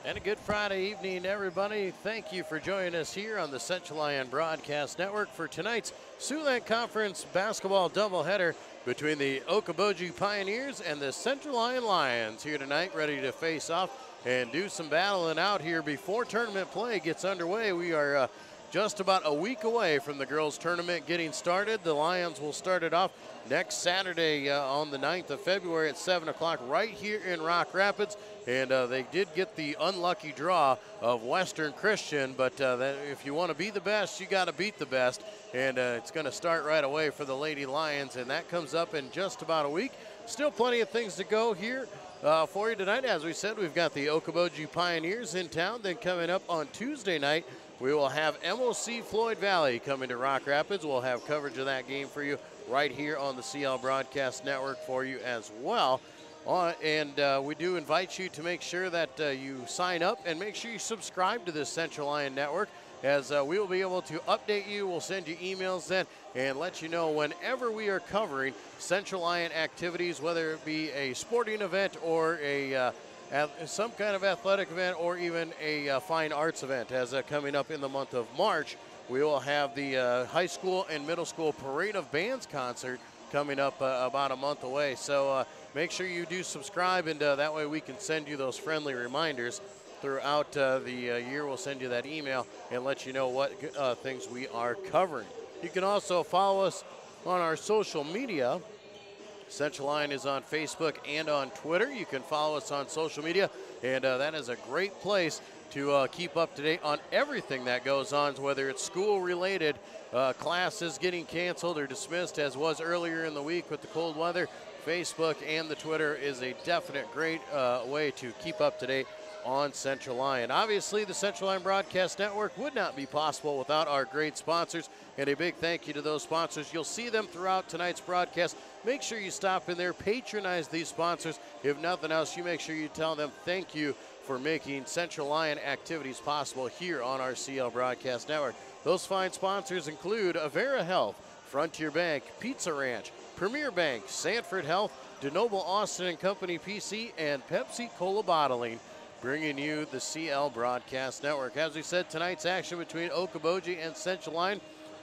And a good Friday evening, everybody. Thank you for joining us here on the Central Lyon Broadcast Network for tonight's Siouxland Conference basketball doubleheader between the Okoboji Pioneers and the Central Lyon Lions here tonight, ready to face off and do some battling out here before tournament play gets underway. We are just about a week away from the girls' tournament getting started. The Lions will start it off next Saturday on the 9th of February at 7 o'clock right here in Rock Rapids. And they did get the unlucky draw of Western Christian, but if you want to be the best, you got to beat the best. And it's going to start right away for the Lady Lions, and that comes up in just about a week. Still plenty of things to go here for you tonight. As we said, we've got the Okoboji Pioneers in town. Then coming up on Tuesday night, we will have MOC Floyd Valley coming to Rock Rapids. We'll have coverage of that game for you right here on the CL Broadcast Network for you as well. We do invite you to make sure that you sign up and make sure you subscribe to this Central Lyon Network, as we will be able to update you. We'll send you emails then and let you know whenever we are covering Central Lyon activities, whether it be a sporting event or some kind of athletic event or even a fine arts event. As coming up in the month of March, we will have the high school and middle school Parade of Bands concert coming up about a month away. So make sure you do subscribe, and that way we can send you those friendly reminders throughout the year. We'll send you that email and let you know what things we are covering. You can also follow us on our social media. Central Lyon is on Facebook and on Twitter. You can follow us on social media, and that is a great place to keep up to date on everything that goes on, whether it's school-related, classes getting canceled or dismissed, as was earlier in the week with the cold weather. Facebook and the Twitter is a definite great way to keep up to date on Central Lyon. Obviously, the Central Lyon Broadcast Network would not be possible without our great sponsors, and a big thank you to those sponsors. You'll see them throughout tonight's broadcast. Make sure you stop in there, patronize these sponsors. If nothing else, you make sure you tell them thank you for making Central Lyon activities possible here on our CL Broadcast Network. Those fine sponsors include Avera Health, Frontier Bank, Pizza Ranch, Premier Bank, Sanford Health, DeNoble Austin & Company PC, and Pepsi Cola Bottling, bringing you the CL Broadcast Network. As we said, tonight's action between Okoboji and Central Lyon.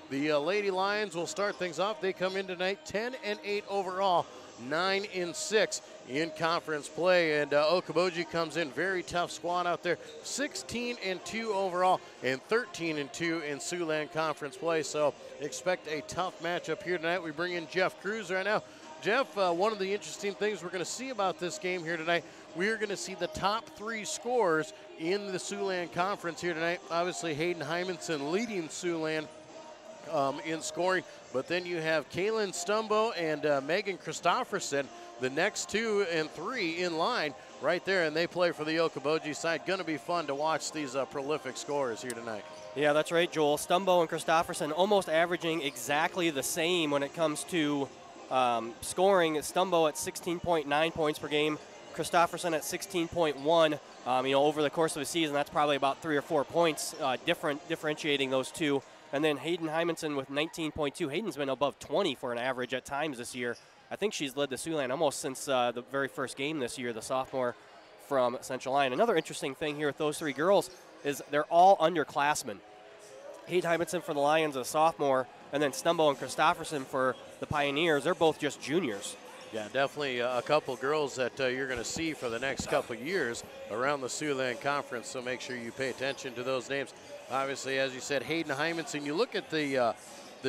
The Lady Lions will start things off. They come in tonight 10-8 overall, 9-6 in conference play. And Okoboji comes in very tough squad out there, 16-2 overall and 13-2 in Siouxland conference play. So expect a tough matchup here tonight. We bring in Jeff Cruz right now. Jeff, one of the interesting things we're going to see about this game here tonight, we are going to see the top three scorers in the Siouxland Conference here tonight. Obviously, Hayden Hymanson leading Siouxland in scoring, but then you have Kaylin Stumbo and Megan Christofferson, the next 2 and 3 in line right there, and they play for the Okoboji side. Going to be fun to watch these prolific scorers here tonight. Yeah, that's right, Joel. Stumbo and Christofferson almost averaging exactly the same when it comes to scoring. Stumbo at 16.9 points per game, Christofferson at 16.1. Over the course of the season, that's probably about 3 or 4 points differentiating those two. And then Hayden Hymanson with 19.2. Hayden's been above 20 for an average at times this year. I think she's led the Siouxland almost since the very first game this year, the sophomore from Central Lyon. Another interesting thing here with those three girls is they're all underclassmen. Hayden Hymanson for the Lions, a sophomore, and then Stumbo and Christofferson for the Pioneers. They're both just juniors. Yeah, definitely a couple girls that you're going to see for the next couple years around the Siouxland Conference, so make sure you pay attention to those names. Obviously, as you said, Hayden Hymanson, you look at the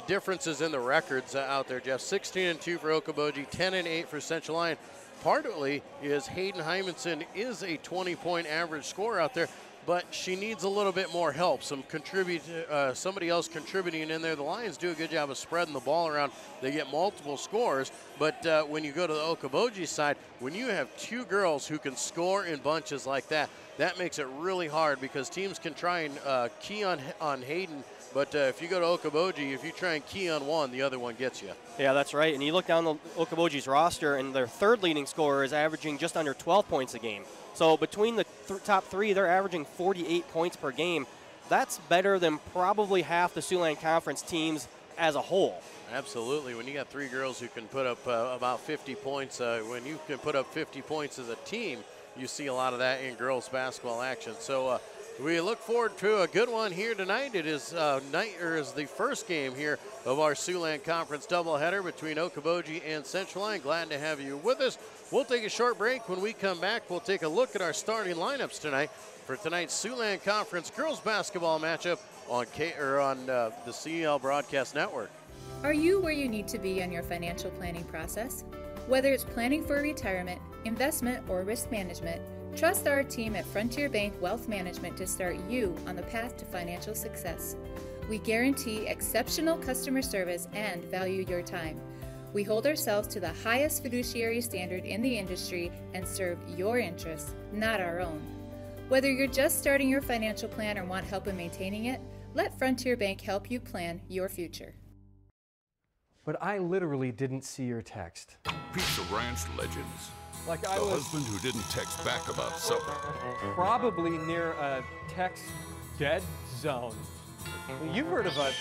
differences in the records out there, Jeff. 16-2 for Okoboji, 10-8 for Central Lyon. Partly is Hayden Hymanson is a 20-point average scorer out there, but she needs a little bit more help. Somebody else contributing in there. The Lions do a good job of spreading the ball around. They get multiple scores, but when you go to the Okoboji side, when you have two girls who can score in bunches like that, that makes it really hard because teams can try and key on Hayden, but if you go to Okoboji, if you try and key on one, the other one gets you. Yeah, that's right. And you look down the Okoboji's roster, and their third leading scorer is averaging just under 12 points a game. So between the top three, they're averaging 48 points per game. That's better than probably half the Siouxland Conference teams as a whole. Absolutely. When you got three girls who can put up about 50 points, when you can put up 50 points as a team, you see a lot of that in girls basketball action. So we look forward to a good one here tonight. It is is the first game here of our Siouxland Conference doubleheader between Okoboji and Central Lyon. Glad to have you with us. We'll take a short break. When we come back, we'll take a look at our starting lineups tonight for tonight's Siouxland Conference girls basketball matchup on the CL Broadcast Network. Are you where you need to be on your financial planning process? Whether it's planning for retirement, investment, or risk management, trust our team at Frontier Bank Wealth Management to start you on the path to financial success. We guarantee exceptional customer service and value your time. We hold ourselves to the highest fiduciary standard in the industry and serve your interests, not our own. Whether you're just starting your financial plan or want help in maintaining it, let Frontier Bank help you plan your future. But I literally didn't see your text. Pizza Ranch legends. Like The husband who didn't text back about supper. probably near a text dead zone. You've heard of a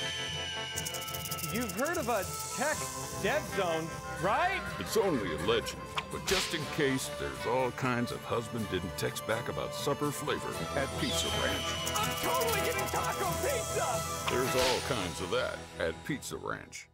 text dead zone, right? It's only a legend, but just in case, there's all kinds of husband didn't text back about supper flavor at Pizza Ranch. I'm totally getting taco pizza! There's all kinds of that at Pizza Ranch.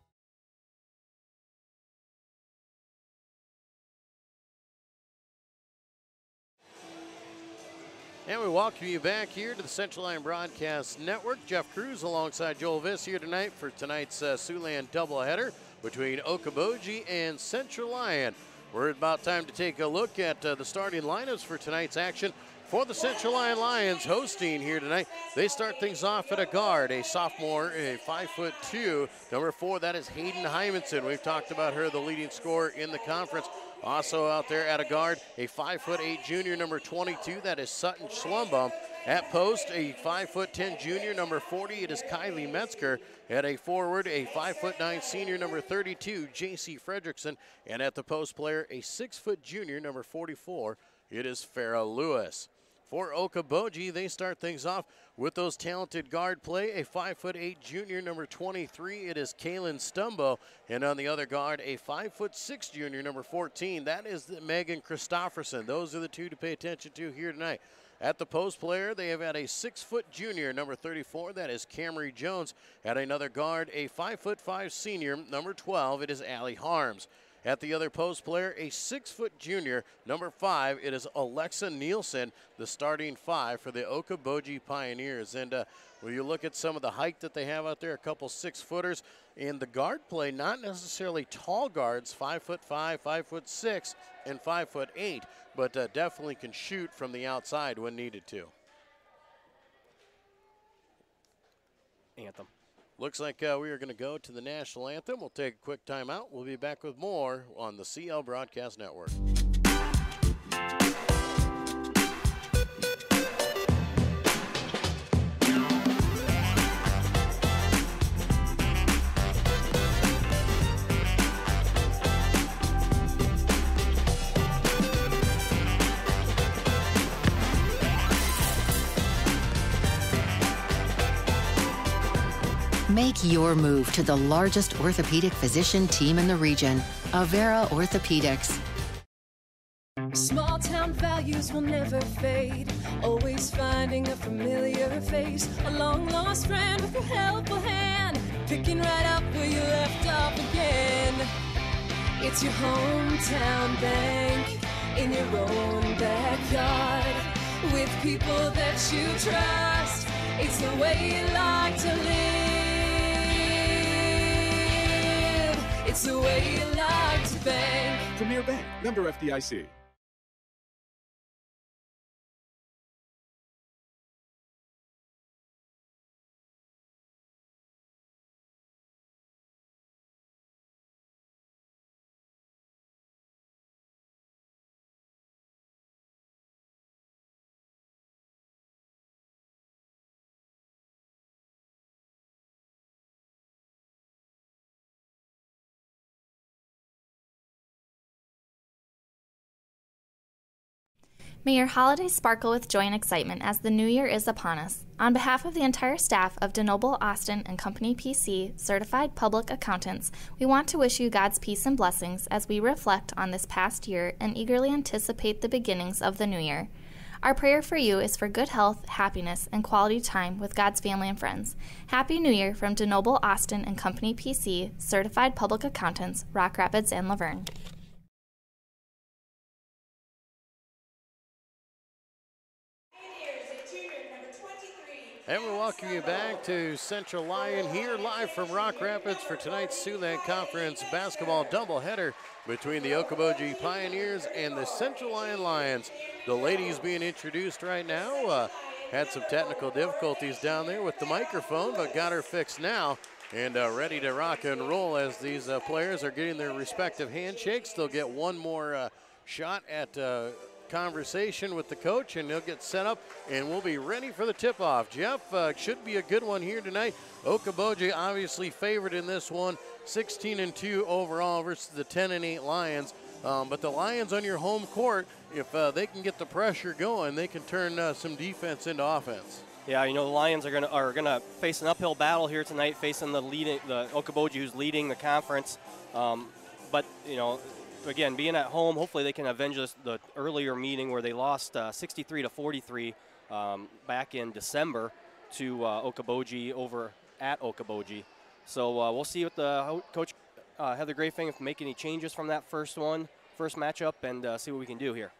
And we welcome you back here to the Central Lyon Broadcast Network. Jeff Cruz alongside Joel Viss here tonight for tonight's Siouxland doubleheader between Okoboji and Central Lyon. We're about time to take a look at the starting lineups for tonight's action. For the Central Lyon Lions hosting here tonight, they start things off at a guard, a sophomore, a 5'2", number 4. That is Hayden Hymanson. We've talked about her, the leading scorer in the conference. Also out there at a guard, a 5'8" junior, number 22. That is Sutton Schlumbaum. At post, a 5'10" junior, number 40. It is Kylie Metzger. At a forward, a 5'9" senior, number 32, J.C. Fredrickson. And at the post player, a 6' junior, number 44. It is Farrah Lewis. For Okoboji, they start things off with those talented guard play. A 5'8" junior, number 23. It is Kaylin Stumbo. And on the other guard, a 5'6" junior, number 14. That is Megan Christofferson. Those are the two to pay attention to here tonight. At the post player, they have had a 6' junior, number 34. That is Camry Jones. At another guard, a 5'5" senior, number 12. It is Allie Harms. At the other post player, a 6' junior, number 5. It is Alexa Nielsen, the starting 5 for the Okoboji Pioneers. And when you look at some of the height that they have out there, a couple 6-footers. In the guard play, not necessarily tall guards, 5'5", 5'6", and 5'8", but definitely can shoot from the outside when needed to. Anthem. Looks like we are going to go to the national anthem. We'll take a quick timeout. We'll be back with more on the CL Broadcast Network. Make your move to the largest orthopedic physician team in the region, Avera Orthopedics. Small town values will never fade. Always finding a familiar face. A long lost friend with a helpful hand. Picking right up where you left off again. It's your hometown bank in your own backyard. With people that you trust. It's the way you like to live. It's the way you like to bank. Premier Bank, member FDIC. May your holidays sparkle with joy and excitement as the new year is upon us. On behalf of the entire staff of DeNoble, Austin & Company PC, Certified Public Accountants, we want to wish you God's peace and blessings as we reflect on this past year and eagerly anticipate the beginnings of the new year. Our prayer for you is for good health, happiness, and quality time with God's family and friends. Happy New Year from DeNoble, Austin & Company PC, Certified Public Accountants, Rock Rapids and Laverne. And we welcome you back to Central Lyon here live from Rock Rapids for tonight's Siouxland Conference basketball doubleheader between the Okoboji Pioneers and the Central Lyon Lions. The ladies being introduced right now. Had some technical difficulties down there with the microphone, but got her fixed now and ready to rock and roll as these players are getting their respective handshakes. They'll get one more shot at conversation with the coach, and they'll get set up, and we'll be ready for the tip-off. Jeff, should be a good one here tonight. Okoboji obviously favored in this one, 16-2 overall versus the 10-8 Lions. But the Lions on your home court, if they can get the pressure going, they can turn some defense into offense. Yeah, you know, the Lions are gonna face an uphill battle here tonight, facing the Okoboji, who's leading the conference. But you know, again, being at home, hopefully they can avenge the earlier meeting where they lost 63-43 back in December to Okoboji over at Okoboji. So we'll see what the coach Heather Grafing if make any changes from that first matchup, and see what we can do here.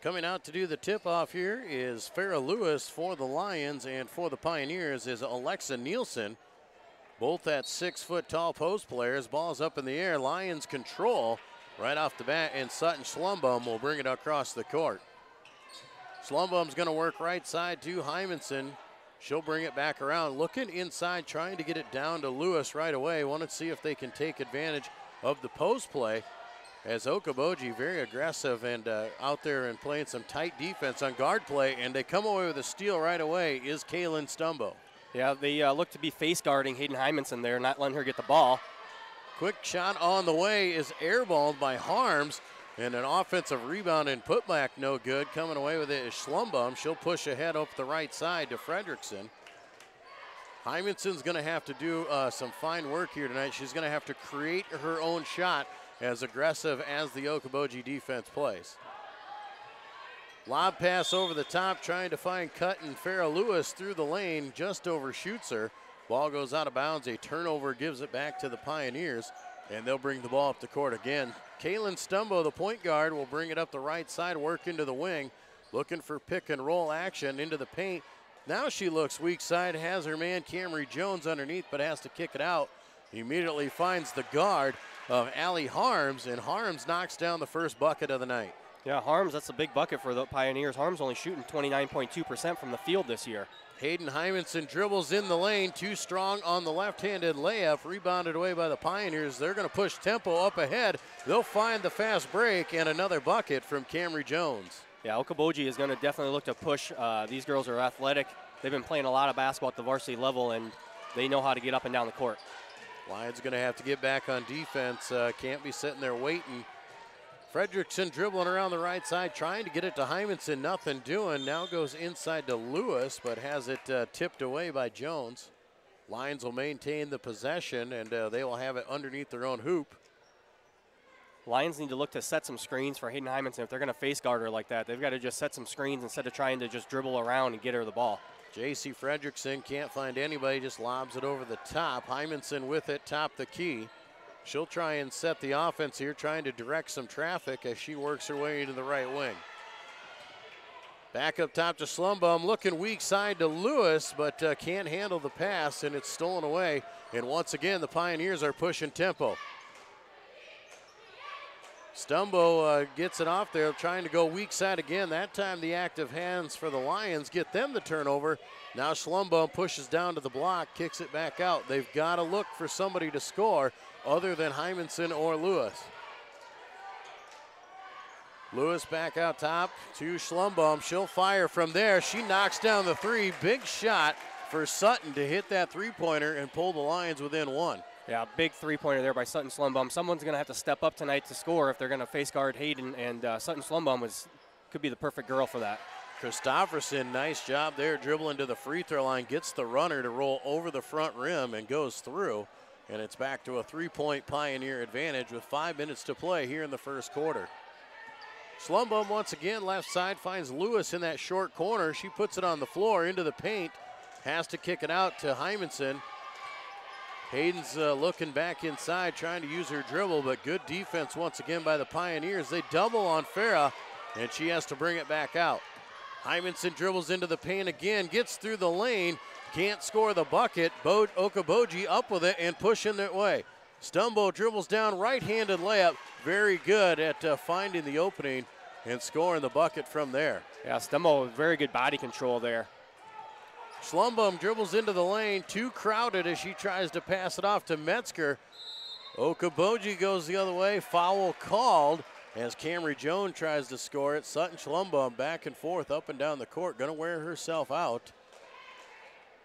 Coming out to do the tip-off here is Farrah Lewis for the Lions, and for the Pioneers is Alexa Nielsen. Both at 6-foot-tall post players. Ball's up in the air. Lions control right off the bat, and Sutton Schlumbum will bring it across the court. Schlumbum's going to work right side to Hymanson. She'll bring it back around, looking inside, trying to get it down to Lewis right away. Want to see if they can take advantage of the post play, as Okoboji very aggressive and out there and playing some tight defense on guard play, and they come away with a steal right away is Kaylin Stumbo. Yeah, they look to be face guarding Hayden Hymanson there, not letting her get the ball. Quick shot on the way is airballed by Harms, and an offensive rebound and putback no good. Coming away with it is Schlumbum. She'll push ahead up the right side to Fredrickson. Hymanson's going to have to do some fine work here tonight. She's going to have to create her own shot, as aggressive as the Okoboji defense plays. Lob pass over the top, trying to find Cut, and Farrah Lewis through the lane, just overshoots her. Ball goes out of bounds. A turnover gives it back to the Pioneers, and they'll bring the ball up the court again. Kaylin Stumbo, the point guard, will bring it up the right side, work into the wing, looking for pick and roll action into the paint. Now she looks weak side, has her man Camry Jones underneath, but has to kick it out. Immediately finds the guard of Allie Harms, and Harms knocks down the first bucket of the night. Yeah, Harms, that's a big bucket for the Pioneers. Harms only shooting 29.2% from the field this year. Hayden Hymanson dribbles in the lane, too strong on the left-handed layup, rebounded away by the Pioneers. They're going to push tempo up ahead. They'll find the fast break, and another bucket from Camry Jones. Yeah, Okoboji is going to definitely look to push. These girls are athletic. They've been playing a lot of basketball at the varsity level, and they know how to get up and down the court. Lions going to have to get back on defense. Can't be sitting there waiting. Fredrickson dribbling around the right side, trying to get it to Hymanson. Nothing doing. Now goes inside to Lewis, but has it tipped away by Jones. Lions will maintain the possession, and they will have it underneath their own hoop. Lions need to look to set some screens for Hayden Hymanson. If they're going to face guard her like that, they've got to just set some screens instead of trying to just dribble around and get her the ball. J.C. Fredrickson can't find anybody, just lobs it over the top. Hymanson with it, top the key. She'll try and set the offense here, trying to direct some traffic as she works her way into the right wing. Back up top to Schlumbum, looking weak side to Lewis, but can't handle the pass, and it's stolen away. And once again, the Pioneers are pushing tempo. Stumbo gets it off there, trying to go weak side again. That time the active hands for the Lions get them the turnover. Now Schlumbum pushes down to the block, kicks it back out. They've got to look for somebody to score other than Hymanson or Lewis. Lewis back out top to Schlumbum. She'll fire from there. She knocks down the three. Big shot for Sutton to hit that three-pointer and pull the Lions within one. Yeah, big three-pointer there by Sutton Schlumbum. Someone's going to have to step up tonight to score if they're going to face guard Hayden, and Sutton Schlumbum was could be the perfect girl for that. Christofferson, nice job there, dribbling to the free throw line, gets the runner to roll over the front rim and goes through. And it's back to a 3-point Pioneer advantage with 5 minutes to play here in the first quarter. Schlumbaum once again, left side, finds Lewis in that short corner. She puts it on the floor into the paint, has to kick it out to Hymanson. Hayden's looking back inside, trying to use her dribble, but good defense once again by the Pioneers. They double on Farah, and she has to bring it back out. Hymanson dribbles into the paint again, gets through the lane, can't score the bucket. Okoboji up with it and pushing it way. Stumbo dribbles down, right-handed layup. Very good at finding the opening and scoring the bucket from there. Yeah, Stumbo, very good body control there. Schlumbaum dribbles into the lane, too crowded as she tries to pass it off to Metzger. Okoboji goes the other way, foul called as Camry Jones tries to score it. Sutton Schlumbaum back and forth, up and down the court, gonna wear herself out.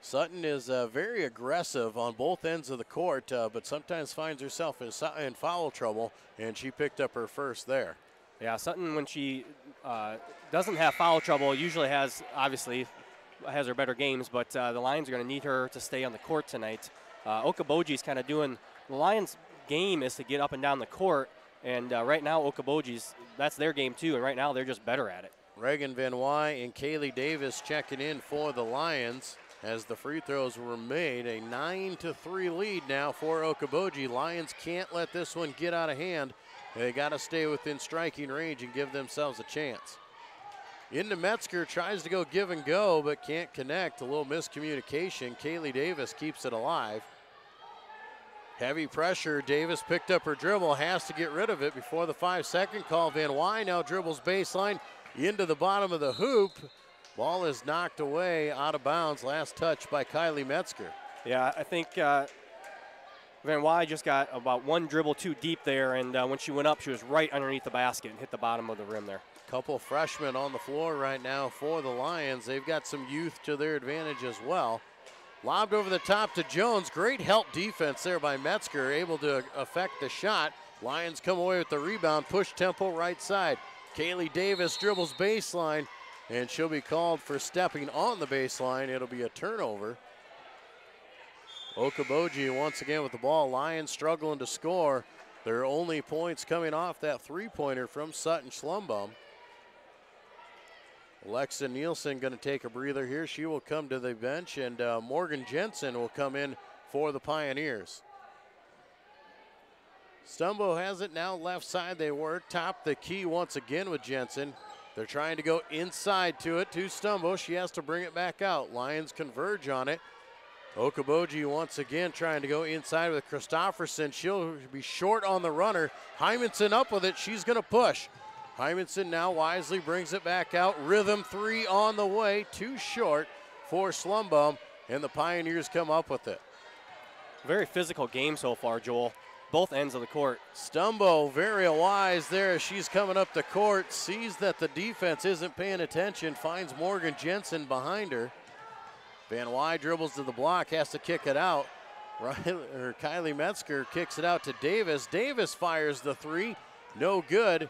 Sutton is very aggressive on both ends of the court, but sometimes finds herself in foul trouble, and she picked up her first there. Yeah, Sutton, when she doesn't have foul trouble, usually has her better games, but the Lions are going to need her to stay on the court tonight. Okoboji's kind of doing, the Lions' game is to get up and down the court, and right now Okoboji's, that's their game too, and right now they're just better at it. Reagan Van Wy and Kaylee Davis checking in for the Lions as the free throws were made. A 9-3 lead now for Okoboji. Lions can't let this one get out of hand. They got to stay within striking range and give themselves a chance. Into Metzger, tries to go give and go, but can't connect. A little miscommunication. Kaylee Davis keeps it alive. Heavy pressure. Davis picked up her dribble, has to get rid of it before the 5-second call. Van Wy now dribbles baseline into the bottom of the hoop. Ball is knocked away, out of bounds. Last touch by Kylie Metzger. Yeah, I think Van Wy just got about one dribble too deep there, and when she went up, she was right underneath the basket and hit the bottom of the rim there. Couple freshmen on the floor right now for the Lions. They've got some youth to their advantage as well. Lobbed over the top to Jones. Great help defense there by Metzger, able to affect the shot. Lions come away with the rebound, push tempo right side. Kaylee Davis dribbles baseline, and she'll be called for stepping on the baseline. It'll be a turnover. Okoboji once again with the ball. Lions struggling to score. Their only points coming off that three-pointer from Sutton Schlumbaum. Alexa Nielsen going to take a breather here. She will come to the bench, and Morgan Jensen will come in for the Pioneers. Stumbo has it now left side. They work top the key once again with Jensen. They're trying to go inside to it to Stumbo. She has to bring it back out. Lions converge on it. Okoboji once again trying to go inside with Christofferson. She'll be short on the runner. Hymanson up with it. She's going to push. Hymanson now wisely brings it back out. Rhythm three on the way. Too short for Schlumbaum, and the Pioneers come up with it. Very physical game so far, Joel. Both ends of the court. Stumbo very wise there as she's coming up the court. Sees that the defense isn't paying attention. Finds Morgan Jensen behind her. Van Wy dribbles to the block. Has to kick it out. Kylie Metzger kicks it out to Davis. Davis fires the three. No good.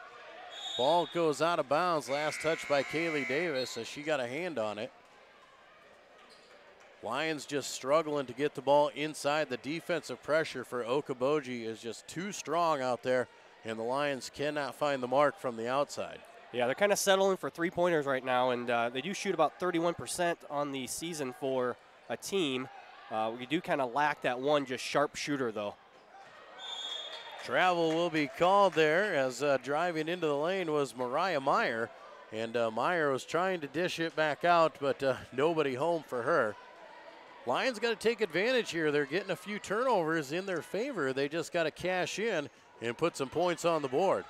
Ball goes out of bounds. Last touch by Kaylee Davis as she got a hand on it. Lions just struggling to get the ball inside. The defensive pressure for Okoboji is just too strong out there, and the Lions cannot find the mark from the outside. Yeah, they're kind of settling for three-pointers right now, and they do shoot about 31% on the season for a team. We do kind of lack that one just sharp shooter, though. Travel will be called there as driving into the lane was Mariah Meyer, and Meyer was trying to dish it back out, but nobody home for her. Lions got to take advantage here. They're getting a few turnovers in their favor. They just got to cash in and put some points on the board.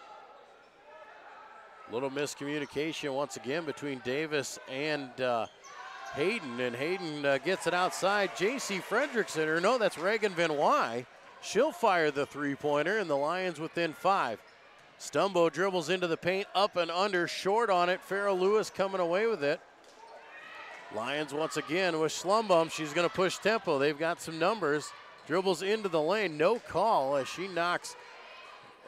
Little miscommunication once again between Davis and Hayden, and Hayden gets it outside. J.C. Fredrickson, or no, that's Reagan Van Wy. She'll fire the three-pointer, and the Lions within 5. Stumbo dribbles into the paint, up and under, short on it. Farrah Lewis coming away with it. Lions once again with Schlumbaum. She's going to push tempo. They've got some numbers. Dribbles into the lane, no call as she knocks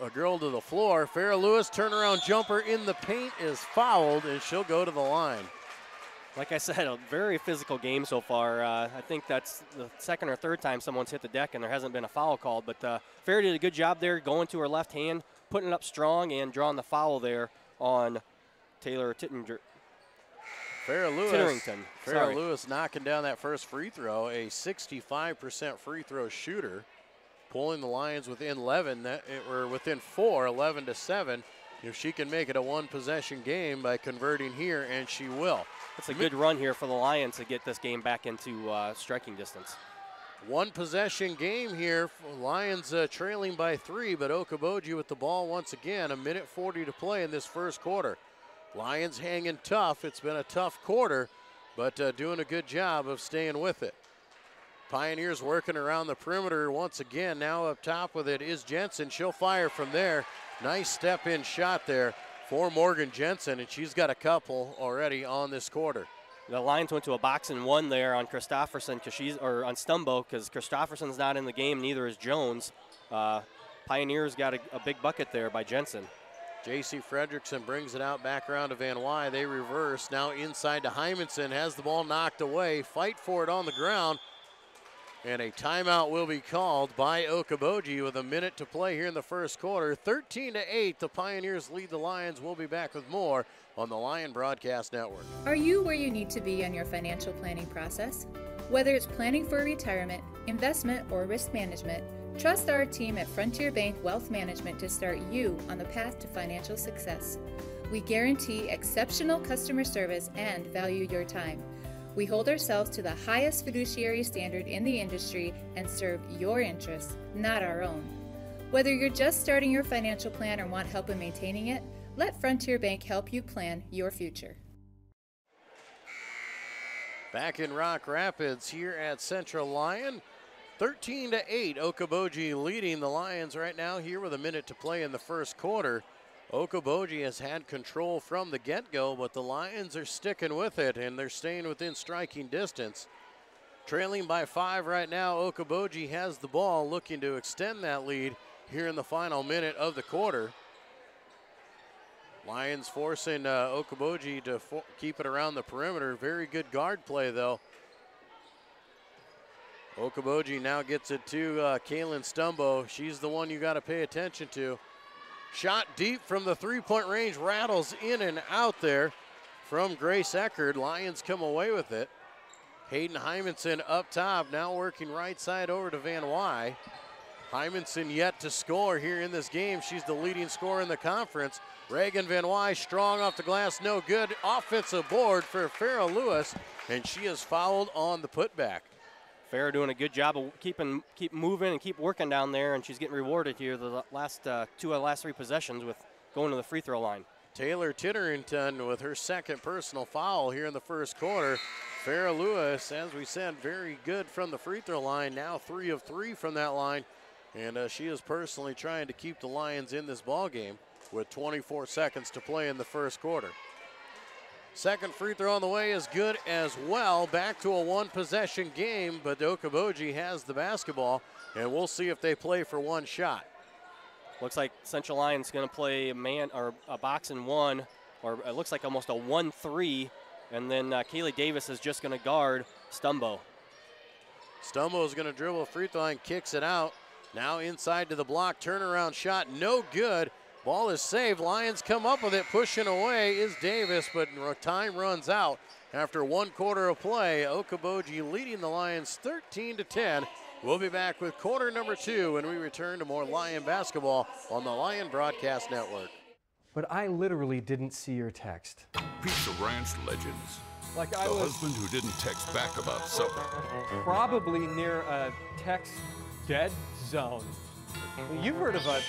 a girl to the floor. Farrah Lewis turnaround jumper in the paint is fouled, and she'll go to the line. Like I said, a very physical game so far. I think that's the second or third time someone's hit the deck and there hasn't been a foul called. But Farrah did a good job there, going to her left hand, putting it up strong, and drawing the foul there on Taylor Titterington. Farrah Lewis knocking down that first free throw, a 65% free throw shooter, pulling the Lions within 11. We're within 4, 11-7. If she can make it a one-possession game by converting here, and she will. That's a good run here for the Lions to get this game back into striking distance. One-possession game here. Lions trailing by 3, but Okoboji with the ball once again. 1:40 to play in this first quarter. Lions hanging tough. It's been a tough quarter, but doing a good job of staying with it. Pioneers working around the perimeter once again. Now up top with it is Jensen. She'll fire from there. Nice step-in shot there for Morgan Jensen, and she's got a couple already on this quarter. The Lions went to a box and one there on Christopherson on Stumbo because Christopherson's not in the game. Neither is Jones. Pioneers got a big bucket there by Jensen. J.C. Fredrickson brings it out back around to Van Wy. They reverse. Now inside to Hymanson. Has the ball knocked away. Fight for it on the ground. And a timeout will be called by Okoboji with a minute to play here in the first quarter. 13-8, the Pioneers lead the Lions. We'll be back with more on the Lion Broadcast Network. Are you where you need to be on your financial planning process? Whether it's planning for retirement, investment, or risk management, trust our team at Frontier Bank Wealth Management to start you on the path to financial success. We guarantee exceptional customer service and value your time. We hold ourselves to the highest fiduciary standard in the industry and serve your interests, not our own. Whether you're just starting your financial plan or want help in maintaining it, let Frontier Bank help you plan your future. Back in Rock Rapids here at Central Lyon, 13-8, Okoboji leading the Lions right now here with a minute to play in the first quarter. Okoboji has had control from the get-go, but the Lions are sticking with it, and they're staying within striking distance. Trailing by 5 right now, Okoboji has the ball, looking to extend that lead here in the final minute of the quarter. Lions forcing Okoboji to keep it around the perimeter. Very good guard play, though. Okoboji now gets it to Kaylin Stumbo. She's the one you got to pay attention to. Shot deep from the three-point range, rattles in and out there from Grace Eckerd. Lions come away with it. Hayden Hymanson up top, now working right side over to Van Wy. Hymanson yet to score here in this game. She's the leading scorer in the conference. Reagan Van Wy strong off the glass, no good. Offensive board for Farrah Lewis, and she is fouled on the putback. Farrah doing a good job of keep moving and keep working down there, and she's getting rewarded here the last 2 of the last 3 possessions with going to the free throw line. Taylor Titterington with her second personal foul here in the first quarter. Farrah Lewis, as we said, very good from the free throw line, now 3 of 3 from that line, and she is personally trying to keep the Lions in this ball game with 24 seconds to play in the first quarter. Second free throw on the way is good as well. Back to a one-possession game, but Okoboji has the basketball, and we'll see if they play for one shot. Looks like Central Lyon's going to play a box and one, or it looks like almost a 1-3, and then Kaylee Davis is just going to guard Stumbo. Stumbo is going to dribble a free throw line, kicks it out. Now inside to the block, turnaround shot, no good. Ball is saved. Lions come up with it. Pushing away is Davis, but time runs out after 1 quarter of play. Okoboji leading the Lions 13-10. We'll be back with quarter number 2 when we return to more Lion basketball on the Lion Broadcast Network. But I literally didn't see your text. Pizza Ranch legends. Like the husband who didn't text back about supper. Probably near a text dead zone. You've heard of a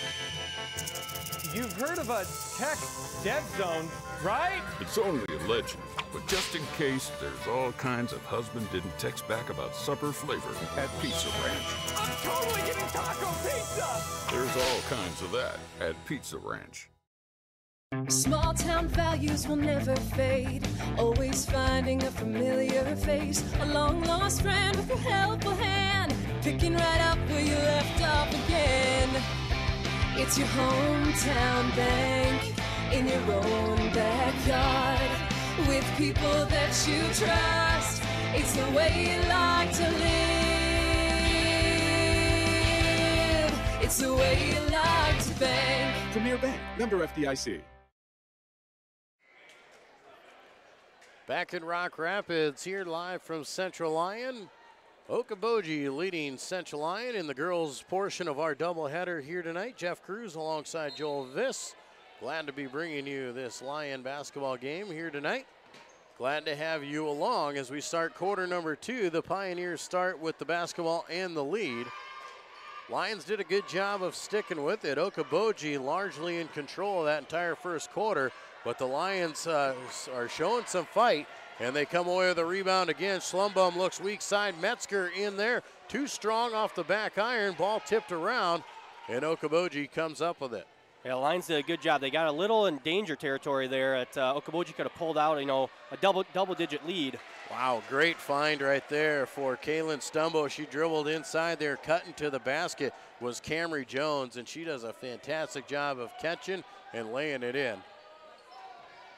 text dead zone, right? It's only a legend, but just in case, there's all kinds of husband didn't text back about supper flavor at Pizza Ranch. I'm totally getting taco pizza! There's all kinds of that at Pizza Ranch. Small town values will never fade. Always finding a familiar face. A long lost friend with a helpful hand. Picking right up where you left off again. It's your hometown bank in your own backyard with people that you trust. It's the way you like to live. It's the way you like to bank. Premier Bank, member FDIC. Back in Rock Rapids, here live from Central Lyon. Okoboji leading Central Lyon in the girls' portion of our doubleheader here tonight. Jeff Cruz alongside Joel Viss. Glad to be bringing you this Lyon basketball game here tonight. Glad to have you along as we start quarter number 2. The Pioneers start with the basketball and the lead. Lions did a good job of sticking with it. Okoboji largely in control of that entire first quarter, but the Lions are showing some fight, and they come away with a rebound again. Schlumbum looks weak side. Metzger in there. Too strong off the back iron. Ball tipped around, and Okoboji comes up with it. Yeah, Lions did a good job. They got a little in danger territory there. Okoboji could have pulled out, a double-digit lead. Wow, great find right there for Kaylin Stumbo. She dribbled inside there, cutting to the basket was Camry Jones, and she does a fantastic job of catching and laying it in.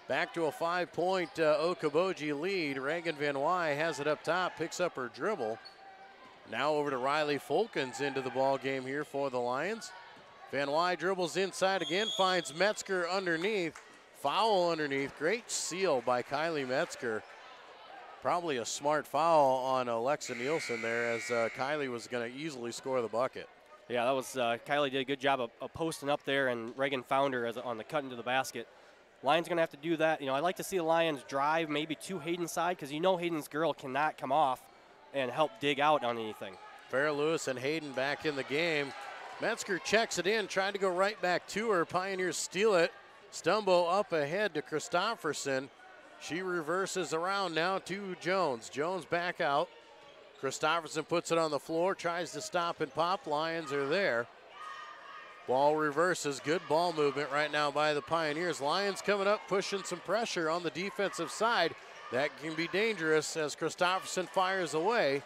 Back to a 5-point Okoboji lead. Reagan Van Wy has it up top, picks up her dribble. Now over to Riley Folkens into the ball game here for the Lions. Van Wy dribbles inside again, finds Metzger underneath. Foul underneath. Great seal by Kylie Metzger. Probably a smart foul on Alexa Nielsen there, as Kylie was going to easily score the bucket. Yeah, that was Kylie did a good job of posting up there, and Reagan found her on the cut into the basket. Lions going to have to do that. I'd like to see the Lions drive maybe to Hayden's side, because Hayden's girl cannot come off and help dig out on anything. Farrah Lewis and Hayden back in the game. Metzger checks it in, tried to go right back to her. Pioneers steal it. Stumbo up ahead to Christofferson. She reverses around now to Jones. Jones back out. Christofferson puts it on the floor, tries to stop and pop. Lions are there. Ball reverses. Good ball movement right now by the Pioneers. Lions coming up, pushing some pressure on the defensive side. That can be dangerous as Christofferson fires away.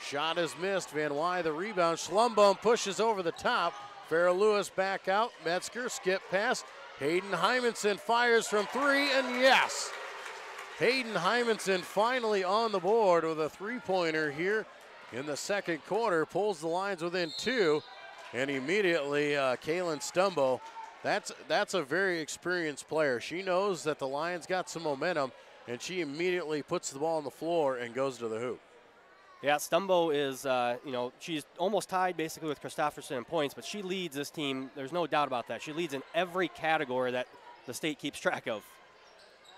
Shot is missed. Van Wy the rebound. Schlumbum pushes over the top. Farrah Lewis back out. Metzger skip pass. Hayden Hymanson fires from 3, and yes! Hayden Hymanson finally on the board with a 3-pointer here in the second quarter. Pulls the Lions within 2, and immediately Kaylin Stumbo. That's a very experienced player. She knows that the Lions got some momentum, and she immediately puts the ball on the floor and goes to the hoop. Yeah, Stumbo is, she's almost tied basically with Christofferson in points, but she leads this team. There's no doubt about that. She leads in every category that the state keeps track of.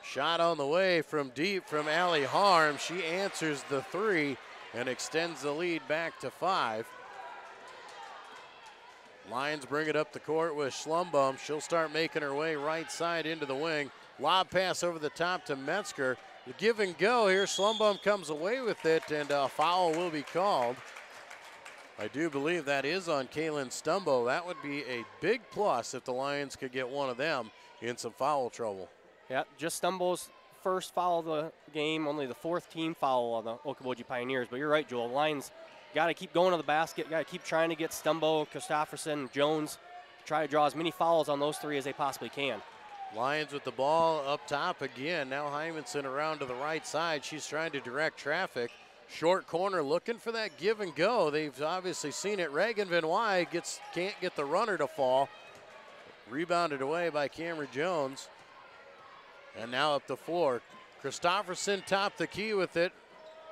Shot on the way from deep from Allie Harm. She answers the 3 and extends the lead back to 5. Lions bring it up the court with Schlumbum. She'll start making her way right side into the wing. Lob pass over the top to Metzger. The give and go here. Schlumbum comes away with it, and a foul will be called. I do believe that is on Kaylin Stumbo. That would be a big plus if the Lions could get one of them in some foul trouble. Yeah, just Stumbo's first foul of the game, only the 4th team foul on the Okoboji Pioneers. But you're right, Joel. The Lions got to keep going to the basket, got to keep trying to get Stumbo, Christofferson, Jones, try to draw as many fouls on those 3 as they possibly can. Lions with the ball up top again. Now Hymanson around to the right side. She's trying to direct traffic. Short corner looking for that give and go. They've obviously seen it. Reagan Van Wy can't get the runner to fall. Rebounded away by Camry Jones. And now up the floor. Christofferson topped the key with it.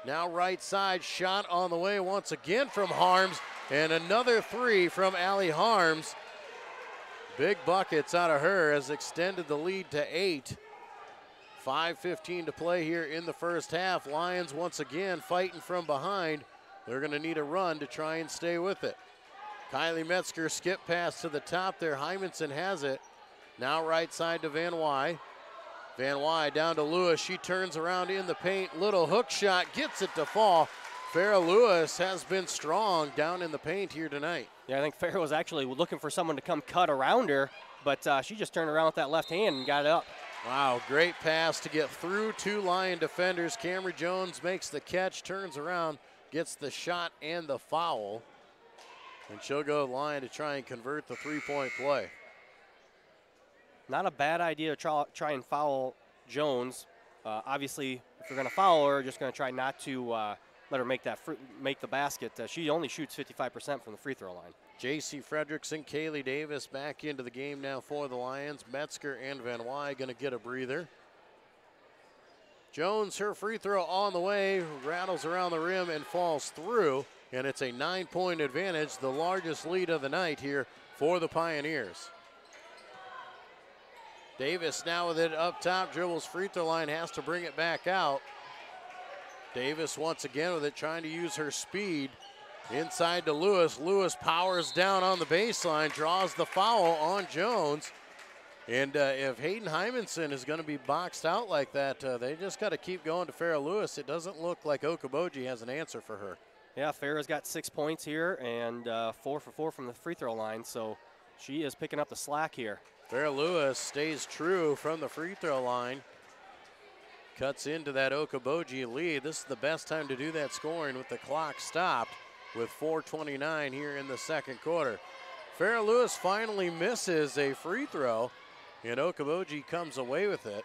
Now right side, shot on the way once again from Harms. And another 3 from Allie Harms. Big buckets out of her has extended the lead to 8. 5:15 to play here in the first half. Lions once again fighting from behind. They're going to need a run to try and stay with it. Kylie Metzger skip pass to the top there. Hymanson has it. Now right side to Van Wy. Van Wy down to Lewis. She turns around in the paint. Little hook shot, gets it to fall. Farrah Lewis has been strong down in the paint here tonight. Yeah, I think Farrah was actually looking for someone to come cut around her, but she just turned around with that left hand and got it up. Wow, great pass to get through 2 Lion defenders. Camry Jones makes the catch, turns around, gets the shot and the foul. And she'll go line to try and convert the three-point play. Not a bad idea to try and foul Jones. Obviously, if you're going to foul her, just going to try not to let her make the basket. She only shoots 55% from the free throw line. J.C. Fredrickson, Kaylee Davis back into the game now for the Lions. Metzger and Van Wy going to get a breather. Jones, her free throw on the way, rattles around the rim and falls through. And it's a 9-point advantage, the largest lead of the night here for the Pioneers. Davis now with it up top, dribbles free throw line, has to bring it back out. Davis once again with it, trying to use her speed. Inside to Lewis. Lewis powers down on the baseline, draws the foul on Jones. And if Hayden Hymanson is going to be boxed out like that, they just got to keep going to Farrah Lewis. It doesn't look like Okoboji has an answer for her. Yeah, Farrah's got 6 points here and 4 for 4 from the free throw line, so she is picking up the slack here. Farrah Lewis stays true from the free throw line. Cuts into that Okoboji lead. This is the best time to do that scoring with the clock stopped with 4:29 here in the second quarter. Farrah Lewis finally misses a free throw, and Okoboji comes away with it.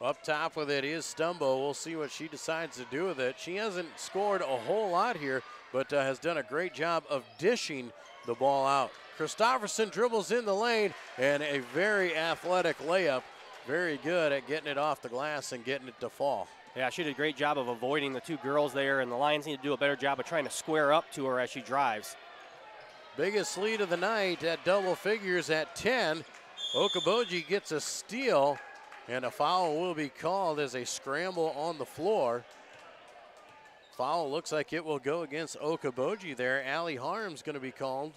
Up top with it is Stumbo. We'll see what she decides to do with it. She hasn't scored a whole lot here, but has done a great job of dishing the ball out. Christofferson dribbles in the lane, and a very athletic layup. Very good at getting it off the glass and getting it to fall. Yeah, she did a great job of avoiding the two girls there, and the Lions need to do a better job of trying to square up to her as she drives. Biggest lead of the night at double figures at 10. Okoboji gets a steal, and a foul will be called as a scramble on the floor. Foul looks like it will go against Okoboji there. Allie Harms going to be called.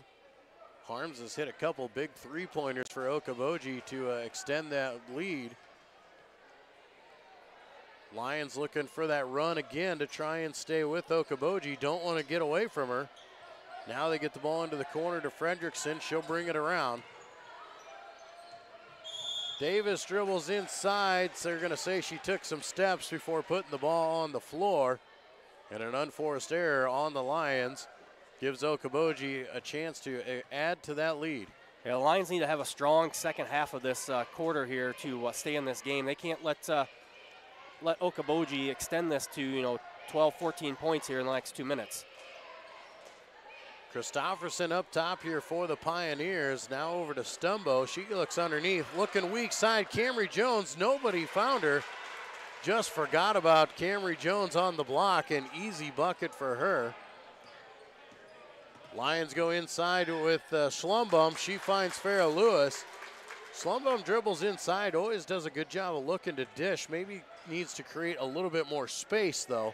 Harms has hit a couple big three-pointers for Okoboji to extend that lead. Lions looking for that run again to try and stay with Okoboji. Don't want to get away from her. Now they get the ball into the corner to Fredrickson. She'll bring it around. Davis dribbles inside, so they're going to say she took some steps before putting the ball on the floor. And an unforced error on the Lions gives Okoboji a chance to add to that lead. Yeah, the Lions need to have a strong second half of this quarter here to stay in this game. They can't let Okoboji extend this to 12, 14 points here in the next 2 minutes. Christofferson up top here for the Pioneers. Now over to Stumbo. She looks underneath, looking weak side. Camry Jones, nobody found her. Just forgot about Camry Jones on the block. An easy bucket for her. Lions go inside with Schlumbum. She finds Farrah Lewis. Schlumbum dribbles inside, always does a good job of looking to dish. Maybe needs to create a little bit more space though.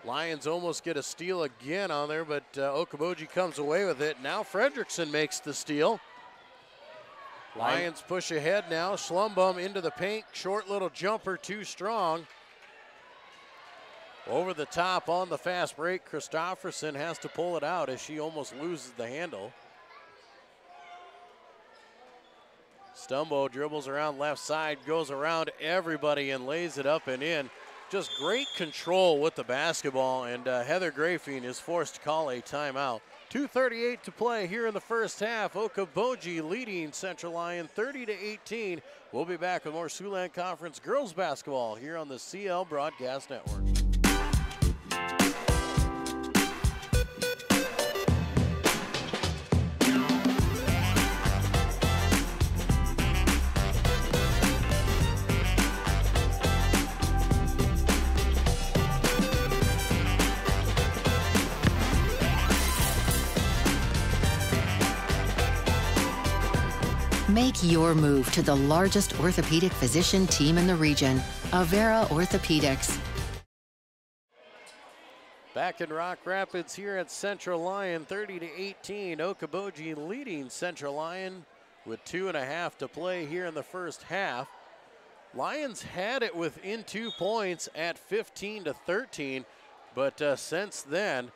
Lions almost get a steal again on there, but Okoboji comes away with it. Now Fredrickson makes the steal. Lions push ahead now. Schlumbum into the paint. Short little jumper, too strong. Over the top on the fast break. Christofferson has to pull it out as she almost loses the handle. Stumbo dribbles around left side, goes around everybody and lays it up and in. Just great control with the basketball, and Heather Grafing is forced to call a timeout. 2:38 to play here in the first half. Okoboji leading Central Lyon 30-18. We'll be back with more Siouxland Conference girls basketball here on the CL Broadcast Network. Make your move to the largest orthopedic physician team in the region, Avera Orthopedics. Back in Rock Rapids here at Central Lyon, 30-18. Okoboji leading Central Lyon with 2.5 to play here in the first half. Lions had it within 2 points at 15-13, but since then,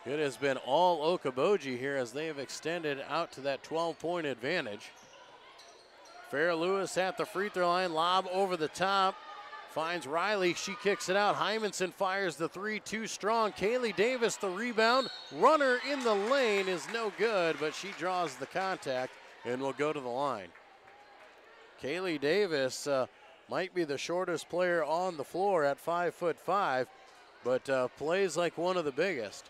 it has been all Okoboji here as they have extended out to that 12-point advantage. Farrah Lewis at the free throw line, lob over the top. finds Riley. She kicks it out. Hymanson fires the three, too strong. Kaylee Davis, the rebound. Runner in the lane is no good, but she draws the contact and will go to the line. Kaylee Davis might be the shortest player on the floor at 5'5", but plays like one of the biggest.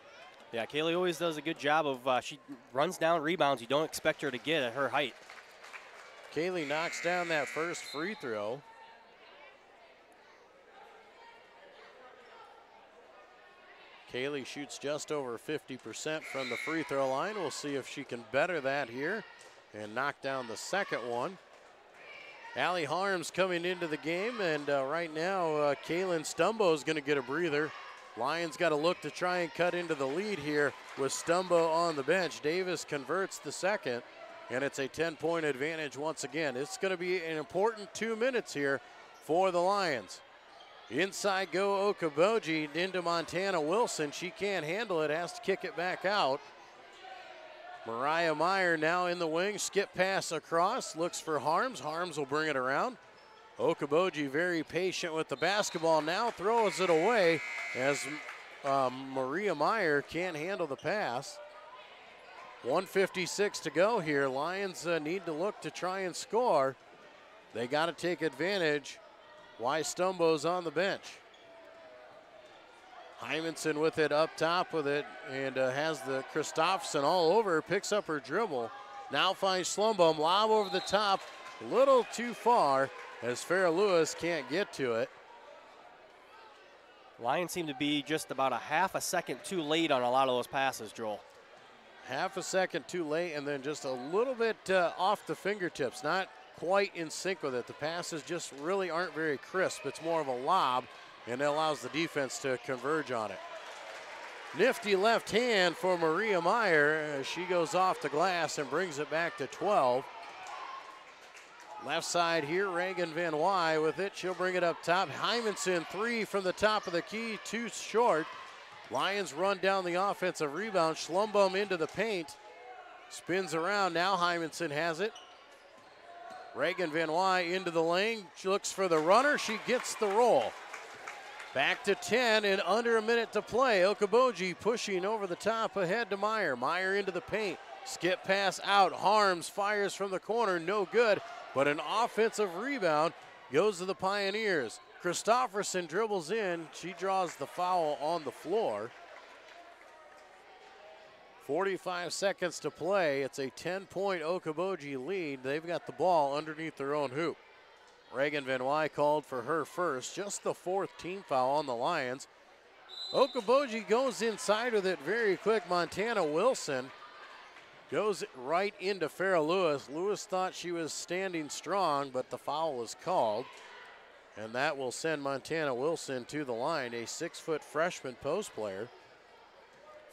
Yeah, Kaylee always does a good job of, she runs down rebounds you don't expect her to get at her height. Kaylee knocks down that first free throw. Kaylee shoots just over 50% from the free throw line. We'll see if she can better that here and knock down the second one. Allie Harms coming into the game, and right now Kaylin Stumbo is going to get a breather. Lions got to look to try and cut into the lead here with Stumbo on the bench. Davis converts the second, and it's a 10-point advantage once again. It's going to be an important 2 minutes here for the Lions. Inside go Okoboji into Montana Wilson. She can't handle it, has to kick it back out. Mariah Meyer now in the wing, skip pass across, looks for Harms. Harms will bring it around. Okoboji very patient with the basketball, now throws it away as Maria Meyer can't handle the pass. 1:56 to go here. Lions need to look to try and score. They got to take advantage. Why Stumbo's on the bench. Hymanson with it up top with it and has the Christopherson all over, picks up her dribble. Now finds Schlumbaum, lob over the top, a little too far as Farrah Lewis can't get to it. Lions seem to be just about a half a second too late on a lot of those passes, Joel. Half a second too late and then just a little bit off the fingertips, not quite in sync with it. The passes just really aren't very crisp. It's more of a lob, and it allows the defense to converge on it. Nifty left hand for Maria Meyer. She goes off the glass and brings it back to 12. Left side here, Reagan Van Wy with it. She'll bring it up top. Hymanson, three from the top of the key, too short. Lions run down the offensive rebound. Schlumbaum into the paint. Spins around, now Hymanson has it. Reagan Van Wy into the lane. She looks for the runner, she gets the roll. Back to 10 and under a minute to play. Okoboji pushing over the top ahead to Meyer. Meyer into the paint. Skip pass out. Harms fires from the corner. No good, but an offensive rebound goes to the Pioneers. Christopherson dribbles in. She draws the foul on the floor. 45 seconds to play. It's a 10-point Okoboji lead. They've got the ball underneath their own hoop. Reagan Van Wy called for her first, just the fourth team foul on the Lions. Okoboji goes inside with it very quick. Montana Wilson goes right into Farrah Lewis. Lewis thought she was standing strong, but the foul was called. And that will send Montana Wilson to the line, a 6-foot freshman post player.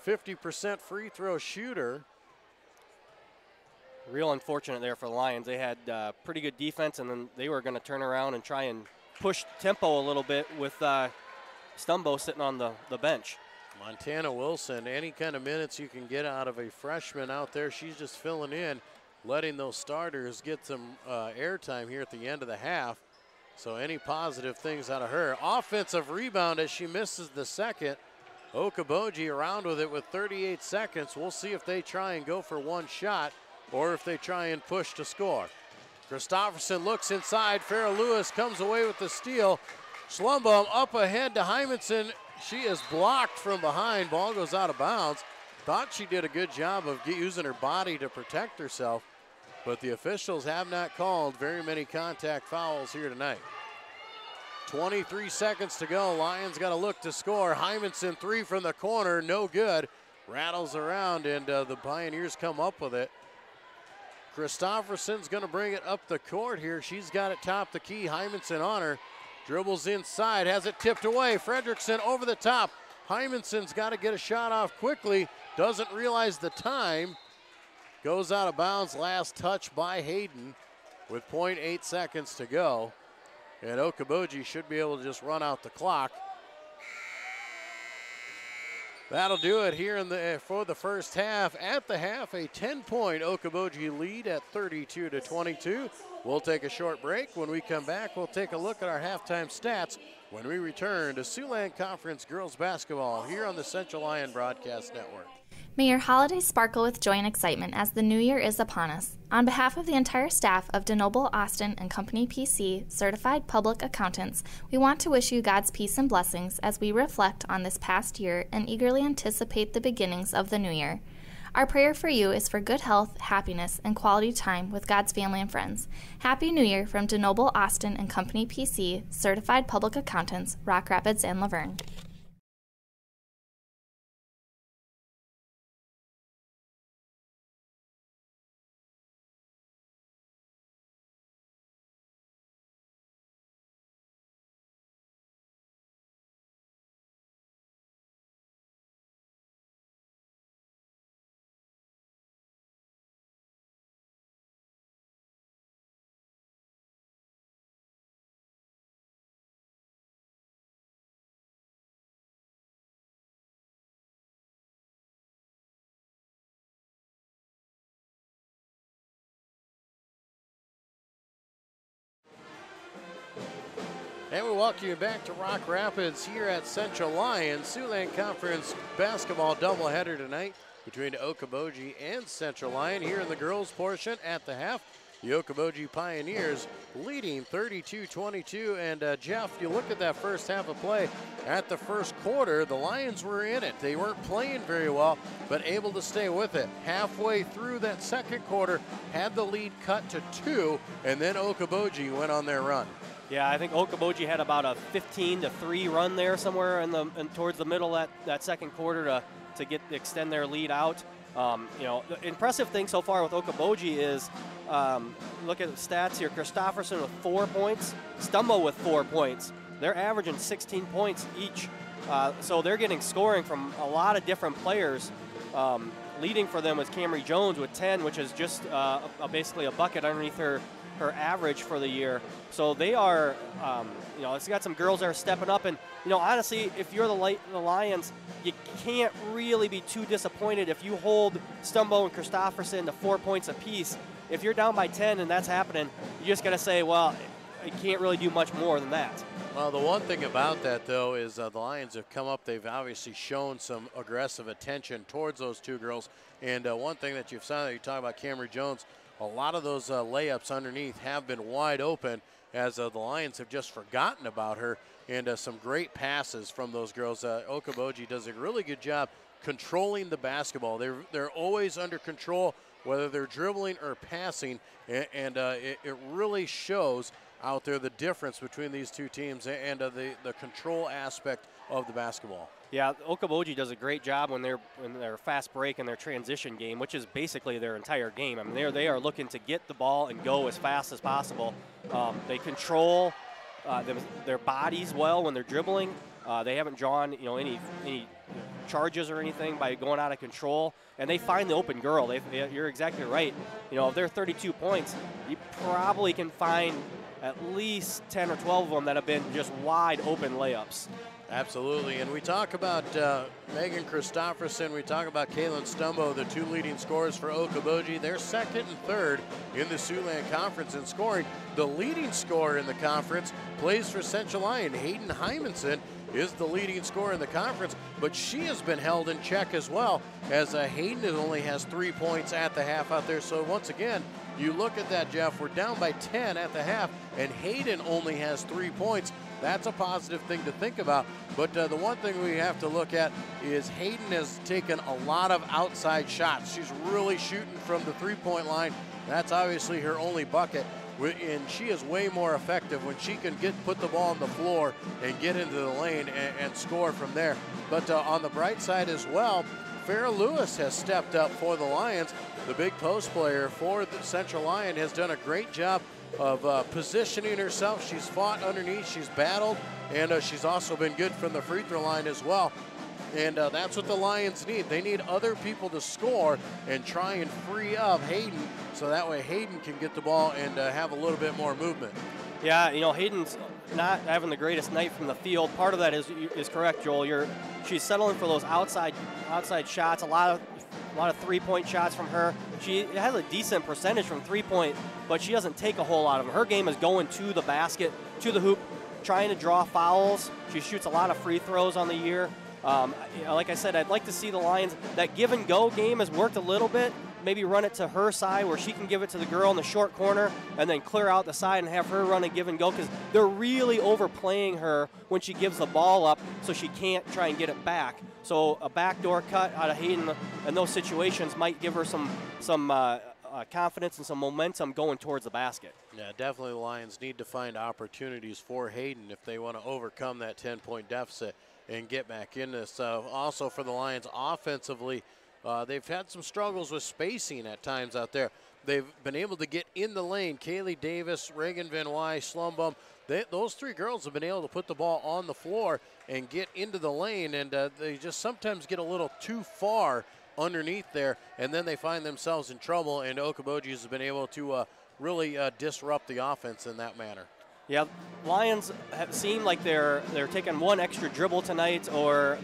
50% free throw shooter. Real unfortunate there for the Lions. They had pretty good defense, and then they were going to turn around and try and push tempo a little bit with Stumbo sitting on the bench. Montana Wilson, any kind of minutes you can get out of a freshman out there, she's just filling in, letting those starters get some airtime here at the end of the half. So any positive things out of her. Offensive rebound as she misses the second. Okoboji around with it with 38 seconds. We'll see if they try and go for one shot or if they try and push to score. Christopherson looks inside. Farrah Lewis comes away with the steal. Schlumbaum up ahead to Hymanson. She is blocked from behind. Ball goes out of bounds. Thought she did a good job of using her body to protect herself, but the officials have not called very many contact fouls here tonight. 23 seconds to go. Lions got to look to score. Hymanson, three from the corner, no good. Rattles around, and the Pioneers come up with it. Christopherson's going to bring it up the court here. She's got it top the key. Hymanson on her. Dribbles inside, has it tipped away. Fredrickson over the top. Hymanson's got to get a shot off quickly. Doesn't realize the time. Goes out of bounds. Last touch by Hayden with 0.8 seconds to go. And Okoboji should be able to just run out the clock. That'll do it here for the first half. At the half, a 10-point Okoboji lead at 32-22. We'll take a short break. When we come back, we'll take a look at our halftime stats when we return to Siouxland Conference Girls Basketball here on the Central Lyon Broadcast Network. May your holidays sparkle with joy and excitement as the new year is upon us. On behalf of the entire staff of DeNoble, Austin & Company PC, Certified Public Accountants, we want to wish you God's peace and blessings as we reflect on this past year and eagerly anticipate the beginnings of the new year. Our prayer for you is for good health, happiness, and quality time with God's family and friends. Happy New Year from DeNoble, Austin & Company PC, Certified Public Accountants, Rock Rapids and Laverne. And we welcome you back to Rock Rapids here at Central Lyon. Siouxland Conference basketball doubleheader tonight between Okoboji and Central Lyon. Here in the girls portion at the half, the Okoboji Pioneers leading 32-22. And Jeff, you look at that first half of play. At the first quarter, the Lions were in it. They weren't playing very well, but able to stay with it. Halfway through that second quarter, had the lead cut to 2, and then Okoboji went on their run. Yeah, I think Okoboji had about a 15-3 run there somewhere towards the middle of that second quarter to extend their lead out. You know, the impressive thing so far with Okoboji is, look at the stats here. Christofferson with 4 points, Stumbo with 4 points. They're averaging 16 points each. So they're getting scoring from a lot of different players. Leading for them was Camry Jones with 10, which is just basically a bucket underneath her average for the year. So they are, you know, it's got some girls that are stepping up. And, you know, honestly, if you're the Lions, you can't really be too disappointed if you hold Stumbo and Christofferson to 4 points apiece. If you're down by 10 and that's happening, you just got to say, well, I can't really do much more than that. Well, the one thing about that, though, is the Lions have come up. They've obviously shown some aggressive attention towards those two girls. And one thing that you've seen, you talk about Camry Jones, a lot of those layups underneath have been wide open as the Lions have just forgotten about her, and some great passes from those girls. Okoboji does a really good job controlling the basketball. They're always under control, whether they're dribbling or passing, and it really shows out there the difference between these two teams and the control aspect of the basketball. Yeah, Okoboji does a great job when they're fast break and their transition game, which is basically their entire game. I mean, they are looking to get the ball and go as fast as possible. They control their bodies well when they're dribbling. They haven't drawn, you know, any charges or anything by going out of control, and they find the open girl. You're exactly right. You know, if they're 32 points, you probably can find at least 10 or 12 of them that have been just wide open layups. Absolutely, and we talk about Megan Christofferson, we talk about Kaylin Stumbo, the two leading scorers for Okoboji. They're second and third in the Siouxland Conference in scoring. The leading scorer in the conference plays for Central Lyon. Hayden Hymanson is the leading scorer in the conference, but she has been held in check as well, as Hayden only has 3 points at the half out there. So once again, you look at that, Jeff, we're down by 10 at the half, and Hayden only has 3 points. That's a positive thing to think about. But the one thing we have to look at is Hayden has taken a lot of outside shots. She's really shooting from the three-point line. That's obviously her only bucket. And she is way more effective when she can put the ball on the floor and get into the lane and score from there. But on the bright side as well, Farrah Lewis has stepped up for the Lions. The big post player for the Central Lyon has done a great job of positioning herself. She's fought underneath, she's battled, and she's also been good from the free throw line as well. And that's what the Lions need. They need other people to score and try and free up Hayden, so that way Hayden can get the ball and have a little bit more movement. Yeah, you know, Hayden's not having the greatest night from the field. Part of that is correct, Joel. She's settling for those outside shots. A lot of three-point shots from her. She has a decent percentage from three-point, but she doesn't take a whole lot of them. Her game is going to the basket, to the hoop, trying to draw fouls. She shoots a lot of free throws on the year. Like I said, I'd like to see the Lions, that give and go game has worked a little bit. Maybe run it to her side where she can give it to the girl in the short corner and then clear out the side and have her run and give and go, because they're really overplaying her when she gives the ball up, so she can't try and get it back. So a backdoor cut out of Hayden in those situations might give her some confidence and some momentum going towards the basket. Yeah, definitely the Lions need to find opportunities for Hayden if they want to overcome that 10-point deficit and get back in this. Also for the Lions offensively, they've had some struggles with spacing at times out there. They've been able to get in the lane. Kaylee Davis, Reagan Van Wy, Slumbum, those three girls have been able to put the ball on the floor and get into the lane, and they just sometimes get a little too far underneath there, and then they find themselves in trouble, and Okoboji has been able to really disrupt the offense in that manner. Yeah, Lions have seemed like they're taking one extra dribble tonight, or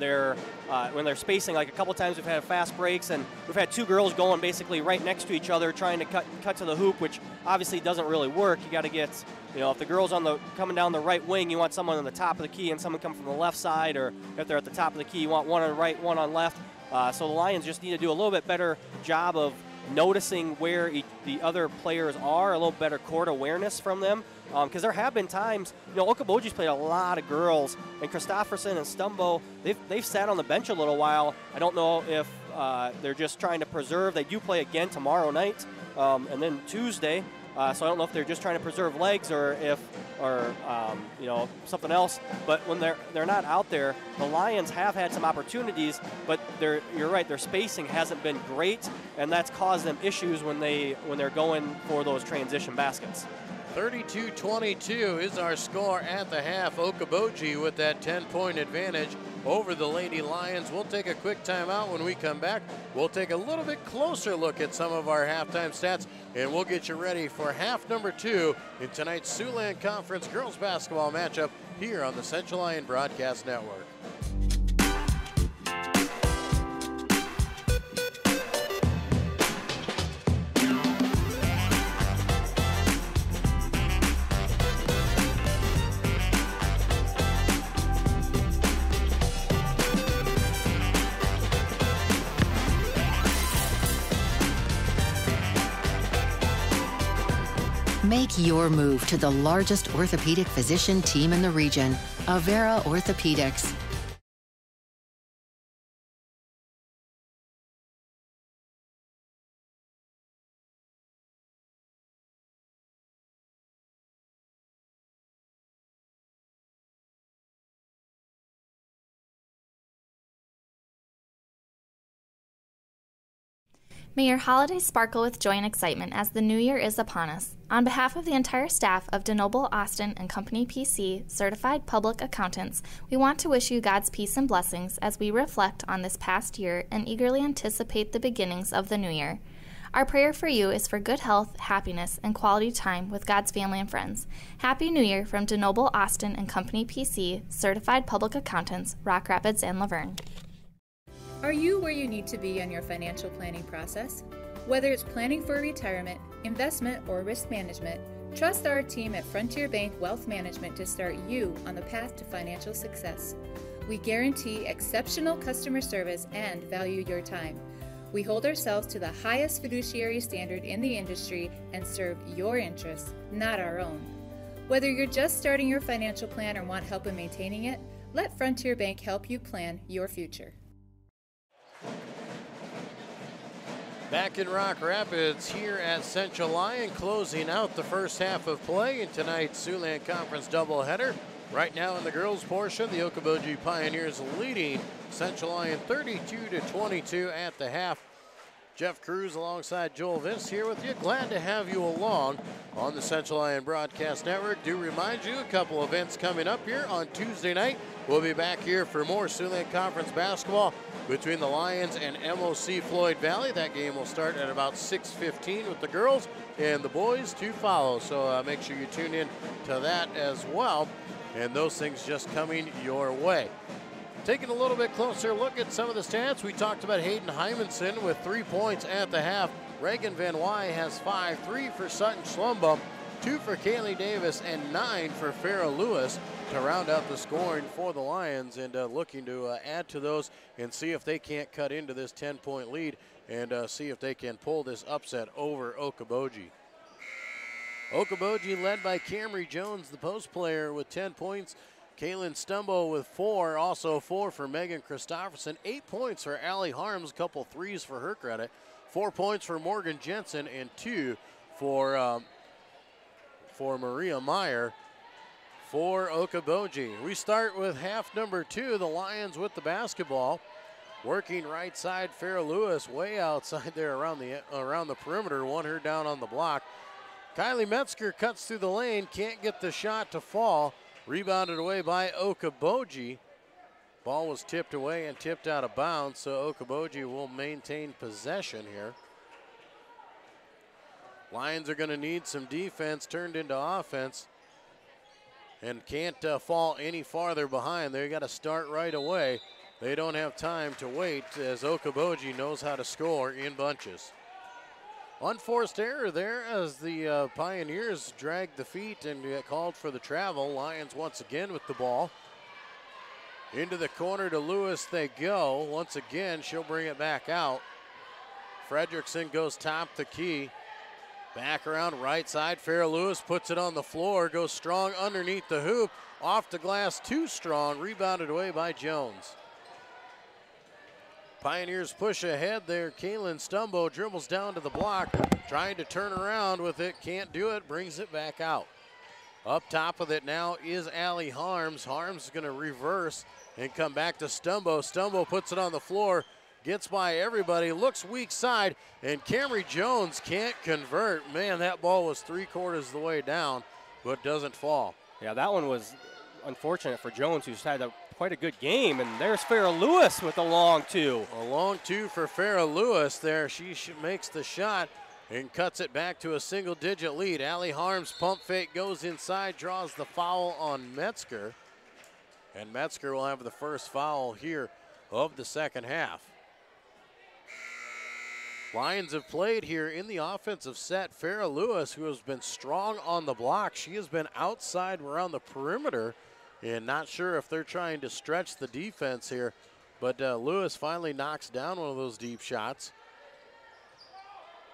when they're spacing. Like a couple times we've had fast breaks, and we've had two girls going basically right next to each other trying to cut to the hoop, which obviously doesn't really work. You got to get, if the girl's coming down the right wing, you want someone on the top of the key and someone coming from the left side, or if they're at the top of the key, you want one on the right, one on left. So the Lions just need to do a little bit better job of noticing where the other players are, a little better court awareness from them. Because there have been times, Okoboji's played a lot of girls, and Christofferson and Stumbo, they've sat on the bench a little while. I don't know if they're just trying to preserve. They do play again tomorrow night, and then Tuesday. So I don't know if they're just trying to preserve legs or something else. But when they're not out there, the Lions have had some opportunities, but you're right, their spacing hasn't been great, and that's caused them issues when they're going for those transition baskets. 32-22 is our score at the half. Okoboji with that 10-point advantage over the Lady Lions. We'll take a quick timeout. When we come back, we'll take a little bit closer look at some of our halftime stats, and we'll get you ready for half number 2 in tonight's Siouxland Conference girls basketball matchup here on the Central Lyon Broadcast Network. Make your move to the largest orthopedic physician team in the region, Avera Orthopedics. May your holidays sparkle with joy and excitement as the new year is upon us. On behalf of the entire staff of DeNoble, Austin & Company PC, Certified Public Accountants, we want to wish you God's peace and blessings as we reflect on this past year and eagerly anticipate the beginnings of the new year. Our prayer for you is for good health, happiness, and quality time with God's family and friends. Happy New Year from DeNoble, Austin & Company PC, Certified Public Accountants, Rock Rapids and Laverne. Are you where you need to be on your financial planning process? Whether it's planning for retirement, investment, or risk management, trust our team at Frontier Bank Wealth Management to start you on the path to financial success. We guarantee exceptional customer service and value your time. We hold ourselves to the highest fiduciary standard in the industry and serve your interests, not our own. Whether you're just starting your financial plan or want help in maintaining it, let Frontier Bank help you plan your future. Back in Rock Rapids here at Central Lyon, closing out the first half of play in tonight's Siouxland Conference doubleheader. Right now in the girls portion, the Okoboji Pioneers leading Central Lyon 32-22 at the half. Jeff Cruz alongside Joel Vince here with you. Glad to have you along on the Central Lyon Broadcast Network. Do remind you, a couple events coming up here on Tuesday night. We'll be back here for more Siouxland Conference basketball between the Lions and MOC Floyd Valley. That game will start at about 6:15 with the girls and the boys to follow. So make sure you tune in to that as well. and those things just coming your way. Taking a little bit closer look at some of the stats, we talked about Hayden Hymanson with 3 points at the half. Reagan Van Wy has 5, 3 for Sutton Schlumbum, 2 for Kaylee Davis, and 9 for Farrah Lewis to round out the scoring for the Lions, and looking to add to those and see if they can't cut into this 10-point lead and see if they can pull this upset over Okoboji. Okoboji led by Camry Jones, the post player, with 10 points. Kaylin Stumbo with 4, also 4 for Megan Christopherson. 8 points for Allie Harms, a couple threes for her credit. 4 points for Morgan Jensen, and 2 for Maria Meyer for Okoboji. We start with half number 2, the Lions with the basketball. Working right side, Farrah Lewis way outside there around the perimeter, won her down on the block. Kylie Metzger cuts through the lane, can't get the shot to fall. Rebounded away by Okoboji. Ball was tipped away and tipped out of bounds, so Okoboji will maintain possession here. Lions are going to need some defense turned into offense and can't fall any farther behind. They got to start right away. They don't have time to wait as Okoboji knows how to score in bunches. Unforced error there as the Pioneers dragged the feet and get called for the travel. Lions once again with the ball. Into the corner to Lewis they go. Once again, she'll bring it back out. Fredrickson goes top the key. Back around right side, Farrah Lewis puts it on the floor, goes strong underneath the hoop. Off the glass, too strong, rebounded away by Jones. Pioneers push ahead there. Kaylin Stumbo dribbles down to the block, trying to turn around with it, can't do it, brings it back out. Up top of it now is Allie Harms. Harms is gonna reverse and come back to Stumbo. Stumbo puts it on the floor, gets by everybody, looks weak side, and Camry Jones can't convert. Man, that ball was 3/4 the way down, but doesn't fall. Yeah, that one was unfortunate for Jones, who's had quite a good game, and there's Farrah Lewis with a long 2. A long 2 for Farrah Lewis there. She makes the shot and cuts it back to a single-digit lead. Allie Harms pump fake, goes inside, draws the foul on Metzger, and Metzger will have the first foul here of the second half. Lions have played here in the offensive set. Farrah Lewis, who has been strong on the block, she has been outside around the perimeter, and not sure if they're trying to stretch the defense here, but Lewis finally knocks down one of those deep shots.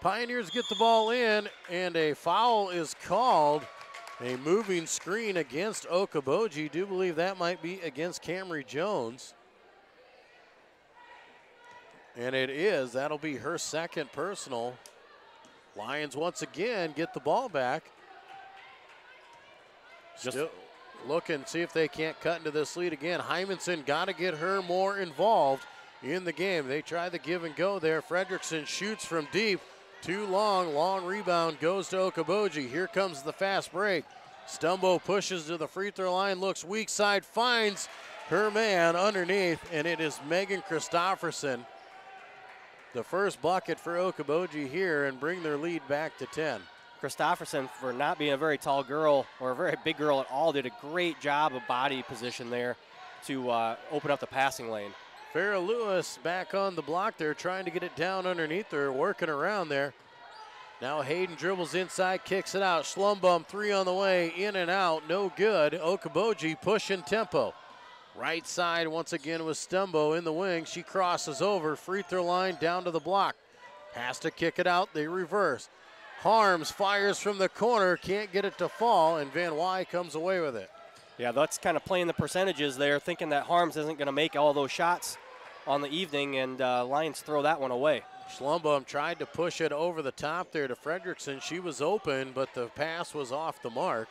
Pioneers get the ball in, and a foul is called. A moving screen against Okoboji. Do believe that might be against Camry Jones. And it is. That'll be her second personal. Lions once again get the ball back. Still looking, see if they can't cut into this lead again. Hymanson got to get her more involved in the game. They try the give and go there. Fredrickson shoots from deep. Too long. Long rebound goes to Okoboji. Here comes the fast break. Stumbo pushes to the free throw line, looks weak side, finds her man underneath, and it is Megan Christopherson. The first bucket for Okoboji here and bring their lead back to 10. Christopherson, for not being a very tall girl or a very big girl at all, did a great job of body position there to open up the passing lane. Farrah Lewis back on the block there, trying to get it down underneath her, working around there. Now Hayden dribbles inside, kicks it out. Schlumbum, 3 on the way, in and out, no good. Okoboji pushing tempo. Right side once again with Stumbo in the wing. She crosses over, free throw line down to the block. Has to kick it out, they reverse. Harms fires from the corner, can't get it to fall, and Van Wy comes away with it. Yeah, that's kind of playing the percentages there, thinking that Harms isn't going to make all those shots on the evening, and Lions throw that one away. Schlumbum tried to push it over the top there to Fredrickson. She was open, but the pass was off the mark.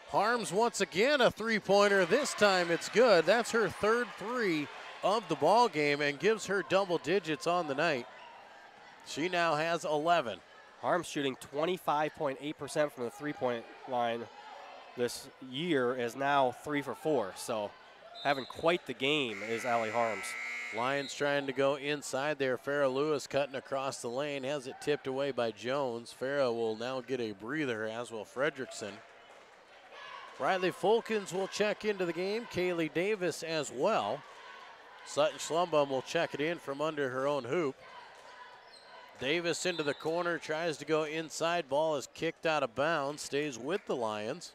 Harms once again a three-pointer. This time it's good. That's her third 3 of the ball game and gives her double digits on the night. She now has 11. Harms shooting 25.8% from the three-point line this year, is now 3 for 4. So having quite the game is Allie Harms. Lions trying to go inside there. Farrah Lewis cutting across the lane, has it tipped away by Jones. Farrah will now get a breather, as will Fredrickson. Riley Fulkins will check into the game. Kaylee Davis as well. Sutton Schlumbum will check it in from under her own hoop. Davis into the corner, tries to go inside. Ball is kicked out of bounds, stays with the Lions.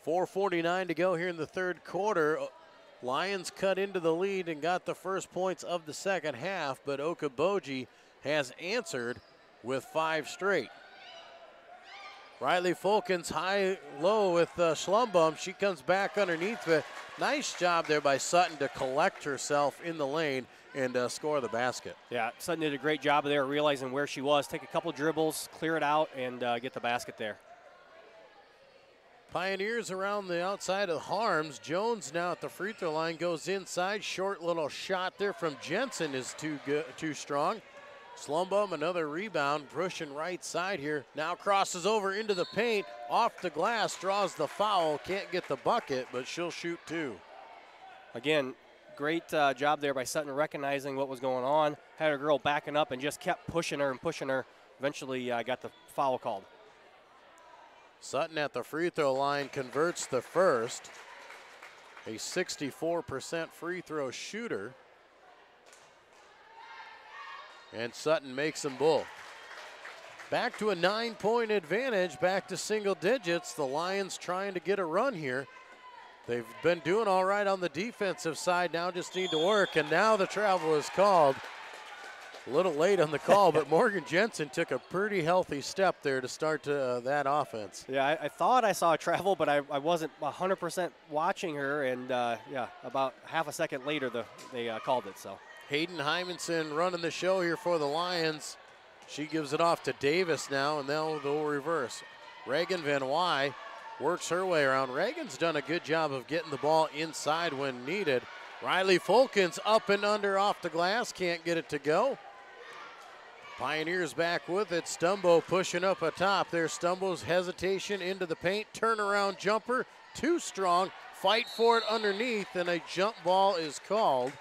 4:49 to go here in the third quarter. Lions cut into the lead and got the first points of the second half, but Okoboji has answered with 5 straight. Riley Fulkins high-low with Schlumbum. She comes back underneath, but nice job there by Sutton to collect herself in the lane and score the basket. Yeah, Sutton did a great job there realizing where she was. Take a couple dribbles, clear it out, and get the basket there. Pioneers around the outside of Harms. Jones now at the free throw line, goes inside. Short little shot there from Jensen is too strong. Schlumbum, another rebound, pushing right side here. Now crosses over into the paint, off the glass, draws the foul. Can't get the bucket, but she'll shoot 2. Again, great job there by Sutton recognizing what was going on. Had her girl backing up and just kept pushing her and pushing her. Eventually got the foul called. Sutton at the free throw line converts the first. A 64% free throw shooter. And Sutton makes them both. Back to a 9-point advantage, back to single digits. The Lions trying to get a run here. They've been doing all right on the defensive side, now just need to work, and now the travel is called. A little late on the call, but Morgan Jensen took a pretty healthy step there to start that offense. Yeah, I thought I saw a travel, but I wasn't 100% watching her, and yeah, about half a second later they called it, so. Hayden Hymanson running the show here for the Lions. She gives it off to Davis now, and they'll reverse. Reagan Van Wy works her way around. Reagan's done a good job of getting the ball inside when needed. Riley Fulkins up and under off the glass, can't get it to go. Pioneers back with it. Stumbo pushing up atop there. Stumbo's hesitation into the paint. Turnaround jumper, too strong. Fight for it underneath, and a jump ball is called.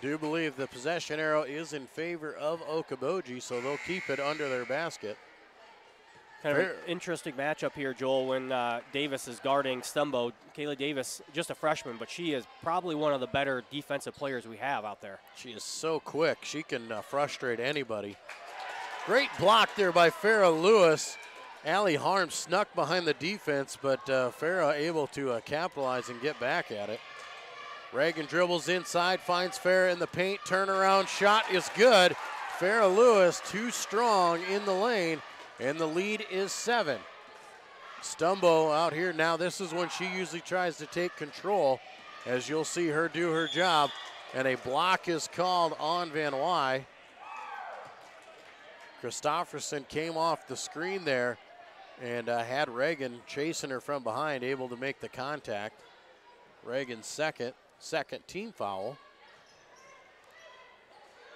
Do believe the possession arrow is in favor of Okoboji, so they'll keep it under their basket. Kind of an interesting matchup here, Joel, when Davis is guarding Stumbo. Kaylee Davis, just a freshman, but she is probably one of the better defensive players we have out there. She is so quick. She can frustrate anybody. Great block there by Farrah Lewis. Allie Harms snuck behind the defense, but Farrah able to capitalize and get back at it. Reagan dribbles inside, finds Farrah in the paint. Turnaround shot is good. Farrah Lewis too strong in the lane, and the lead is 7. Stumbo out here now. This is when she usually tries to take control, as you'll see her do her job. And a block is called on Van Wy. Christofferson came off the screen there and had Reagan chasing her from behind, able to make the contact. Reagan's second team foul.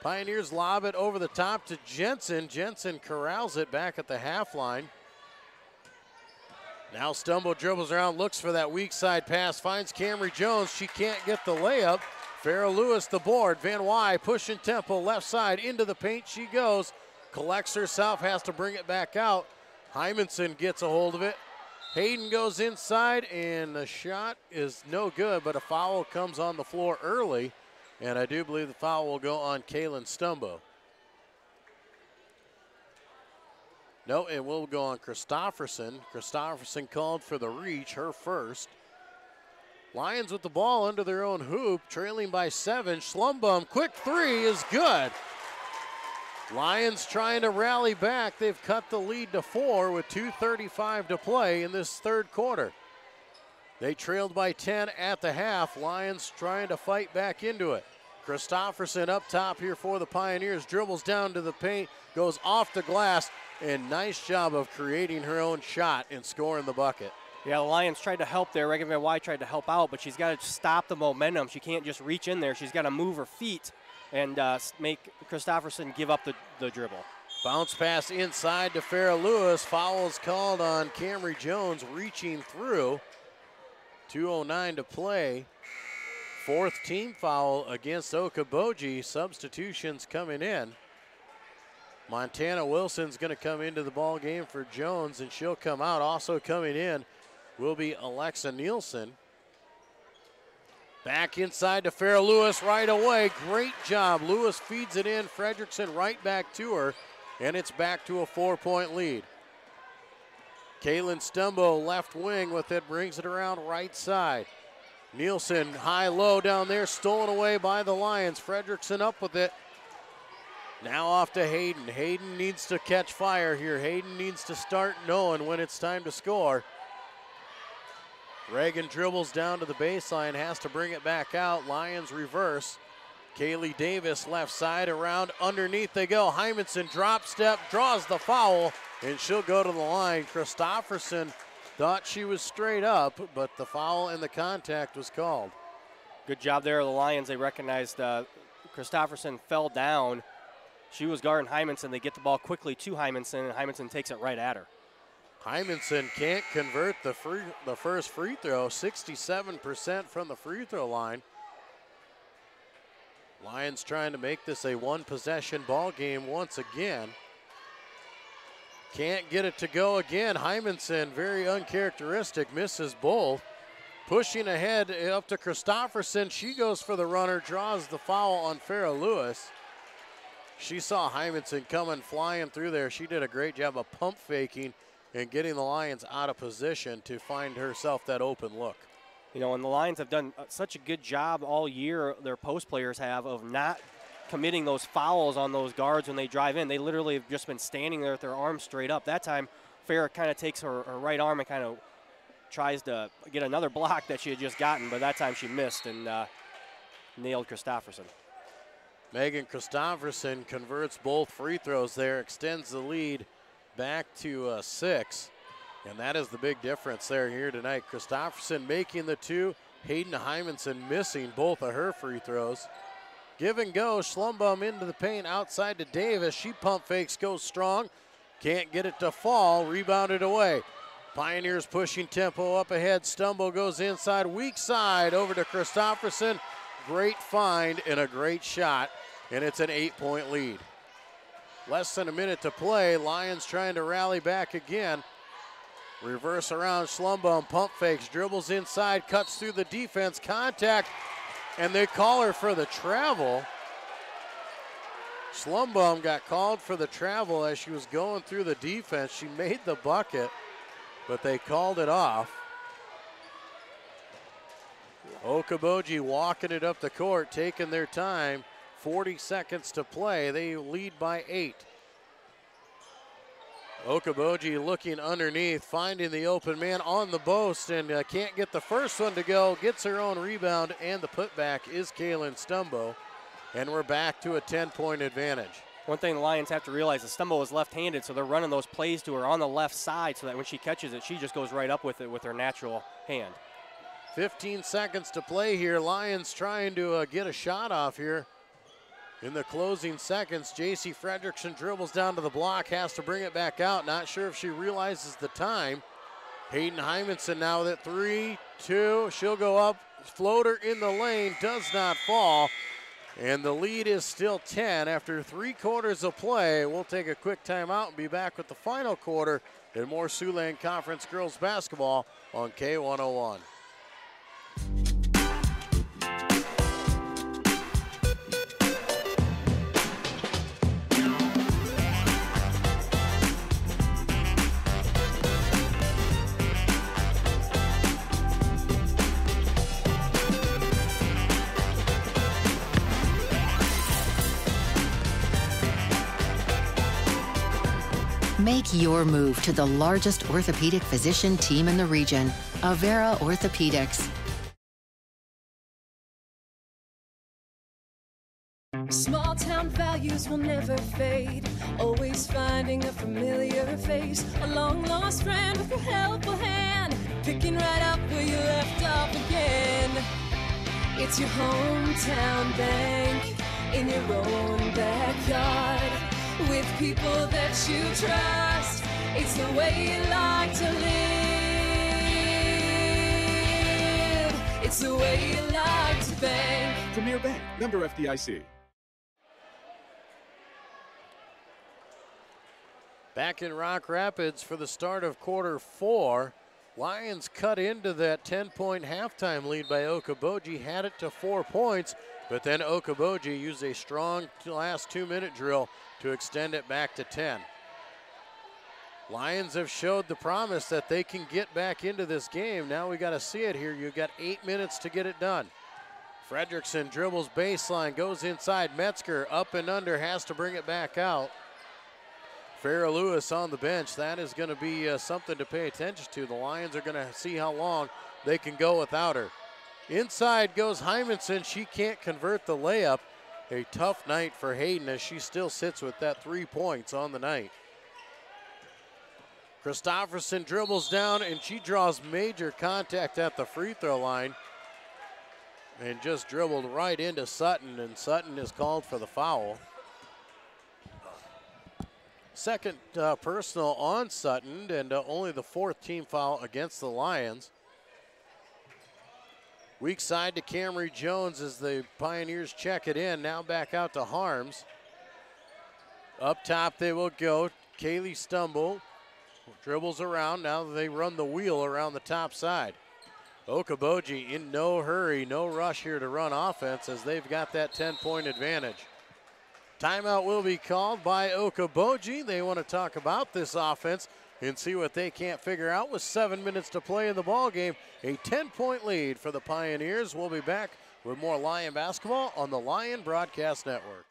Pioneers lob it over the top to Jensen. Jensen corrals it back at the half line. Now Stumbo dribbles around, looks for that weak side pass, finds Camry Jones. She can't get the layup. Farrah Lewis the board. Van Wy pushing tempo left side into the paint. She goes, collects herself, has to bring it back out. Hymanson gets a hold of it. Hayden goes inside, and the shot is no good, but a foul comes on the floor early, and I do believe the foul will go on Kaylin Stumbo. No, it will go on Christofferson. Christofferson called for the reach, her first. Lions with the ball under their own hoop, trailing by 7. Schlumbum, quick three is good. Lions trying to rally back. They've cut the lead to 4 with 2:35 to play in this third quarter. They trailed by 10 at the half. Lions trying to fight back into it. Christofferson up top here for the Pioneers. Dribbles down to the paint, goes off the glass, and nice job of creating her own shot and scoring the bucket. Yeah, the Lions tried to help there. Reagan Van Wy tried to help out, but she's got to stop the momentum. She can't just reach in there. She's got to move her feet and make Christofferson give up the dribble. Bounce pass inside to Farrah Lewis. Foul is called on Camry Jones reaching through. 2:09 to play. 4th team foul against Okoboji. Substitutions coming in. Montana Wilson's going to come into the ball game for Jones, and she'll come out. Also coming in will be Alexa Nielsen. Back inside to Farrah Lewis right away. Great job. Lewis feeds it in. Fredrickson right back to her, and it's back to a 4-point lead. Kaylin Stumbo left wing with it, brings it around right side. Nielsen high-low down there, stolen away by the Lions. Fredrickson up with it. Now off to Hayden. Hayden needs to catch fire here. Hayden needs to start knowing when it's time to score. Reagan dribbles down to the baseline, has to bring it back out. Lions reverse. Kaylee Davis left side, around underneath they go. Hymanson drop step, draws the foul, and she'll go to the line. Christofferson thought she was straight up, but the foul and the contact was called. Good job there of the Lions. They recognized Christofferson fell down. She was guarding Hymanson. They get the ball quickly to Hymanson, and Hymanson takes it right at her. Hymanson can't convert the first free throw, 67% from the free throw line. Lions trying to make this a one-possession ball game once again. Can't get it to go again. Hymanson, very uncharacteristic, misses both. Pushing ahead up to Christofferson. She goes for the runner, draws the foul on Farrah Lewis. She saw Hymanson coming flying through there. She did a great job of pump faking and getting the Lions out of position to find herself that open look. You know, and the Lions have done such a good job all year, their post players have, of not committing those fouls on those guards when they drive in. They literally have just been standing there with their arms straight up. That time, Farrah kind of takes her right arm and kind of tries to get another block that she had just gotten, but that time she missed and nailed Christofferson. Megan Christofferson converts both free throws there, extends the lead back to 6. And that is the big difference there here tonight. Christofferson making the 2. Hayden Hymanson missing both of her free throws. Give and go. Schlumbaum into the paint outside to Davis. She pump fakes, goes strong. Can't get it to fall. Rebounded away. Pioneers pushing tempo up ahead. Stumbo goes inside. Weak side over to Christofferson. Great find and a great shot. And it's an 8-point lead. Less than a minute to play. Lions trying to rally back again. Reverse around, Schlumbaum pump fakes, dribbles inside, cuts through the defense, contact, and they call her for the travel. Schlumbaum got called for the travel as she was going through the defense. She made the bucket, but they called it off. Okoboji walking it up the court, taking their time. 40 seconds to play. They lead by 8. Okoboji looking underneath, finding the open man on the post, and can't get the first one to go. Gets her own rebound, and the putback is Kaylin Stumbo. And we're back to a 10-point advantage. One thing the Lions have to realize is Stumbo is left-handed, so they're running those plays to her on the left side so that when she catches it, she just goes right up with it with her natural hand. 15 seconds to play here. Lions trying to get a shot off here. In the closing seconds, J.C. Fredrickson dribbles down to the block, has to bring it back out. Not sure if she realizes the time. Hayden Hymanson now with it, 3, 2, she'll go up. Floater in the lane, does not fall. And the lead is still 10 after 3 quarters of play. We'll take a quick timeout and be back with the final quarter and more Siouxland Conference girls basketball on K101. Make your move to the largest orthopedic physician team in the region, Avera Orthopedics. Small town values will never fade. Always finding a familiar face. A long lost friend with a helpful hand. Picking right up where you left off again. It's your hometown bank in your own backyard. With people that you trust. It's the way you like to live. It's the way you like to bank. Premier Bank, member FDIC. Back in Rock Rapids for the start of quarter 4. Lions cut into that 10-point halftime lead by Okoboji, had it to 4 points, but then Okoboji used a strong last 2-minute drill to extend it back to 10. Lions have showed the promise that they can get back into this game. Now we got to see it here. You've got 8 minutes to get it done. Fredrickson dribbles baseline, goes inside. Metzger up and under, has to bring it back out. Farrah Lewis on the bench. That is going to be something to pay attention to. The Lions are going to see how long they can go without her. Inside goes Hymanson. She can't convert the layup. A tough night for Hayden as she still sits with that 3 points on the night. Christofferson dribbles down and she draws major contact at the free throw line and just dribbled right into Sutton, and Sutton is called for the foul. Second personal on Sutton, and only the 4th team foul against the Lions. Weak side to Camry Jones as the Pioneers check it in. Now back out to Harms. Up top they will go. Kaylee Stumble dribbles around. Now they run the wheel around the top side. Okoboji in no hurry, no rush here to run offense as they've got that 10-point advantage. Timeout will be called by Okoboji. They want to talk about this offense and see what they can't figure out with 7 minutes to play in the ball game. A 10-point lead for the Pioneers. We'll be back with more Lion basketball on the Lion Broadcast Network.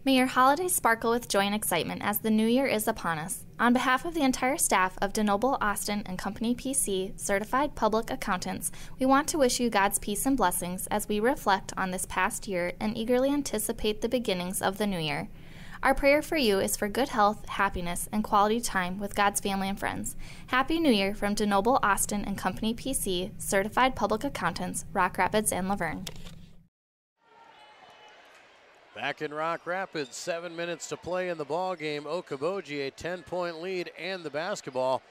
May your holidays sparkle with joy and excitement as the new year is upon us. On behalf of the entire staff of DeNoble, Austin & Company PC, Certified Public Accountants, we want to wish you God's peace and blessings as we reflect on this past year and eagerly anticipate the beginnings of the new year. Our prayer for you is for good health, happiness, and quality time with God's family and friends. Happy New Year from DeNoble, Austin & Company PC, Certified Public Accountants, Rock Rapids and Laverne. Back in Rock Rapids, 7 minutes to play in the ball game. Okoboji a 10-point lead and the basketball.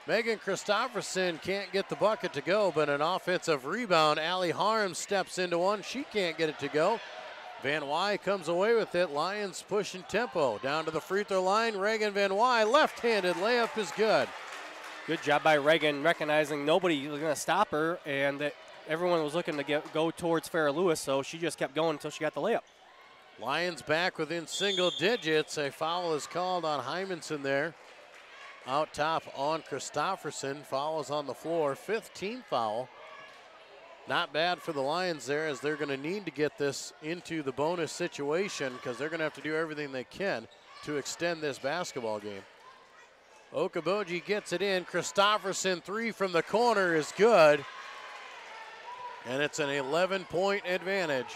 Megan Christofferson can't get the bucket to go, but an offensive rebound. Allie Harms steps into one. She can't get it to go. Van Wy comes away with it. Lions pushing tempo. Down to the free throw line. Reagan Van Wy, left-handed layup is good. Good job by Reagan, recognizing nobody was going to stop her, and that everyone was looking to go towards Farrah Lewis, so she just kept going until she got the layup. Lions back within single digits. A foul is called on Hymanson there. Out top on Christofferson. Foul is on the floor. 5th team foul. Not bad for the Lions there, as they're going to need to get this into the bonus situation because they're going to have to do everything they can to extend this basketball game. Okoboji gets it in. Christofferson, 3 from the corner is good. And it's an 11-point advantage.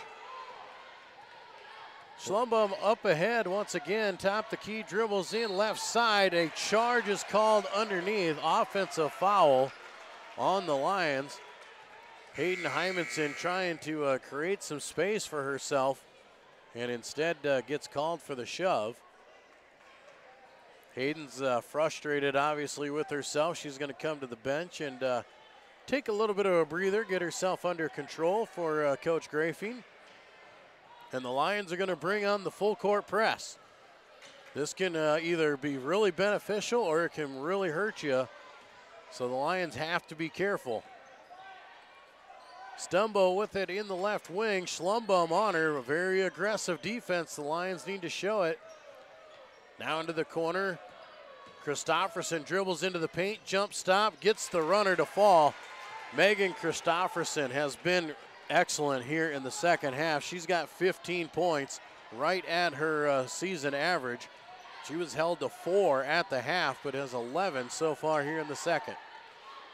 Schlumbaum up ahead once again. Top the key, dribbles in left side. A charge is called underneath. Offensive foul on the Lions. Hayden Hymanson trying to create some space for herself and instead gets called for the shove. Hayden's frustrated obviously with herself. She's going to come to the bench and take a little bit of a breather, get herself under control for Coach Grafing. And the Lions are going to bring on the full court press. This can either be really beneficial or it can really hurt you. So the Lions have to be careful. Stumbo with it in the left wing. Schlumbaum on her. A very aggressive defense. The Lions need to show it. Now into the corner. Christofferson dribbles into the paint. Jump stop. Gets the runner to fall. Megan Christofferson has been excellent here in the second half. She's got 15 points, right at her season average. She was held to 4 at the half, but has 11 so far here in the second.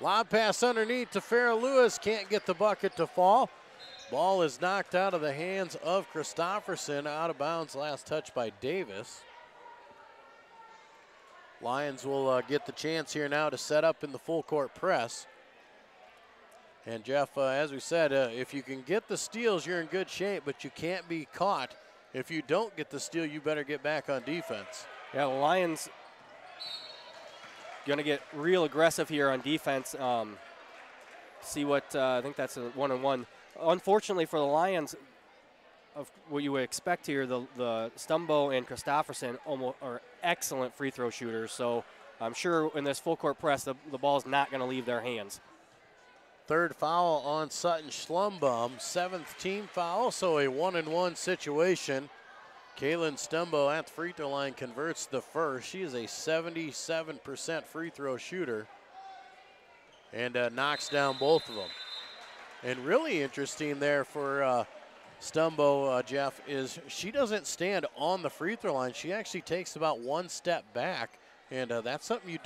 Lob pass underneath to Farrah Lewis. Can't get the bucket to fall. Ball is knocked out of the hands of Christofferson. Out of bounds, last touch by Davis. Lions will get the chance here now to set up in the full court press. And Jeff, as we said, if you can get the steals, you're in good shape, but you can't be caught. If you don't get the steal, you better get back on defense. Yeah, the Lions going to get real aggressive here on defense. See what, I think that's a one-on-one. Unfortunately for the Lions, of what you would expect here, the Stumbo and Christofferson almost are excellent free throw shooters. So I'm sure in this full court press, the ball's not going to leave their hands. Third foul on Sutton Schlumbaum, 7th team foul, so a 1-and-1 situation. Kaylin Stumbo at the free throw line converts the first. She is a 77% free throw shooter and knocks down both of them. And really interesting there for Stumbo, Jeff, is she doesn't stand on the free throw line. She actually takes about one step back, and that's something you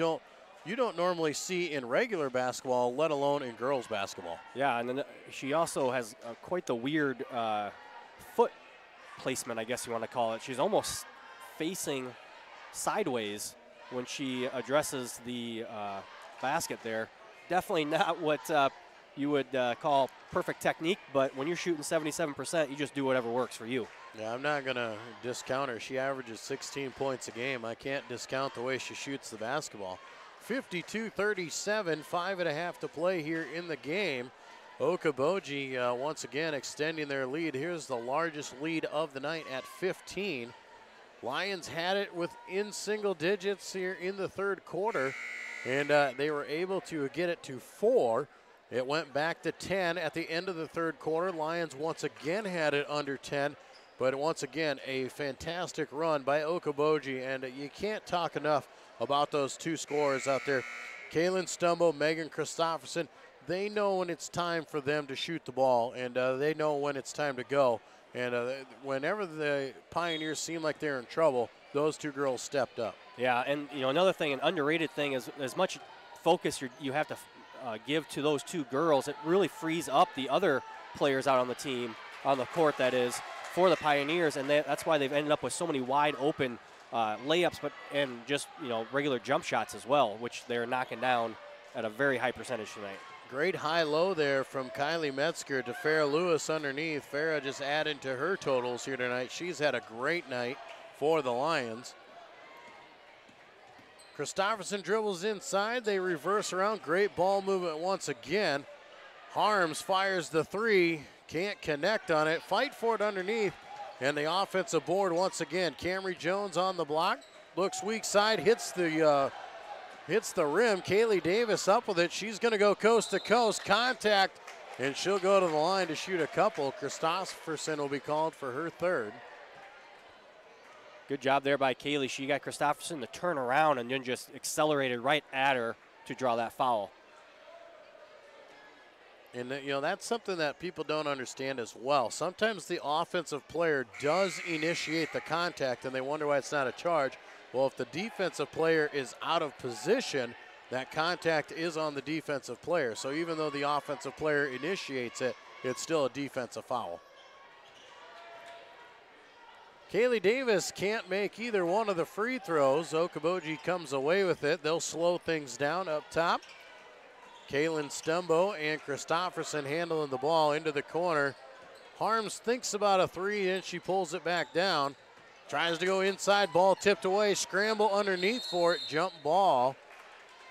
don't normally see in regular basketball, let alone in girls basketball. Yeah, and then she also has quite the weird foot placement, I guess you want to call it. She's almost facing sideways when she addresses the basket there. Definitely not what you would call perfect technique, but when you're shooting 77%, you just do whatever works for you. Yeah, I'm not going to discount her. She averages 16 points a game. I can't discount the way she shoots the basketball. 52-37, 5.5 to play here in the game. Okoboji once again extending their lead. Here's the largest lead of the night at 15. Lions had it within single digits here in the third quarter, and they were able to get it to 4. It went back to 10 at the end of the third quarter. Lions once again had it under 10, but once again a fantastic run by Okoboji, and you can't talk enough about those two scorers out there. Kaylin Stumbo, Megan Christofferson, they know when it's time for them to shoot the ball, and they know when it's time to go. And whenever the Pioneers seem like they're in trouble, those two girls stepped up. Yeah, and another thing, an underrated thing is as much focus you have to give to those two girls, it really frees up the other players out on the team, on the court that is, for the Pioneers, and that's why they've ended up with so many wide open layups, and just regular jump shots as well, which they're knocking down at a very high percentage tonight. Great high-low there from Kylie Metzger to Farrah Lewis underneath. Farrah just added to her totals here tonight. She's had a great night for the Lions. Christofferson dribbles inside. They reverse around. Great ball movement once again. Harms fires the three. Can't connect on it. Fight for it underneath. And the offensive board once again. Camry Jones on the block. Looks weak side. Hits the rim. Kaylee Davis up with it. She's going to go coast to coast. Contact. And she'll go to the line to shoot a couple. Christofferson will be called for her third. Good job there by Kaylee. She got Christofferson to turn around and then just accelerated right at her to draw that foul. And that's something that people don't understand as well. Sometimes the offensive player does initiate the contact and they wonder why it's not a charge. Well, if the defensive player is out of position, that contact is on the defensive player. So even though the offensive player initiates it, it's still a defensive foul. Kaylee Davis can't make either one of the free throws. Okoboji comes away with it. They'll slow things down up top. Kaylin Stumbo and Christofferson handling the ball into the corner. Harms thinks about a three, and she pulls it back down. Tries to go inside, ball tipped away, scramble underneath for it, jump ball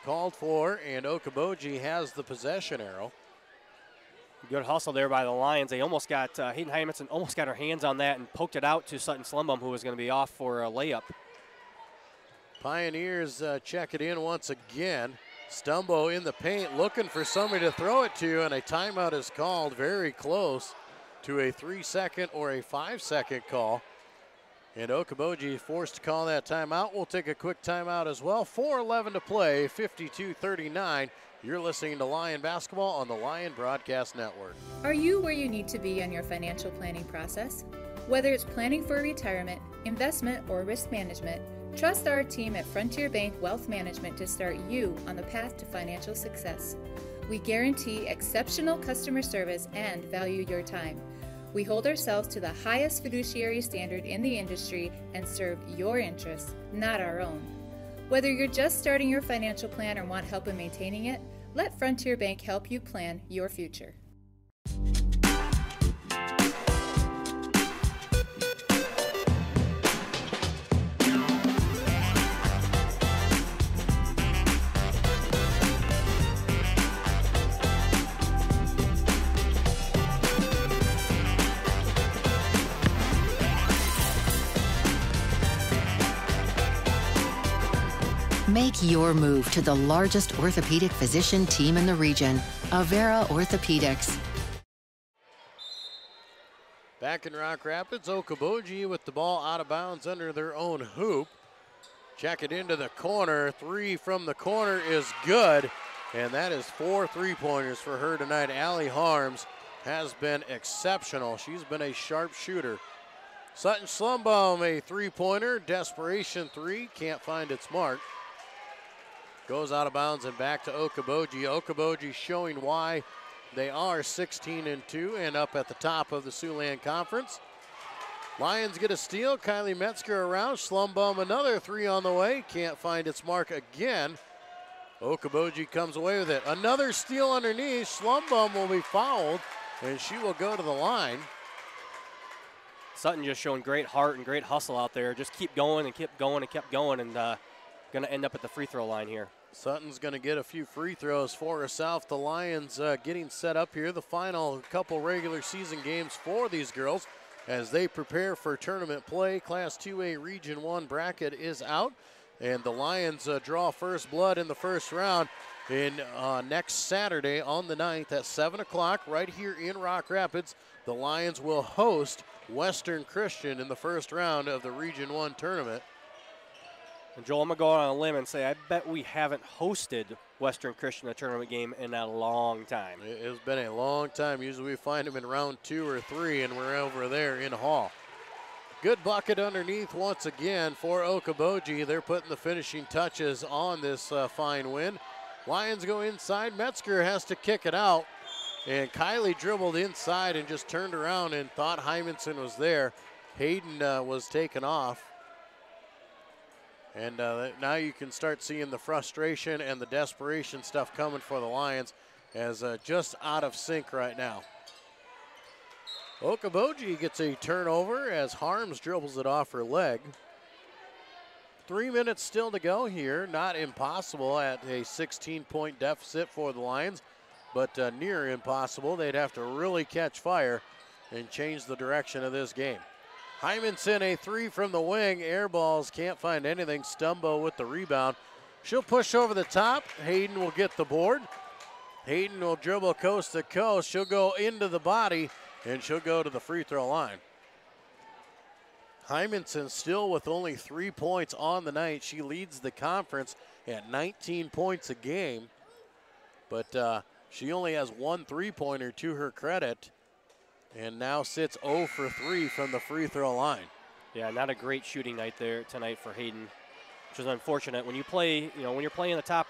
called for, and Okoboji has the possession arrow. Good hustle there by the Lions. They almost got, Hayden Hymanson almost got her hands on that and poked it out to Sutton Schlumbaum, who was going to be off for a layup. Pioneers check it in once again. Stumbo in the paint looking for somebody to throw it to, and a timeout is called. Very close to a 3-second or a 5-second call. And Okoboji forced to call that timeout. We'll take a quick timeout as well. 4:11 to play, 52-39. You're listening to Lion Basketball on the Lion Broadcast Network. Are you where you need to be on your financial planning process? Whether it's planning for retirement, investment, or risk management, trust our team at Frontier Bank Wealth Management to start you on the path to financial success. We guarantee exceptional customer service and value your time. We hold ourselves to the highest fiduciary standard in the industry and serve your interests, not our own. Whether you're just starting your financial plan or want help in maintaining it, let Frontier Bank help you plan your future. Make your move to the largest orthopedic physician team in the region, Avera Orthopedics. Back in Rock Rapids, Okoboji with the ball out of bounds under their own hoop. Check it into the corner. 3 from the corner is good. And that is 4 3-pointers for her tonight. Allie Harms has been exceptional. She's been a sharp shooter. Sutton Schlumbaum, a 3-pointer. Desperation 3. Can't find its mark. Goes out of bounds and back to Okoboji. Okoboji showing why they are 16-2 and up at the top of the Siouxland Conference. Lions get a steal. Kylie Metzger around. Schlumbaum another 3 on the way. Can't find its mark again. Okoboji comes away with it. Another steal underneath. Schlumbaum will be fouled, and she will go to the line. Sutton just showing great heart and great hustle out there. Just keep going and kept going and kept going, and going to end up at the free throw line here. Sutton's going to get a few free throws for herself. The Lions getting set up here. The final couple regular season games for these girls as they prepare for tournament play. Class 2A Region 1 bracket is out, and the Lions draw first blood in the first round in next Saturday on the 9th at 7 o'clock right here in Rock Rapids. The Lions will host Western Christian in the first round of the Region 1 tournament. And Joel, I'm going to go on a limb and say I bet we haven't hosted Western Christian a tournament game in a long time. It's been a long time. Usually we find them in round 2 or 3, and we're over there in Hall. Good bucket underneath once again for Okoboji. They're putting the finishing touches on this fine win. Lions go inside. Metzger has to kick it out. And Kylie dribbled inside and just turned around and thought Hymanson was there. Hayden was taken off. And now you can start seeing the frustration and the desperation stuff coming for the Lions as just out of sync right now. Okoboji gets a turnover as Harms dribbles it off her leg. 3 minutes still to go here. Not impossible at a 16-point deficit for the Lions, but near impossible. They'd have to really catch fire and change the direction of this game. Hymanson, a 3 from the wing. Air balls, can't find anything. Stumbo with the rebound. She'll push over the top. Hayden will get the board. Hayden will dribble coast to coast. She'll go into the body, and she'll go to the free throw line. Hymanson still with only 3 points on the night. She leads the conference at 19 points a game, but she only has 1 3-pointer to her credit, and now sits 0 for 3 from the free throw line. Yeah, not a great shooting night there tonight for Hayden, which is unfortunate. When you play, when you're playing the top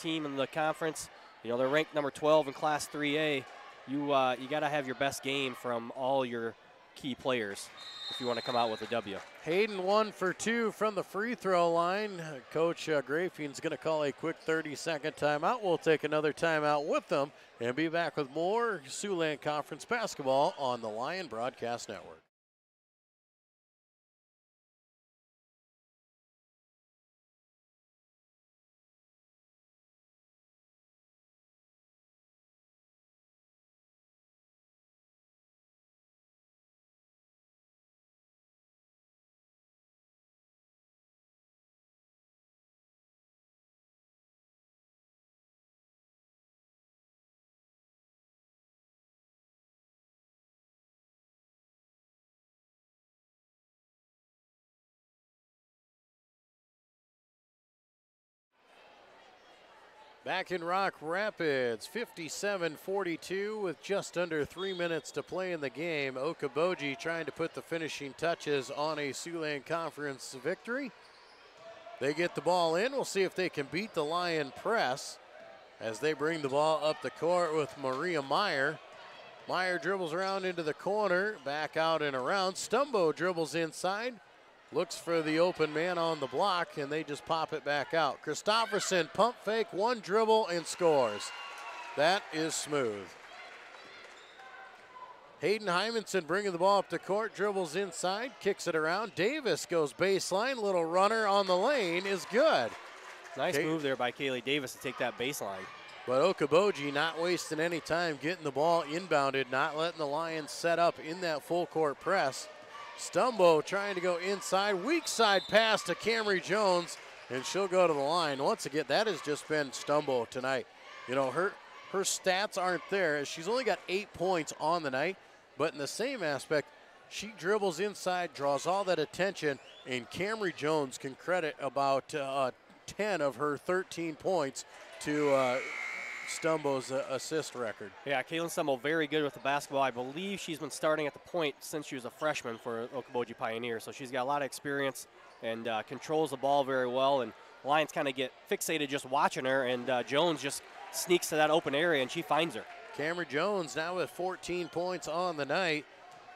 team in the conference, they're ranked number 12 in Class 3A. You got to have your best game from all your key players if you want to come out with a W. Hayden 1 for 2 from the free throw line. Coach Grafein's going to call a quick 30-second timeout. We'll take another timeout with them and be back with more Siouxland Conference basketball on the Lion Broadcast Network. Back in Rock Rapids, 57-42 with just under 3 minutes to play in the game. Okoboji trying to put the finishing touches on a Siouxland Conference victory. They get the ball in. We'll see if they can beat the Lion press as they bring the ball up the court with Maria Meyer. Meyer dribbles around into the corner, back out and around. Stumbo dribbles inside. looks for the open man on the block, and they just pop it back out. Christopherson, pump fake, one dribble, and scores. That is smooth. Hayden Hymanson bringing the ball up the court, dribbles inside, kicks it around. Davis goes baseline, little runner on the lane is good. Nice move there by Kaylee Davis to take that baseline. But Okoboji not wasting any time getting the ball inbounded, not letting the Lions set up in that full court press. Stumbo trying to go inside, weak side pass to Camry Jones, and she'll go to the line. Once again, that has just been Stumbo tonight. You know, her stats aren't there. She's only got 8 points on the night, but in the same aspect, she dribbles inside, draws all that attention, and Camry Jones can credit about 10 of her 13 points to Stumbo's assist record. Yeah, Kaylin Stumbo very good with the basketball. I believe she's been starting at the point since she was a freshman for Okoboji Pioneers, so she's got a lot of experience and controls the ball very well, and Lions kind of get fixated just watching her, and Jones just sneaks to that open area, and she finds her. Cameron Jones now with 14 points on the night.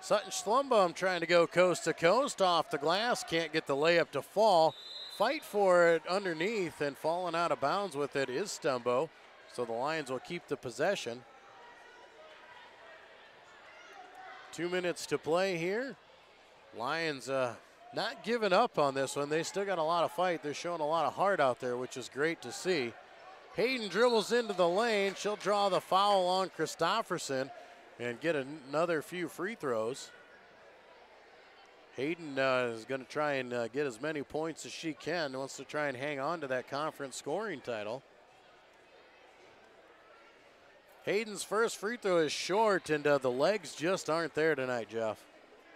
Sutton Schlumbaum trying to go coast to coast off the glass, can't get the layup to fall. Fight for it underneath, and falling out of bounds with it is Stumbo. So the Lions will keep the possession. 2 minutes to play here. Lions not giving up on this one. They still got a lot of fight. They're showing a lot of heart out there, which is great to see. Hayden dribbles into the lane. She'll draw the foul on Christopherson and get another few free throws. Hayden is going to try and get as many points as she can. Wants to try and hang on to that conference scoring title. Hayden's first free throw is short, and the legs just aren't there tonight, Jeff.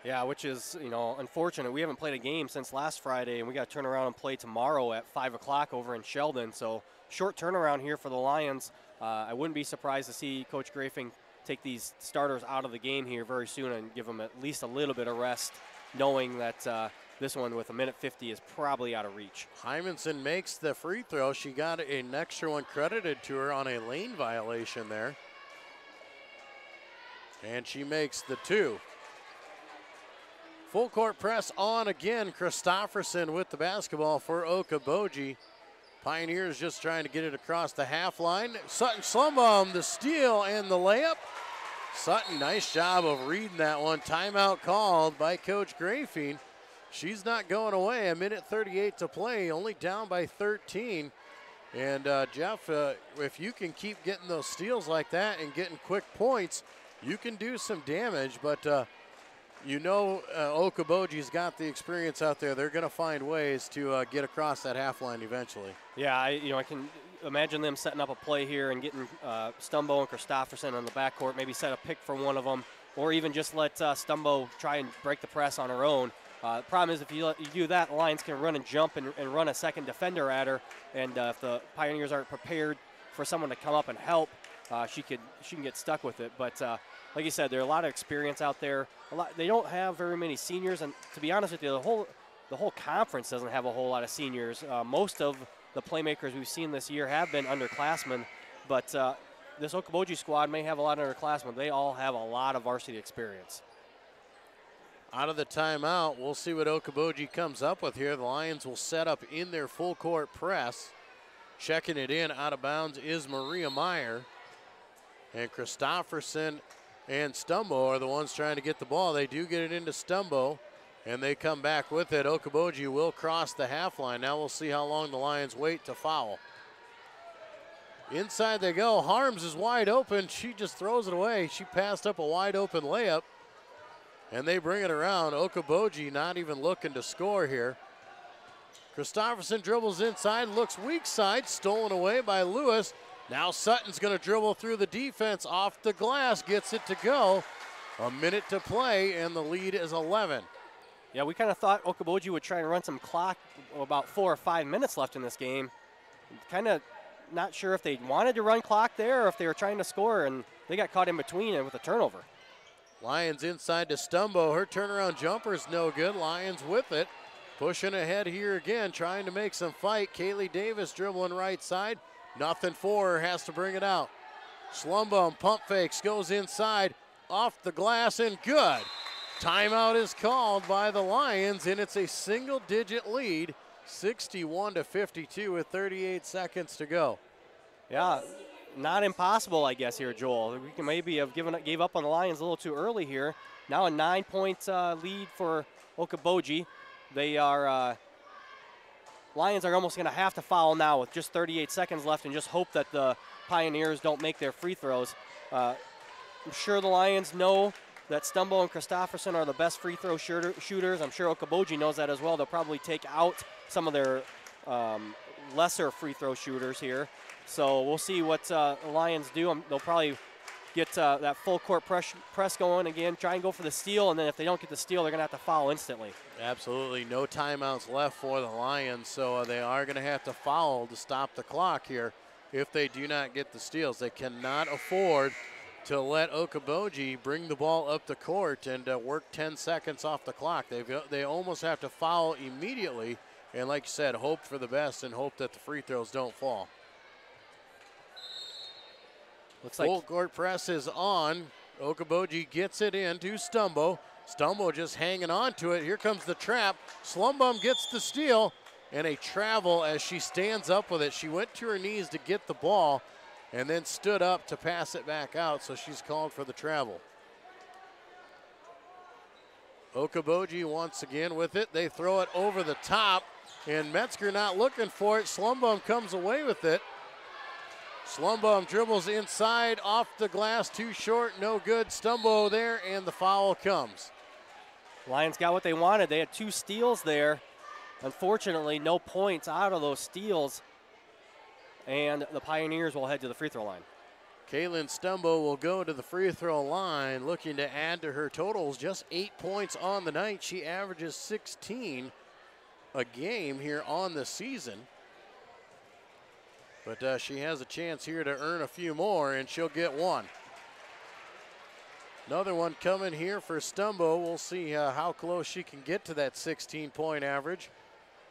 Yeah, which is, you know, unfortunate. We haven't played a game since last Friday, and we got to turn around and play tomorrow at 5 o'clock over in Sheldon. So short turnaround here for the Lions. I wouldn't be surprised to see Coach Grafing take these starters out of the game here very soon and give them at least a little bit of rest, knowing that this one with 1:50 is probably out of reach. Hymanson makes the free throw. She got an extra one credited to her on a lane violation there. And she makes the two. Full court press on again. Christopherson with the basketball for Okoboji. Pioneers just trying to get it across the half line. Sutton Schlumbaum, the steal and the layup. Sutton, nice job of reading that one. Timeout called by Coach Grafing. She's not going away. 1:38 to play, only down by 13. And Jeff, if you can keep getting those steals like that and getting quick points, you can do some damage. But you know Okoboji's got the experience out there. They're going to find ways to get across that half line eventually. Yeah, I can imagine them setting up a play here and getting Stumbo and Christopherson on the backcourt, maybe set a pick for one of them, or even just let Stumbo try and break the press on her own. The problem is if you do that, the Lions can run and jump and run a second defender at her, and if the Pioneers aren't prepared for someone to come up and help, she can get stuck with it. But like you said, there are a lot of experience out there. They don't have very many seniors, and to be honest with you, the whole conference doesn't have a whole lot of seniors. Most of the playmakers we've seen this year have been underclassmen, but this Okoboji squad may have a lot of underclassmen. They all have a lot of varsity experience. Out of the timeout, we'll see what Okoboji comes up with here. The Lions will set up in their full court press. Checking it in out of bounds is Maria Meyer. And Christopherson and Stumbo are the ones trying to get the ball. They do get it into Stumbo, and they come back with it. Okoboji will cross the half line. Now we'll see how long the Lions wait to foul. Inside they go. Harms is wide open. She just throws it away. She passed up a wide open layup, and they bring it around. Okoboji not even looking to score here. Christopherson dribbles inside, looks weak side, stolen away by Lewis. Now Sutton's going to dribble through the defense off the glass, gets it to go. A minute to play, and the lead is 11. Yeah, we kind of thought Okoboji would try and run some clock, about 4 or 5 minutes left in this game. Kind of not sure if they wanted to run clock there or if they were trying to score, and they got caught in between and with a turnover. Lions inside to Stumbo. Her turnaround jumper is no good. Lions with it. Pushing ahead here again, trying to make some fight. Kaylee Davis dribbling right side. Nothing for her, has to bring it out. Schlumbaum pump fakes, goes inside, off the glass and good. Timeout is called by the Lions, and it's a single-digit lead, 61-52 with 38 seconds to go. Yeah, not impossible, I guess, here, Joel. We can maybe have gave up on the Lions a little too early here. Now a 9-point lead for Okoboji. They are Lions are almost going to have to foul now with just 38 seconds left and just hope that the Pioneers don't make their free throws. I'm sure the Lions know that Stumbo and Christofferson are the best free throw shooters. I'm sure Okoboji knows that as well. They'll probably take out some of their lesser free throw shooters here. So we'll see what the Lions do. They'll probably get that full court press going again, try and go for the steal, and then if they don't get the steal, they're going to have to foul instantly. Absolutely no timeouts left for the Lions, so they are going to have to foul to stop the clock here if they do not get the steals. They cannot afford to let Okoboji bring the ball up the court and work 10 seconds off the clock. They almost have to foul immediately, and like you said, hope for the best and hope that the free throws don't fall. Looks like full court press is on. Okoboji gets it in to Stumbo. Stumbo just hanging on to it. Here comes the trap. Slumbum gets the steal and a travel as she stands up with it. She went to her knees to get the ball and then stood up to pass it back out, so she's called for the travel. Okoboji once again with it. They throw it over the top, and Metzger not looking for it. Slumbum comes away with it. Slumbum dribbles inside, off the glass, too short, no good. Stumbo there, and the foul comes. Lions got what they wanted. They had 2 steals there. Unfortunately, no points out of those steals, and the Pioneers will head to the free throw line. Kaylin Stumbo will go to the free throw line, looking to add to her totals. Just 8 points on the night. She averages 16 a game here on the season. But she has a chance here to earn a few more, and she'll get one. Another one coming here for Stumbo. We'll see how close she can get to that 16-point average.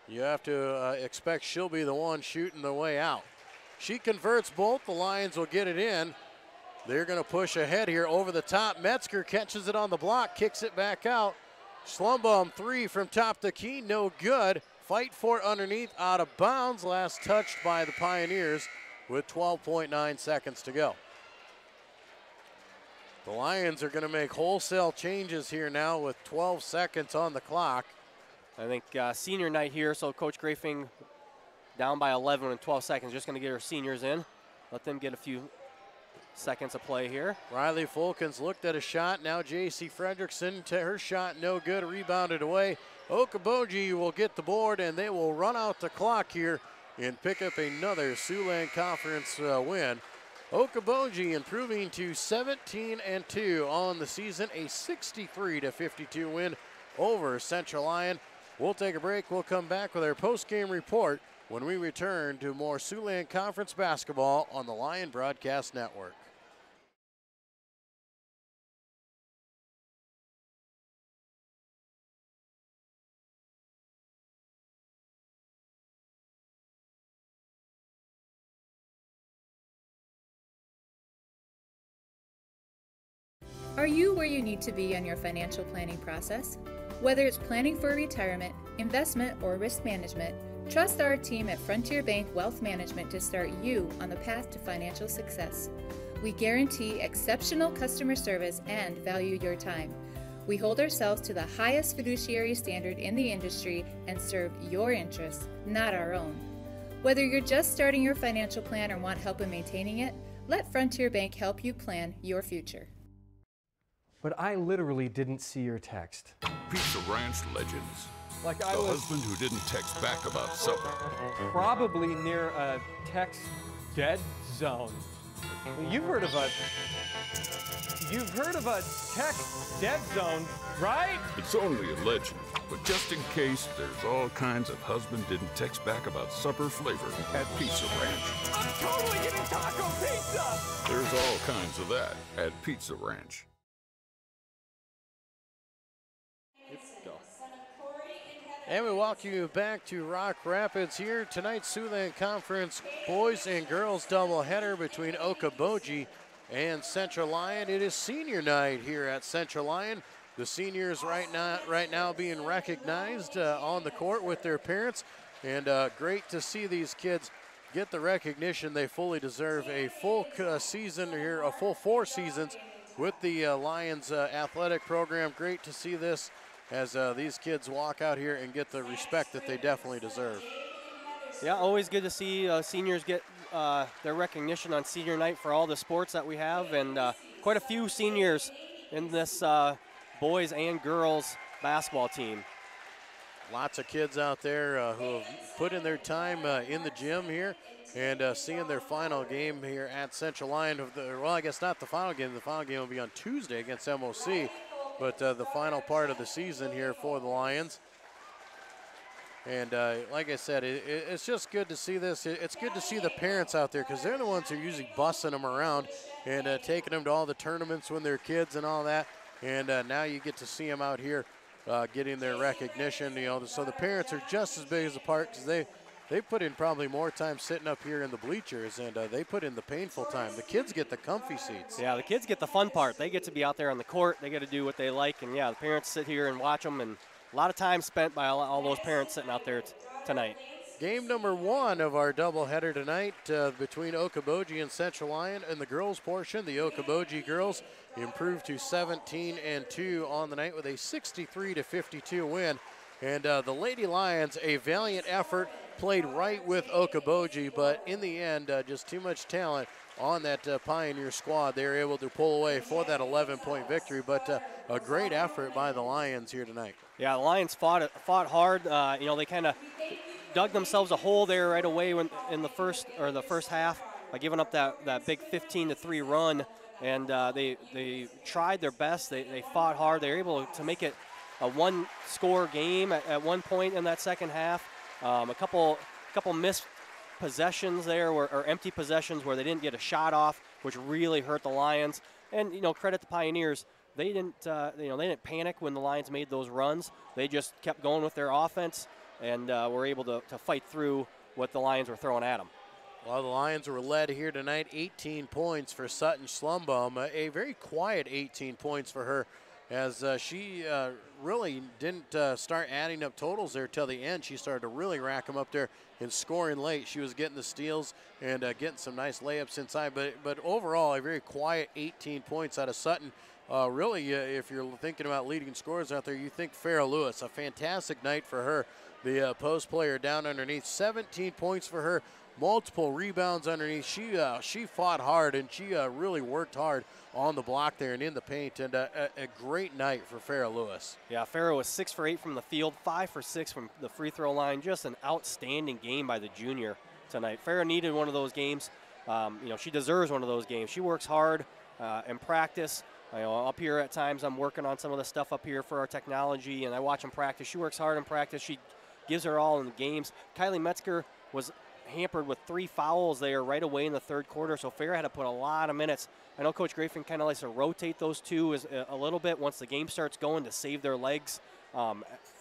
You have to expect she'll be the one shooting the way out. She converts both. The Lions will get it in. They're going to push ahead here over the top. Metzger catches it on the block, kicks it back out. Slumbum 3 from top the key, no good. Fight for it underneath, out of bounds. Last touched by the Pioneers with 12.9 seconds to go. The Lions are going to make wholesale changes here now with 12 seconds on the clock. I think senior night here, so Coach Grafing down by 11 in 12 seconds. Just going to get her seniors in. Let them get a few seconds of play here. Riley Fulkins looked at a shot. Now J.C. Fredrickson to her shot, no good, rebounded away. Okoboji will get the board, and they will run out the clock here and pick up another Siouxland Conference win. Okoboji improving to 17-2 on the season, a 63-52 win over Central Lyon. We'll take a break. We'll come back with our post-game report when we return to more Siouxland Conference basketball on the Lion Broadcast Network. Are you where you need to be on your financial planning process? Whether it's planning for retirement, investment, or risk management, trust our team at Frontier Bank Wealth Management to start you on the path to financial success. We guarantee exceptional customer service and value your time. We hold ourselves to the highest fiduciary standard in the industry and serve your interests, not our own. Whether you're just starting your financial plan or want help in maintaining it, let Frontier Bank help you plan your future. But I literally didn't see your text. Pizza Ranch legends. Like The I was husband who didn't text back about supper. probably near a text dead zone. You've heard of a text dead zone, right? It's only a legend, but just in case, there's all kinds of husband didn't text back about supper flavor at Pizza Ranch. I'm totally getting taco pizza! There's all kinds of that at Pizza Ranch. And we welcome you back to Rock Rapids here. Tonight's Siouxland Conference boys and girls doubleheader between Okoboji and Central Lyon. It is senior night here at Central Lyon. the seniors right now being recognized on the court with their parents. And great to see these kids get the recognition they fully deserve. A full season here, a full 4 seasons with the Lions athletic program. Great to see this as these kids walk out here and get the respect that they definitely deserve. Yeah, always good to see seniors get their recognition on senior night for all the sports that we have, and quite a few seniors in this boys and girls basketball team. Lots of kids out there who have put in their time in the gym here and seeing their final game here at Central Lyon. Well, I guess not the final game. The final game will be on Tuesday against MOC, but the final part of the season here for the Lions. And like I said, it's just good to see this. It's good to see the parents out there because they're the ones who are usually bussing them around and taking them to all the tournaments when they're kids and all that. And now you get to see them out here getting their recognition. You know, so the parents are just as big as the part because they put in probably more time sitting up here in the bleachers, and they put in the painful time. The kids get the comfy seats. Yeah, the kids get the fun part. They get to be out there on the court. They get to do what they like, and yeah, the parents sit here and watch them, and a lot of time spent by all those parents sitting out there tonight. Game number 1 of our doubleheader tonight between Okoboji and Central Lyon. In the girls portion, the Okoboji girls improved to 17-2 on the night with a 63-52 win. And the Lady Lions, a valiant effort, played right with Okoboji, but in the end, just too much talent on that Pioneer squad. They were able to pull away for that 11-point victory, but a great effort by the Lions here tonight. Yeah, the Lions fought hard. You know, they kind of dug themselves a hole there right away in the first half by giving up that big 15-3 run, and they tried their best. They fought hard. They were able to make it a one-score game at one point in that second half. A couple missed possessions there, or empty possessions where they didn't get a shot off, which really hurt the Lions. And you know, credit the Pioneers. They didn't panic when the Lions made those runs. They just kept going with their offense and were able to fight through what the Lions were throwing at them. Well, the Lions were led here tonight, 18 points for Sutton Schlumbaum. A very quiet 18 points for her, as she really didn't start adding up totals there till the end. She started to really rack them up there and scoring late. She was getting the steals and getting some nice layups inside. But overall, a very quiet 18 points out of Sutton. Really, if you're thinking about leading scorers out there, you think Farrah Lewis. A fantastic night for her, the post player down underneath. 17 points for her, multiple rebounds underneath. She fought hard, and she really worked hard on the block there and in the paint, and a great night for Farrah Lewis. Yeah, Farrah was 6 for 8 from the field, 5 for 6 from the free throw line. Just an outstanding game by the junior tonight. Farrah needed one of those games. You know, she deserves one of those games. She works hard in practice. You know, up here at times I'm working on some of the stuff up here for our technology, and I watch them practice. She works hard in practice. She gives her all in the games. Kylie Metzger was hampered with 3 fouls there right away in the third quarter, so Farrah had to put a lot of minutes. I know Coach Grafin kind of likes to rotate those two a little bit once the game starts going to save their legs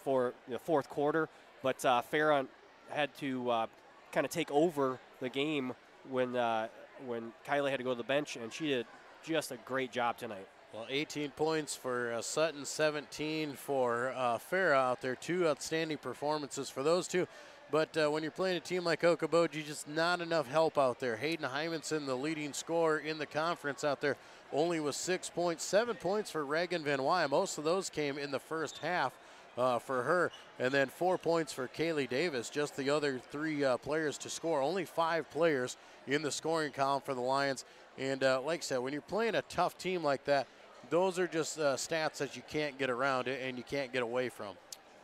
for the fourth quarter, but Farrah had to kind of take over the game when Kylie had to go to the bench, and she did just a great job tonight. Well, 18 points for Sutton, 17 for Farrah out there. 2 outstanding performances for those two. But when you're playing a team like Okoboji, just not enough help out there. Hayden Hymanson, the leading scorer in the conference out there, only with 6 points. 7 points for Reagan Van Wyre. Most of those came in the first half for her. And then 4 points for Kaylee Davis, just the other 3 players to score. Only 5 players in the scoring column for the Lions. And like I said, when you're playing a tough team like that, those are just stats that you can't get around and you can't get away from.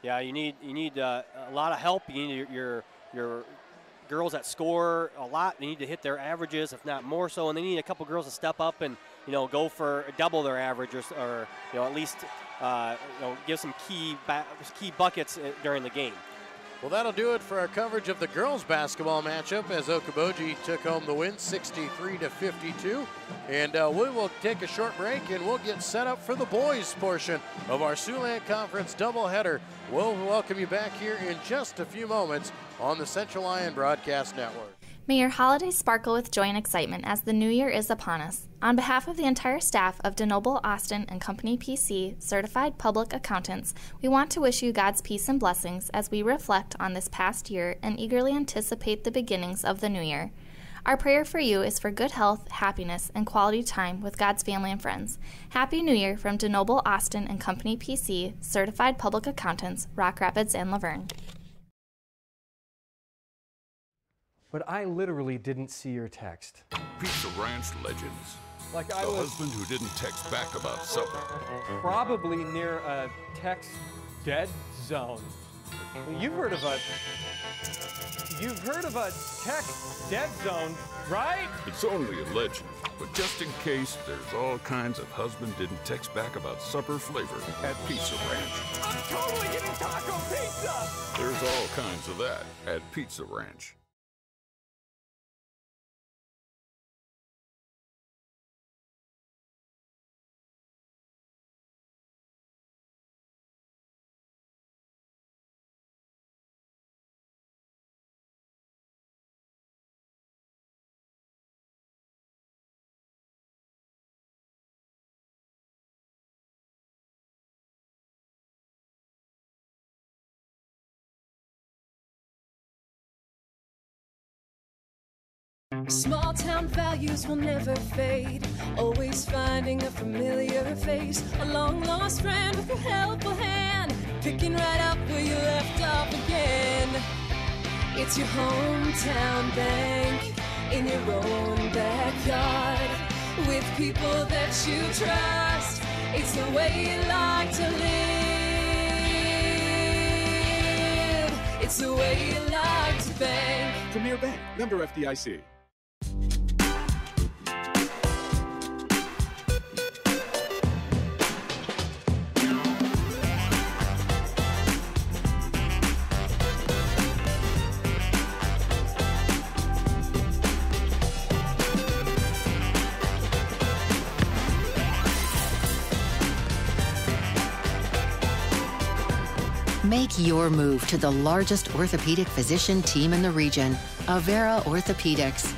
Yeah, you need a lot of help. You need your girls that score a lot. They need to hit their averages, if not more so, and they need a couple girls to step up and go for double their average or at least give some key buckets during the game. Well, that'll do it for our coverage of the girls basketball matchup as Okoboji took home the win 63-52. And we will take a short break and we'll get set up for the boys portion of our Siouxland Conference doubleheader. We'll welcome you back here in just a few moments on the Central Lyon Broadcast Network. May your holidays sparkle with joy and excitement as the new year is upon us. On behalf of the entire staff of DeNoble, Austin & Company PC, certified public accountants, we want to wish you God's peace and blessings as we reflect on this past year and eagerly anticipate the beginnings of the new year. Our prayer for you is for good health, happiness, and quality time with God's family and friends. Happy New Year from DeNoble, Austin & Company PC, certified public accountants, Rock Rapids and Laverne. But I literally didn't see your text. Pizza Ranch legends. Like The husband who didn't text back about supper. Probably near a text dead zone. You've heard of a text dead zone, right? It's only a legend, but just in case, there's all kinds of husband didn't text back about supper flavor at Pizza Ranch. I'm totally getting taco pizza! There's all kinds of that at Pizza Ranch. Small town values will never fade. Always finding a familiar face. A long lost friend with a helpful hand. Picking right up where you left off again. It's your hometown bank. In your own backyard. With people that you trust. It's the way you like to live. It's the way you like to bank. Premier Bank, member FDIC. Make your move to the largest orthopedic physician team in the region, Avera Orthopedics.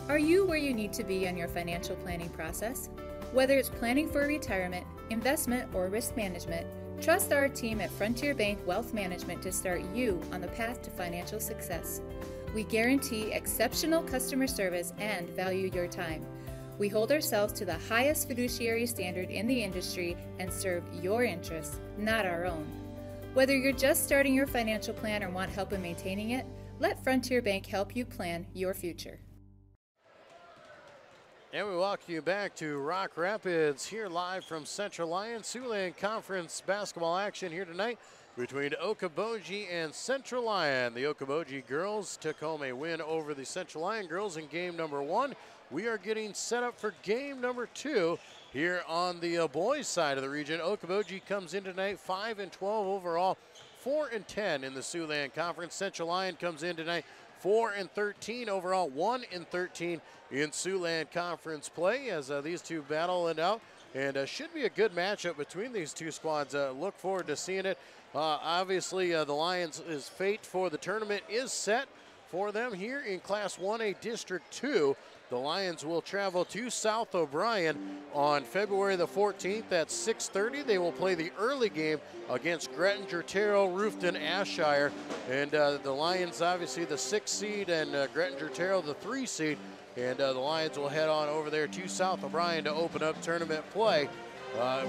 Are you where you need to be on your financial planning process? Whether it's planning for retirement, investment, or risk management, trust our team at Frontier Bank Wealth Management to start you on the path to financial success. We guarantee exceptional customer service and value your time. We hold ourselves to the highest fiduciary standard in the industry and serve your interests, not our own. Whether you're just starting your financial plan or want help in maintaining it, let Frontier Bank help you plan your future. And we welcome you back to Rock Rapids, here live from Central Lyon. Siouxland Conference basketball action here tonight between Okoboji and Central Lyon. The Okoboji girls took home a win over the Central Lyon girls in game number 1. We are getting set up for game number 2 here on the boys side of the region. Okoboji comes in tonight 5-12 overall, 4-10 in the Siouxland Conference. Central Lyon comes in tonight 4-13 overall, 1-13 in Siouxland Conference play as these two battle it out. And should be a good matchup between these two squads. Look forward to seeing it. Obviously, the Lions' fate for the tournament is set for them here in Class 1A District 2. The Lions will travel to South O'Brien on February the 14th at 6:30. They will play the early game against Grettinger, Terrell, Roofton, Ashire. And the Lions, obviously, the 6th seed, and Grettinger, Terrell, the 3 seed. And the Lions will head on over there to South O'Brien to open up tournament play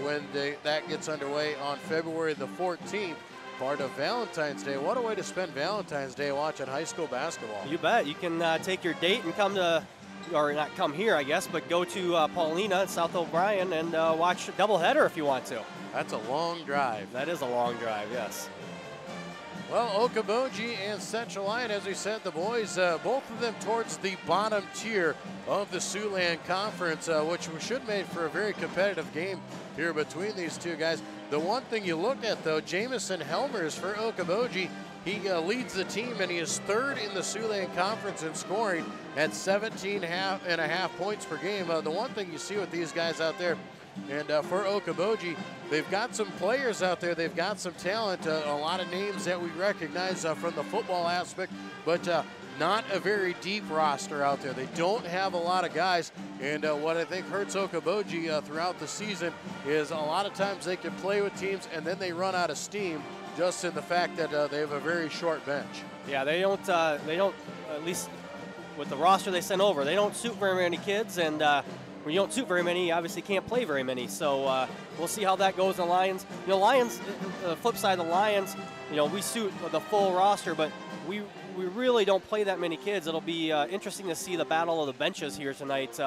when that gets underway on February the 14th. Part of Valentine's Day. What a way to spend Valentine's Day watching high school basketball. You bet. You can take your date and come to, or not come here, I guess, but go to Paulina and South O'Brien and watch a doubleheader if you want to. That's a long drive. That is a long drive, yes. Well, Okoboji and Central Lyon, as we said, the boys, both of them towards the bottom tier of the Siouxland Conference, which should make for a very competitive game here between these two guys. The one thing you look at, though, Jamison Helmers for Okoboji, He leads the team, and he is third in the Siouxland Conference in scoring at 17.5 points per game. The one thing you see with these guys out there, and for Okoboji, they've got some players out there. They've got some talent, a lot of names that we recognize from the football aspect, but not a very deep roster out there. They don't have a lot of guys, and what I think hurts Okoboji throughout the season is a lot of times they can play with teams and then they run out of steam just in the fact that they have a very short bench. Yeah, they don't, at least with the roster they sent over, they don't suit very many kids, and when you don't suit very many, you obviously can't play very many. So we'll see how that goes in the Lions. Lions, the flip side of the Lions, we suit the full roster, but we really don't play that many kids. It'll be interesting to see the battle of the benches here tonight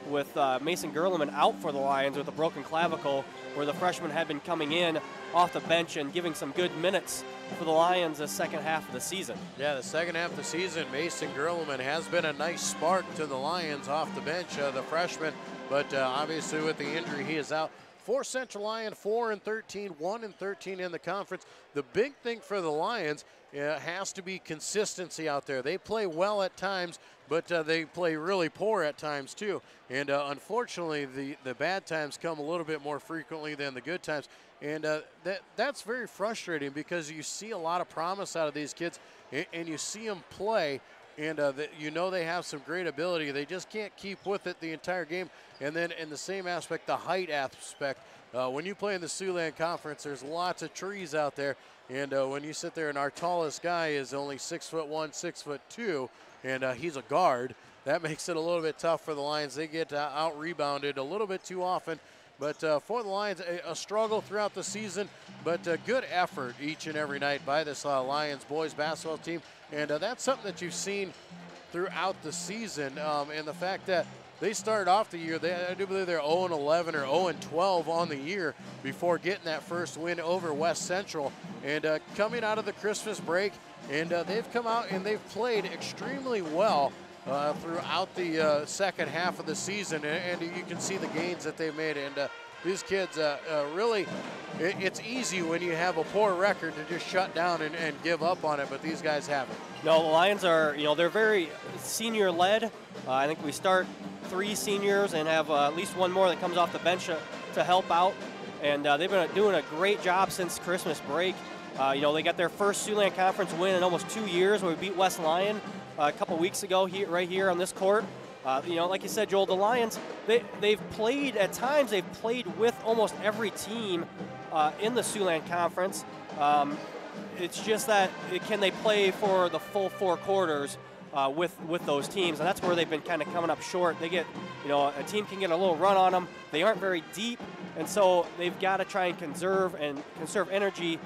with Mason Gerleman out for the Lions with a broken clavicle, where the freshman had been coming in off the bench and giving some good minutes for the Lions the second half of the season. Yeah, the second half of the season, Mason Gerleman has been a nice spark to the Lions off the bench, the freshman, but obviously with the injury, he is out. For Central Lyon, 4-13, 1-13 in the conference. The big thing for the Lions has to be consistency out there. They play well at times, but they play really poor at times too. And unfortunately, the bad times come a little bit more frequently than the good times. And that's very frustrating because you see a lot of promise out of these kids, and you see them play, and they have some great ability. They just can't keep with it the entire game. And then in the same aspect, the height aspect, when you play in the Siouxland Conference, there's lots of trees out there. And when you sit there and our tallest guy is only 6'1", 6'2", and he's a guard, that makes it a little bit tough for the Lions. They get out-rebounded a little bit too often. But for the Lions, a struggle throughout the season, but a good effort each and every night by this Lions boys basketball team. And that's something that you've seen throughout the season, and the fact that they started off the year, I do believe they're 0-11 or 0-12 on the year before getting that first win over West Central. And coming out of the Christmas break, and they've come out and they've played extremely well throughout the second half of the season, and you can see the gains that they've made. And these kids really, it's easy when you have a poor record to just shut down and give up on it, but these guys haven't. No, the Lions are, they're very senior-led. I think we start 3 seniors and have at least one more that comes off the bench to help out. And they've been doing a great job since Christmas break. They got their first Siouxland Conference win in almost 2 years when we beat West Lyon a couple weeks ago right here on this court. Like you said, Joel, the Lions, they've played at times. They've played with almost every team in the Siouxland Conference. It's just that can they play for the full 4 quarters with those teams, and that's where they've been kind of coming up short. They get, a team can get a little run on them. They aren't very deep, and so they've got to try and conserve energy,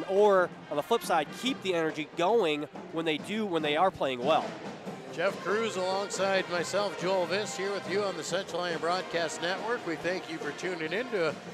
or on the flip side, keep the energy going when they are playing well. Jeff Cruz alongside myself, Joel Viss, here with you on the Central Lyon Broadcast Network. We thank you for tuning in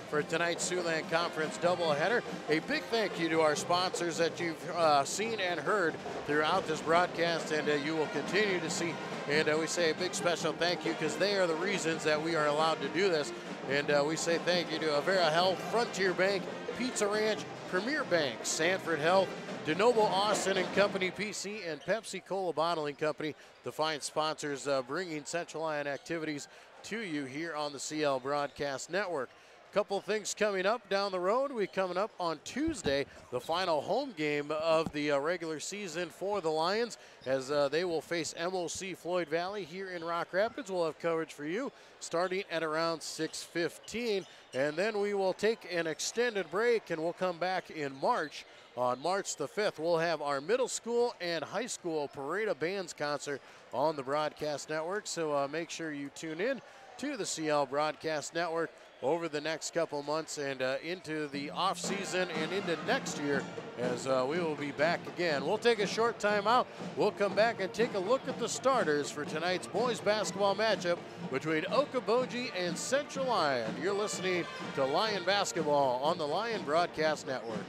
for tonight's Siouxland Conference doubleheader. A big thank you to our sponsors that you've seen and heard throughout this broadcast, and you will continue to see. And we say a big special thank you because they are the reasons that we are allowed to do this. And we say thank you to Avera Health, Frontier Bank, Pizza Ranch, Premier Bank, Sanford Health, DeNoble Austin and Company PC, and Pepsi Cola Bottling Company, the fine sponsors bringing Central Lyon activities to you here on the CL Broadcast Network. Couple things coming up down the road. We're coming up on Tuesday, the final home game of the regular season for the Lions, as they will face MOC Floyd Valley here in Rock Rapids. We'll have coverage for you starting at around 6:15, and then we will take an extended break, and we'll come back in March. On March the 5th, we'll have our middle school and high school Parade of Bands concert on the Broadcast Network, so make sure you tune in to the CL Broadcast Network over the next couple months and into the off season and into next year, as we will be back again. We'll take a short time out. We'll come back and take a look at the starters for tonight's boys basketball matchup between Okoboji and Central Lyon. You're listening to Lyon Basketball on the Lyon Broadcast Network.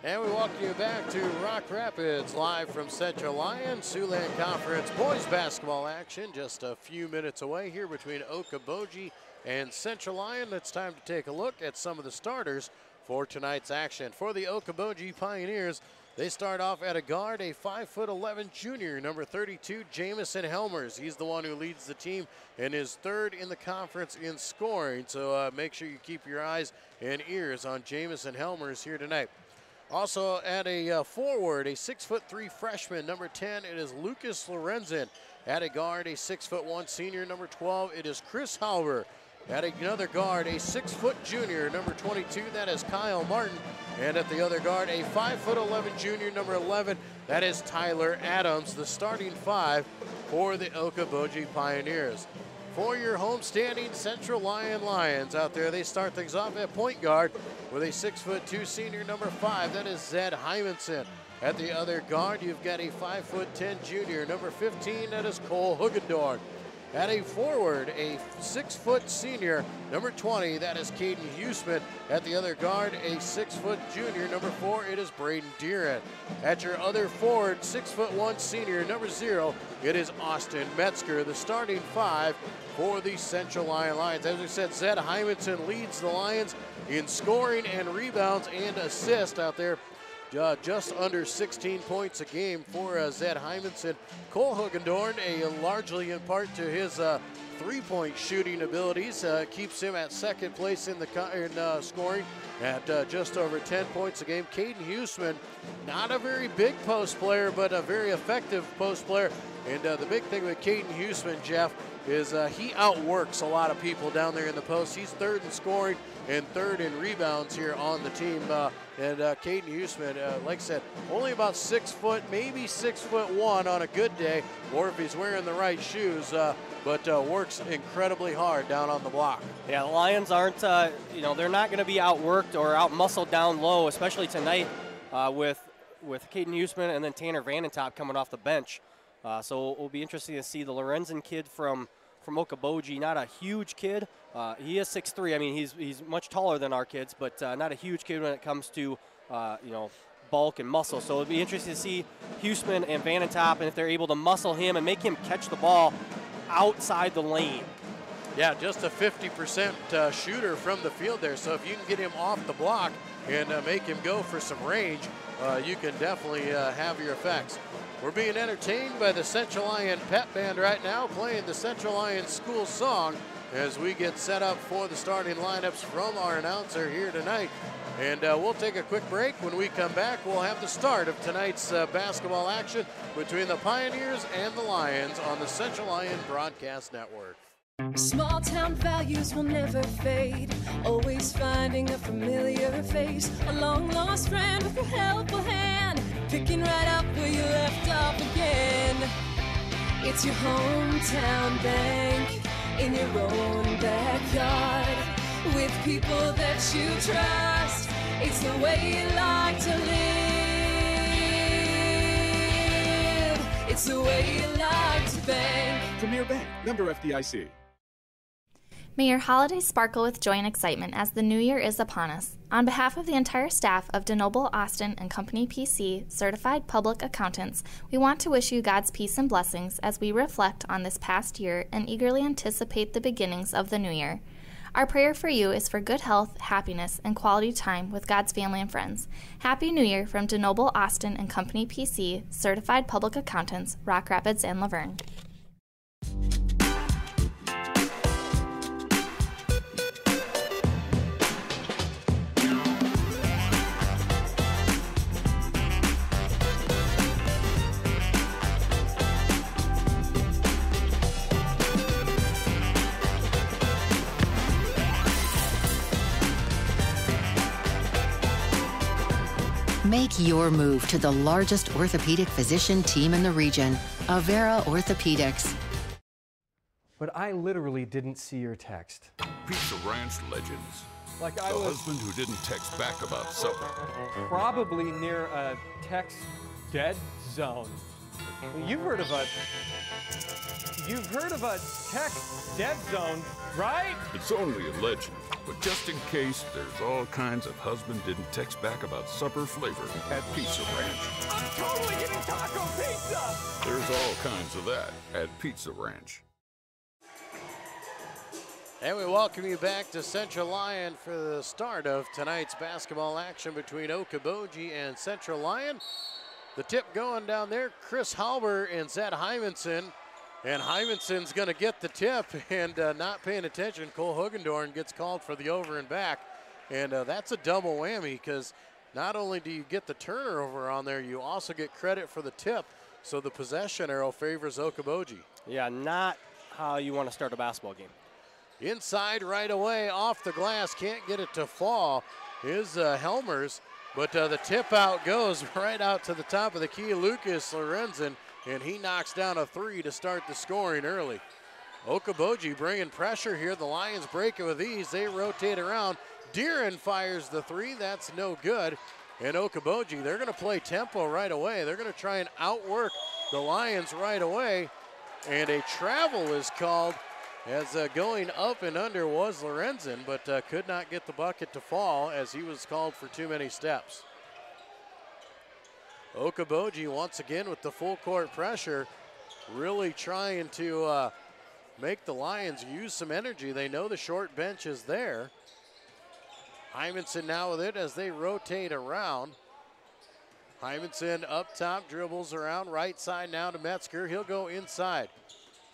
And we welcome you back to Rock Rapids, live from Central Lyon. Siouxland Conference boys basketball action just a few minutes away here between Okoboji and Central Lyon. It's time to take a look at some of the starters for tonight's action. For the Okoboji Pioneers, they start off at a guard, a 5'11" junior, number 32, Jamison Helmers. He's the one who leads the team and is third in the conference in scoring. So make sure you keep your eyes and ears on Jamison Helmers here tonight. Also at a forward, a 6'3" freshman, number 10, it is Lucas Lorenzen. At a guard, a 6'1" senior, number 12, it is Chris Halber. At another guard, a 6' junior, number 22, that is Kyle Martin. And at the other guard, a 5'11" junior, number 11, that is Tyler Adams, the starting five for the Okoboji Pioneers. For your homestanding Central Lyon Lions out there, they start things off at point guard with a 6'2" senior, number 5, that is Zed Hymanson. At the other guard, you've got a 5'10" junior, number 15, that is Cole Hugendorn. At a forward, a 6' senior, number 20, that is Caden Huseman. At the other guard, a 6' junior, number 4, it is Braden Deeren. At your other forward, 6'1" senior, number 0, it is Austin Metzger, the starting five for the Central Lyon Lions. As we said, Zed Hymanson leads the Lions in scoring and rebounds and assists out there. Just under 16 points a game for Zed Hymanson. Cole Hugendorn, largely in part to his three-point shooting abilities, keeps him at second place in scoring at just over 10 points a game. Caden Huseman, not a very big post player, but a very effective post player. And the big thing with Caden Huseman, Jeff, is he outworks a lot of people down there in the post. He's third in scoring and third in rebounds here on the team. And Caden Huseman, like I said, only about 6 foot, maybe 6'1" on a good day, or if he's wearing the right shoes, but works incredibly hard down on the block. Yeah, the Lions aren't, they're not going to be outworked or out-muscled down low, especially tonight with Caden Huseman and then Tanner Vanentop coming off the bench. So it will be interesting to see the Lorenzen kid from Okoboji, not a huge kid. He is 6'3". I mean, he's much taller than our kids, but not a huge kid when it comes to, bulk and muscle. So it'll be interesting to see Huseman and Vanentop, and if they're able to muscle him and make him catch the ball outside the lane. Yeah, just a 50% shooter from the field there. So if you can get him off the block and make him go for some range, you can definitely have your effects. We're being entertained by the Central Lyon Pep Band right now, playing the Central Lyon School Song as we get set up for the starting lineups from our announcer here tonight. And we'll take a quick break. When we come back, we'll have the start of tonight's basketball action between the Pioneers and the Lions on the Central Lyon Broadcast Network. Small town values will never fade. Always finding a familiar face. A long lost friend with a helpful hand. Picking right up where you left off again. It's your hometown bank in your own backyard. With people that you trust. It's the way you like to live. It's the way you like to bank. Premier Bank, member FDIC. May your holidays sparkle with joy and excitement as the new year is upon us. On behalf of the entire staff of DeNoble, Austin & Company PC, Certified Public Accountants, we want to wish you God's peace and blessings as we reflect on this past year and eagerly anticipate the beginnings of the new year. Our prayer for you is for good health, happiness, and quality time with God's family and friends. Happy New Year from DeNoble, Austin & Company PC, Certified Public Accountants, Rock Rapids and Laverne. Make your move to the largest orthopedic physician team in the region, Avera Orthopedics. But I literally didn't see your text. Pizza Ranch legends. Like The husband who didn't text back about supper. probably near a text dead zone. You've heard of a text dead zone, right? It's only a legend, but just in case, there's all kinds of husband didn't text back about supper flavor at Pizza Ranch. I'm totally getting taco pizza! There's all kinds of that at Pizza Ranch. And we welcome you back to Central Lyon for the start of tonight's basketball action between Okoboji and Central Lyon. The tip going down there, Chris Halber and Zed Hymanson. And Hymanson's going to get the tip and not paying attention. Cole Hugendorn gets called for the over and back. And that's a double whammy because not only do you get the turnover on there, you also get credit for the tip. So the possession arrow favors Okoboji. Yeah, not how you want to start a basketball game. Inside right away, off the glass, can't get it to fall, is Helmers. But the tip out goes right out to the top of the key, Lucas Lorenzen, and he knocks down a three to start the scoring early. Okoboji bringing pressure here. The Lions break it with ease. They rotate around. Deeren fires the three. That's no good. And Okoboji, they're going to play tempo right away. They're going to try and outwork the Lions right away. And a travel is called as going up and under was Lorenzen, but could not get the bucket to fall as he was called for too many steps. Okoboji once again with the full court pressure, really trying to make the Lions use some energy. They know the short bench is there. Hymanson now with it as they rotate around. Hymanson up top, dribbles around, right side now to Metzger. He'll go inside.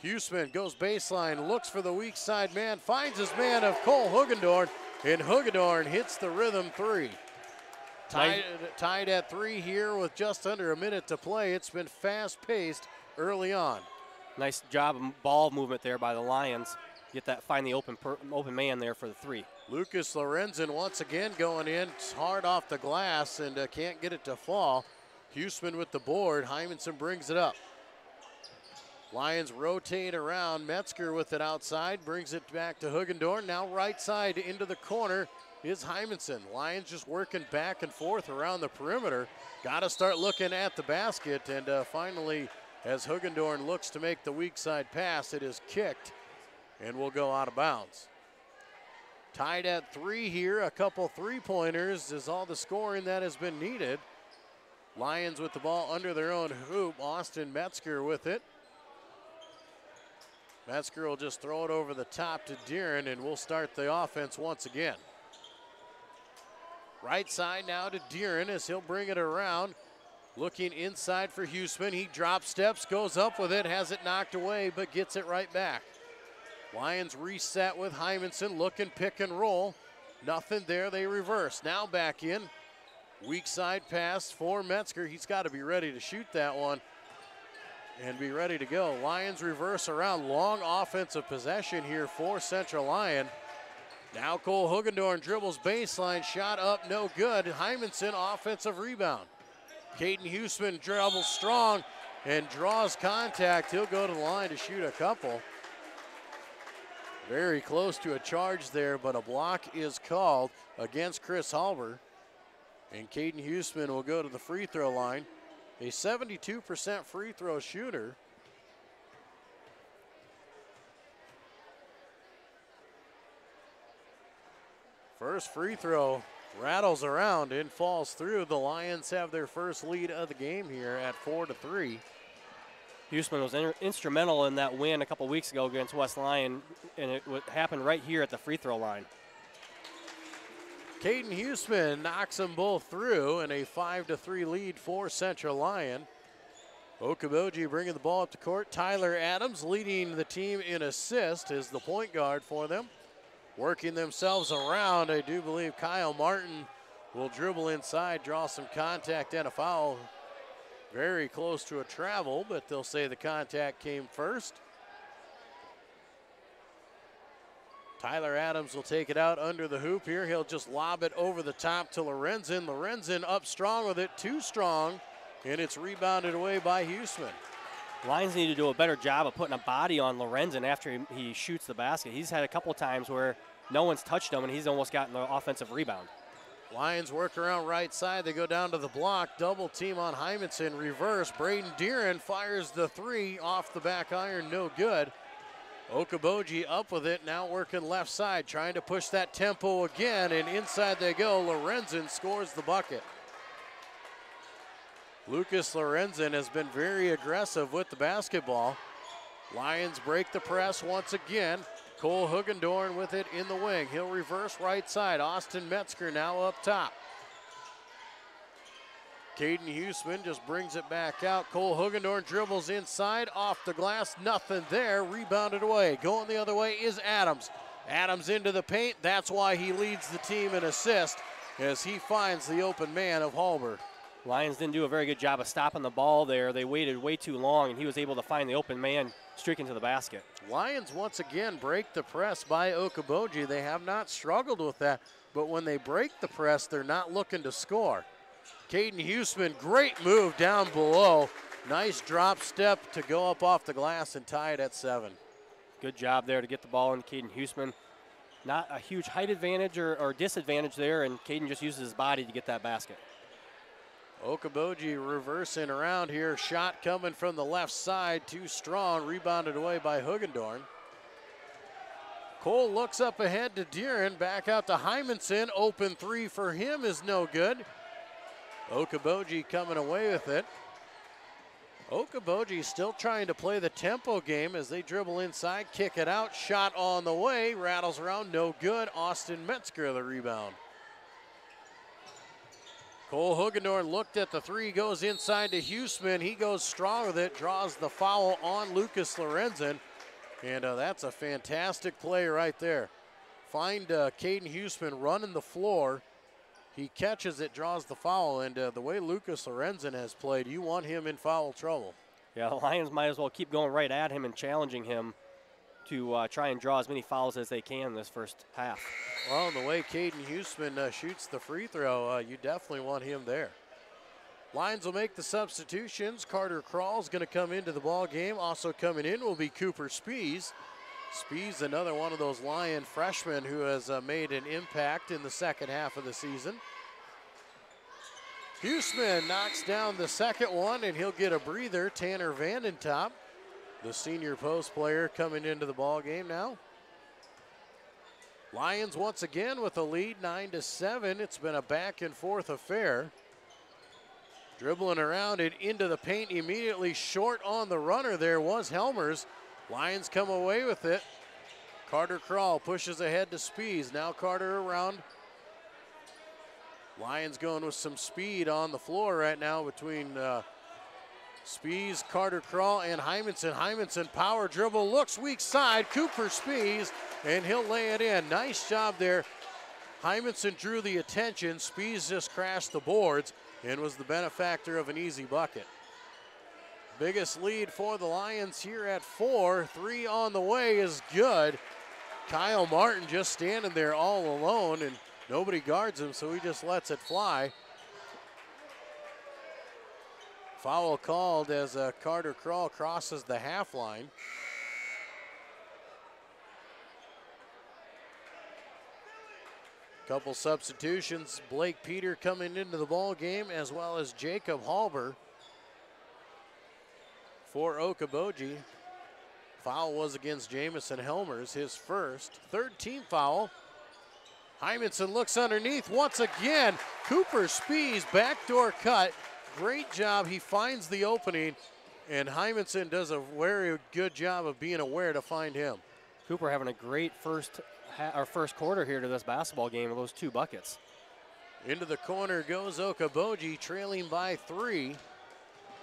Huseman goes baseline, looks for the weak side man, finds his man of Cole Hugendorn, and Hugendorn hits the rhythm three. Tied at three here with just under a minute to play. It's been fast-paced early on. Nice job of ball movement there by the Lions. Get that, find the open man there for the three. Lucas Lorenzen once again going in. It's hard off the glass and can't get it to fall. Huseman with the board. Hymanson brings it up. Lions rotate around. Metzger with it outside, brings it back to Hugendorn. Now right side into the corner is Hymanson. Lions just working back and forth around the perimeter. Got to start looking at the basket, and finally, as Hugendorn looks to make the weak side pass, it is kicked and will go out of bounds. Tied at three here. A couple three-pointers is all the scoring that has been needed. Lions with the ball under their own hoop. Austin Metzger with it. Metzger will just throw it over the top to Deeren, and we'll start the offense once again. Right side now to Deeren as he'll bring it around. Looking inside for Huseman. He drop steps, goes up with it, has it knocked away, but gets it right back. Lions reset with Hymanson, looking pick and roll. Nothing there, they reverse. Now back in. Weak side pass for Metzger. He's got to be ready to shoot that one and be ready to go. Lions reverse around. Long offensive possession here for Central Lyon. Now Cole Hugendorn dribbles baseline, shot up, no good. Hymanson offensive rebound. Caden Huseman dribbles strong and draws contact. He'll go to the line to shoot a couple. Very close to a charge there, but a block is called against Chris Halber. And Caden Huseman will go to the free throw line. A 72% free throw shooter. First free throw rattles around and falls through. The Lions have their first lead of the game here at 4-3. Huseman was instrumental in that win a couple weeks ago against West Lyon, and it would happen right here at the free throw line. Caden Huseman knocks them both through, and a 5-3 lead for Central Lyon. Okoboji bringing the ball up to court. Tyler Adams leading the team in assist is the point guard for them. Working themselves around, I do believe Kyle Martin will dribble inside, draw some contact and a foul. Very close to a travel, but they'll say the contact came first. Tyler Adams will take it out under the hoop here. He'll just lob it over the top to Lorenzen. Lorenzen up strong with it, too strong, and it's rebounded away by Huseman. Lions need to do a better job of putting a body on Lorenzen after he shoots the basket. He's had a couple times where no one's touched him, and he's almost gotten the offensive rebound. Lions work around right side. They go down to the block. Double team on Hymanson. Reverse. Braden Deeren fires the three off the back iron. No good. Okoboji up with it. Now working left side. Trying to push that tempo again. And inside they go. Lorenzen scores the bucket. Lucas Lorenzen has been very aggressive with the basketball. Lions break the press once again. Cole Hugendorn with it in the wing. He'll reverse right side. Austin Metzger now up top. Caden Huseman just brings it back out. Cole Hugendorn dribbles inside, off the glass, nothing there. Rebounded away. Going the other way is Adams. Adams into the paint. That's why he leads the team in assist as he finds the open man of Halber. Lions didn't do a very good job of stopping the ball there. They waited way too long, and he was able to find the open man streaking to the basket. Lions once again break the press by Okoboji. They have not struggled with that, but when they break the press, they're not looking to score. Caden Huseman, great move down below. Nice drop step to go up off the glass and tie it at 7. Good job there to get the ball in Caden Huseman. Not a huge height advantage or disadvantage there, and Caden just uses his body to get that basket. Okoboji reversing around here. Shot coming from the left side. Too strong. Rebounded away by Hugendorn. Cole looks up ahead to Deeren. Back out to Hymanson. Open three for him is no good. Okoboji coming away with it. Okoboji still trying to play the tempo game as they dribble inside. Kick it out. Shot on the way. Rattles around. No good. Austin Metzger the rebound. Cole Hugendorn looked at the three, goes inside to Huseman. He goes strong with it, draws the foul on Lucas Lorenzen. And that's a fantastic play right there. Find Caden Huseman running the floor. He catches it, draws the foul, and the way Lucas Lorenzen has played, you want him in foul trouble. Yeah, the Lions might as well keep going right at him and challenging him to try and draw as many fouls as they can this first half. Well, the way Caden Huseman shoots the free throw, you definitely want him there. Lions will make the substitutions. Carter Krall's going to come into the ball game. Also coming in will be Cooper Spees. Spees, another one of those Lion freshmen who has made an impact in the second half of the season. Huseman knocks down the second one, and he'll get a breather. Tanner Vandentop, the senior post player, coming into the ball game now. Lions once again with a lead, 9-7. It's been a back and forth affair. Dribbling around it into the paint immediately. Short on the runner there was Helmers. Lions come away with it. Carter Krall pushes ahead to Spees. Now Carter around. Lions going with some speed on the floor right now between Spees, Carter Krall, and Hymanson. Hymanson power dribble, looks weak side. Cooper Spees, and he'll lay it in. Nice job there. Hymanson drew the attention. Spees just crashed the boards and was the benefactor of an easy bucket. Biggest lead for the Lions here at 4. 3 on the way is good. Kyle Martin just standing there all alone, and nobody guards him, so he just lets it fly. Foul called as Carter Krall crosses the half line. Couple substitutions. Blake Peter coming into the ball game, as well as Jacob Halber for Okoboji. Foul was against Jamison Helmers, his first. Third team foul. Hymanson looks underneath once again. Cooper Spees, backdoor cut. Great job, he finds the opening, and Hymanson does a very good job of being aware to find him. Cooper having a great first quarter here to this basketball game with those 2 buckets. Into the corner goes Okoboji, trailing by 3.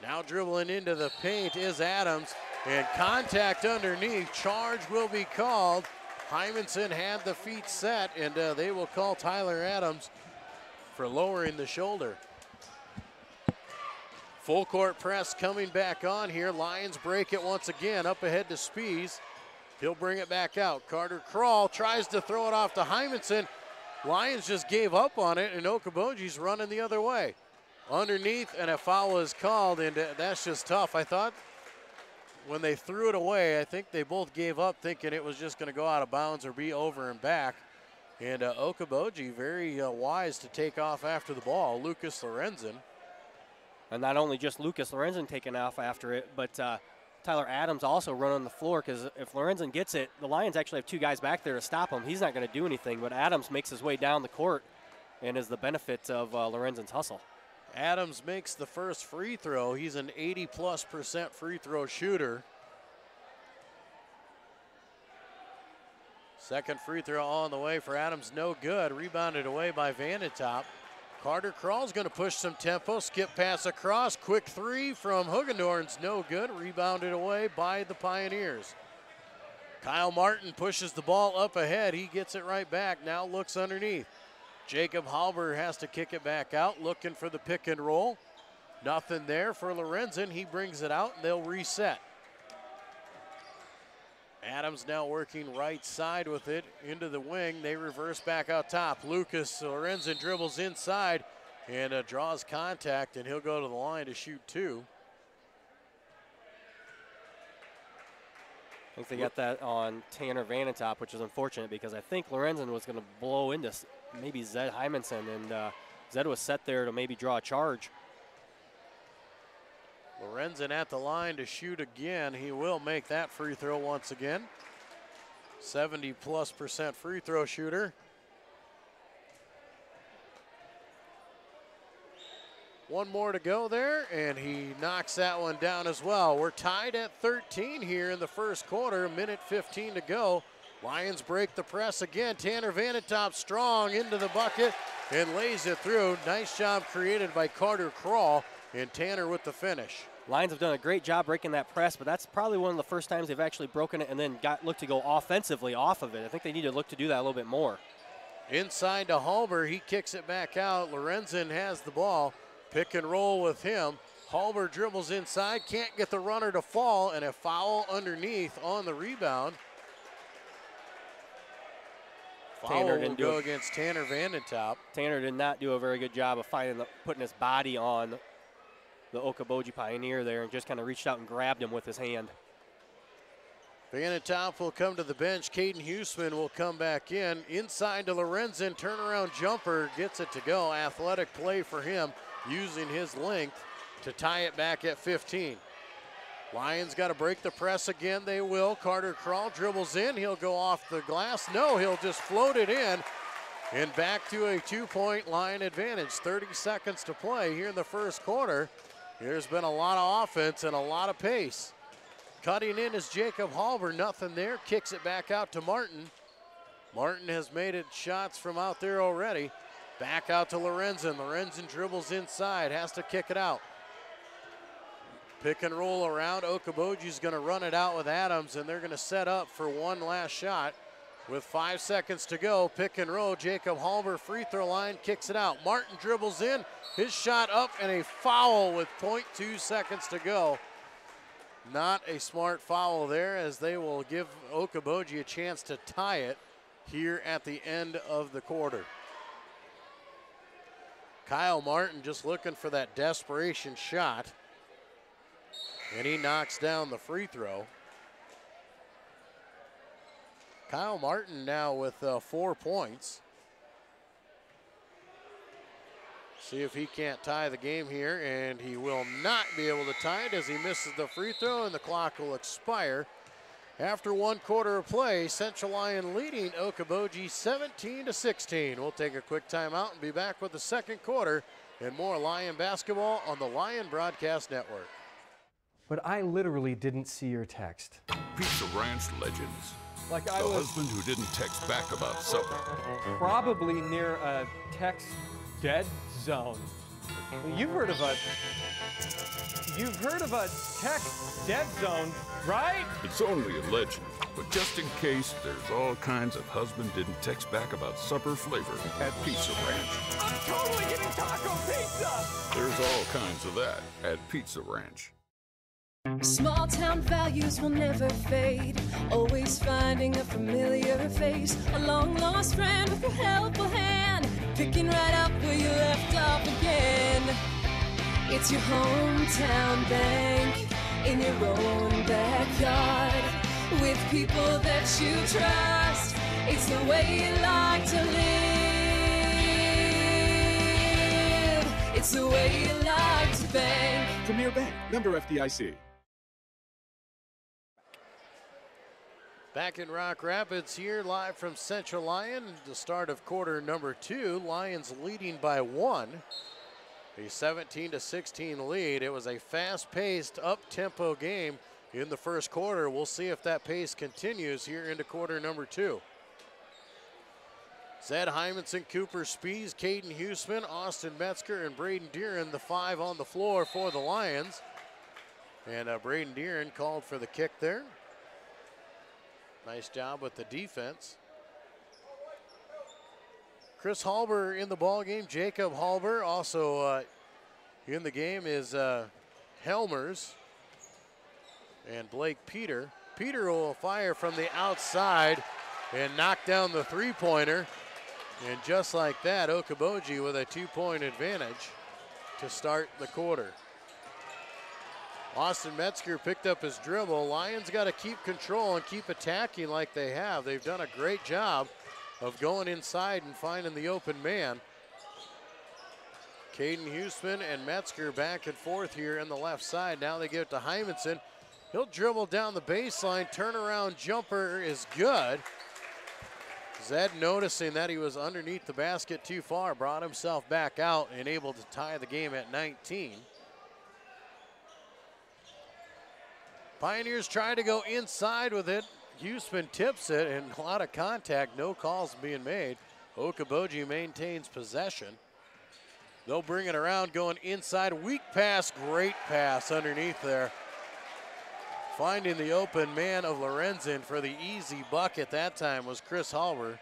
Now dribbling into the paint is Adams, and contact underneath. Charge will be called. Hymanson had the feet set, and they will call Tyler Adams for lowering the shoulder. Full court press coming back on here. Lions break it once again. Up ahead to Spees. He'll bring it back out. Carter Krall tries to throw it off to Hymanson. Lions just gave up on it, and Okoboji's running the other way. Underneath, and a foul is called, and that's just tough. I thought when they threw it away, I think they both gave up thinking it was just going to go out of bounds or be over and back. And Okoboji very wise to take off after the ball. Lucas Lorenzen. And not only just Lucas Lorenzen taking off after it, but Tyler Adams also running the floor, because if Lorenzen gets it, the Lions actually have 2 guys back there to stop him. He's not going to do anything, but Adams makes his way down the court and is the benefit of Lorenzen's hustle. Adams makes the first free throw. He's an 80+% free throw shooter. Second free throw on the way for Adams, no good. Rebounded away by Vandertop. Carter Kral's going to push some tempo, skip pass across, quick 3 from Hugendorn's no good. Rebounded away by the Pioneers. Kyle Martin pushes the ball up ahead. He gets it right back, now looks underneath. Jacob Halber has to kick it back out, looking for the pick and roll. Nothing there for Lorenzen. He brings it out and they'll reset. Adams now working right side with it into the wing. They reverse back out top. Lucas Lorenzen dribbles inside and draws contact, and he'll go to the line to shoot 2. I think they got that on Tanner Vanentop, which is unfortunate because I think Lorenzen was going to blow into maybe Zed Hymanson, and Zed was set there to maybe draw a charge. Lorenzen at the line to shoot again. He will make that free throw once again. 70+% free throw shooter. One more to go there, and he knocks that one down as well. We're tied at 13 here in the first quarter, 1:15 to go. Lions break the press again. Tanner Vanentop strong into the bucket and lays it through. Nice job created by Carter Kral, and Tanner with the finish. Lions have done a great job breaking that press, but that's probably one of the first times they've actually broken it and then looked to go offensively off of it. I think they need to look to do that a little bit more. Inside to Halber, he kicks it back out. Lorenzen has the ball. Pick and roll with him. Halber dribbles inside, can't get the runner to fall, and a foul underneath on the rebound. Foul will go against Tanner Vanentop. Tanner did not do a very good job of putting his body on the Okoboji Pioneer there and just kind of reached out and grabbed him with his hand. Vanentop will come to the bench. Caden Huseman will come back in. Inside to Lorenzen, turnaround jumper, gets it to go. Athletic play for him, using his length to tie it back at 15. Lions got to break the press again. They will. Carter Kral dribbles in. He'll go off the glass. No, he'll just float it in. And back to a 2-point Lion advantage. 30 seconds to play here in the first quarter. There's been a lot of offense and a lot of pace. Cutting in is Jacob Halber. Nothing there. Kicks it back out to Martin. Martin has made it shots from out there already. Back out to Lorenzen. Lorenzen dribbles inside. Has to kick it out. Pick and roll around. Okoboji's going to run it out with Adams, and they're going to set up for one last shot. With 5 seconds to go, pick and roll. Jacob Halber, free throw line, kicks it out. Martin dribbles in, his shot up, and a foul with 0.2 seconds to go. Not a smart foul there, as they will give Okoboji a chance to tie it here at the end of the quarter. Kyle Martin just looking for that desperation shot, and he knocks down the free throw. Kyle Martin now with 4 points. See if he can't tie the game here, and he will not be able to tie it as he misses the free throw, and the clock will expire. After 1 quarter of play, Central Lyon leading Okoboji 17-16. We'll take a quick timeout and be back with the second quarter and more Lion basketball on the Lion Broadcast Network. But I literally didn't see your text. Pizza Ranch legends. Like the husband who didn't text back about supper. Probably near a text dead zone. You've heard of a text dead zone, right? It's only a legend, but just in case, there's all kinds of husband didn't text back about supper flavor at Pizza Ranch. I'm totally getting taco pizza! There's all kinds of that at Pizza Ranch. Small town values will never fade. Always finding a familiar face. A long lost friend with a helpful hand. Picking right up where you left off again. It's your hometown bank in your own backyard. With people that you trust. It's the way you like to live. It's the way you like to bank. Premier Bank, member FDIC. Back in Rock Rapids here, live from Central Lyon, the start of quarter number 2. Lions leading by 1. A 17-16 lead. It was a fast-paced, up-tempo game in the first quarter. We'll see if that pace continues here into quarter number 2. Zed Hymanson, Cooper Spies, Caden Huseman, Austin Metzger, and Braden Deeren, the 5 on the floor for the Lions. And Braden Deeren called for the kick there. Nice job with the defense. Chris Halber in the ball game. Jacob Halber also in the game is Helmers and Blake Peter. Peter will fire from the outside and knock down the three-pointer. And just like that, Okoboji with a 2-point advantage to start the quarter. Austin Metzger picked up his dribble. Lions got to keep control and keep attacking like they have. They've done a great job of going inside and finding the open man. Caden Huseman and Metzger back and forth here on the left side. Now they give it to Hymanson. He'll dribble down the baseline. Turnaround jumper is good. Zed, noticing that he was underneath the basket too far, brought himself back out and able to tie the game at 19. Pioneers try to go inside with it. Huseman tips it, and a lot of contact, no calls being made. Okoboji maintains possession. They'll bring it around, going inside. Weak pass, great pass underneath there. Finding the open man of Lorenzen for the easy bucket that time was Chris Halber.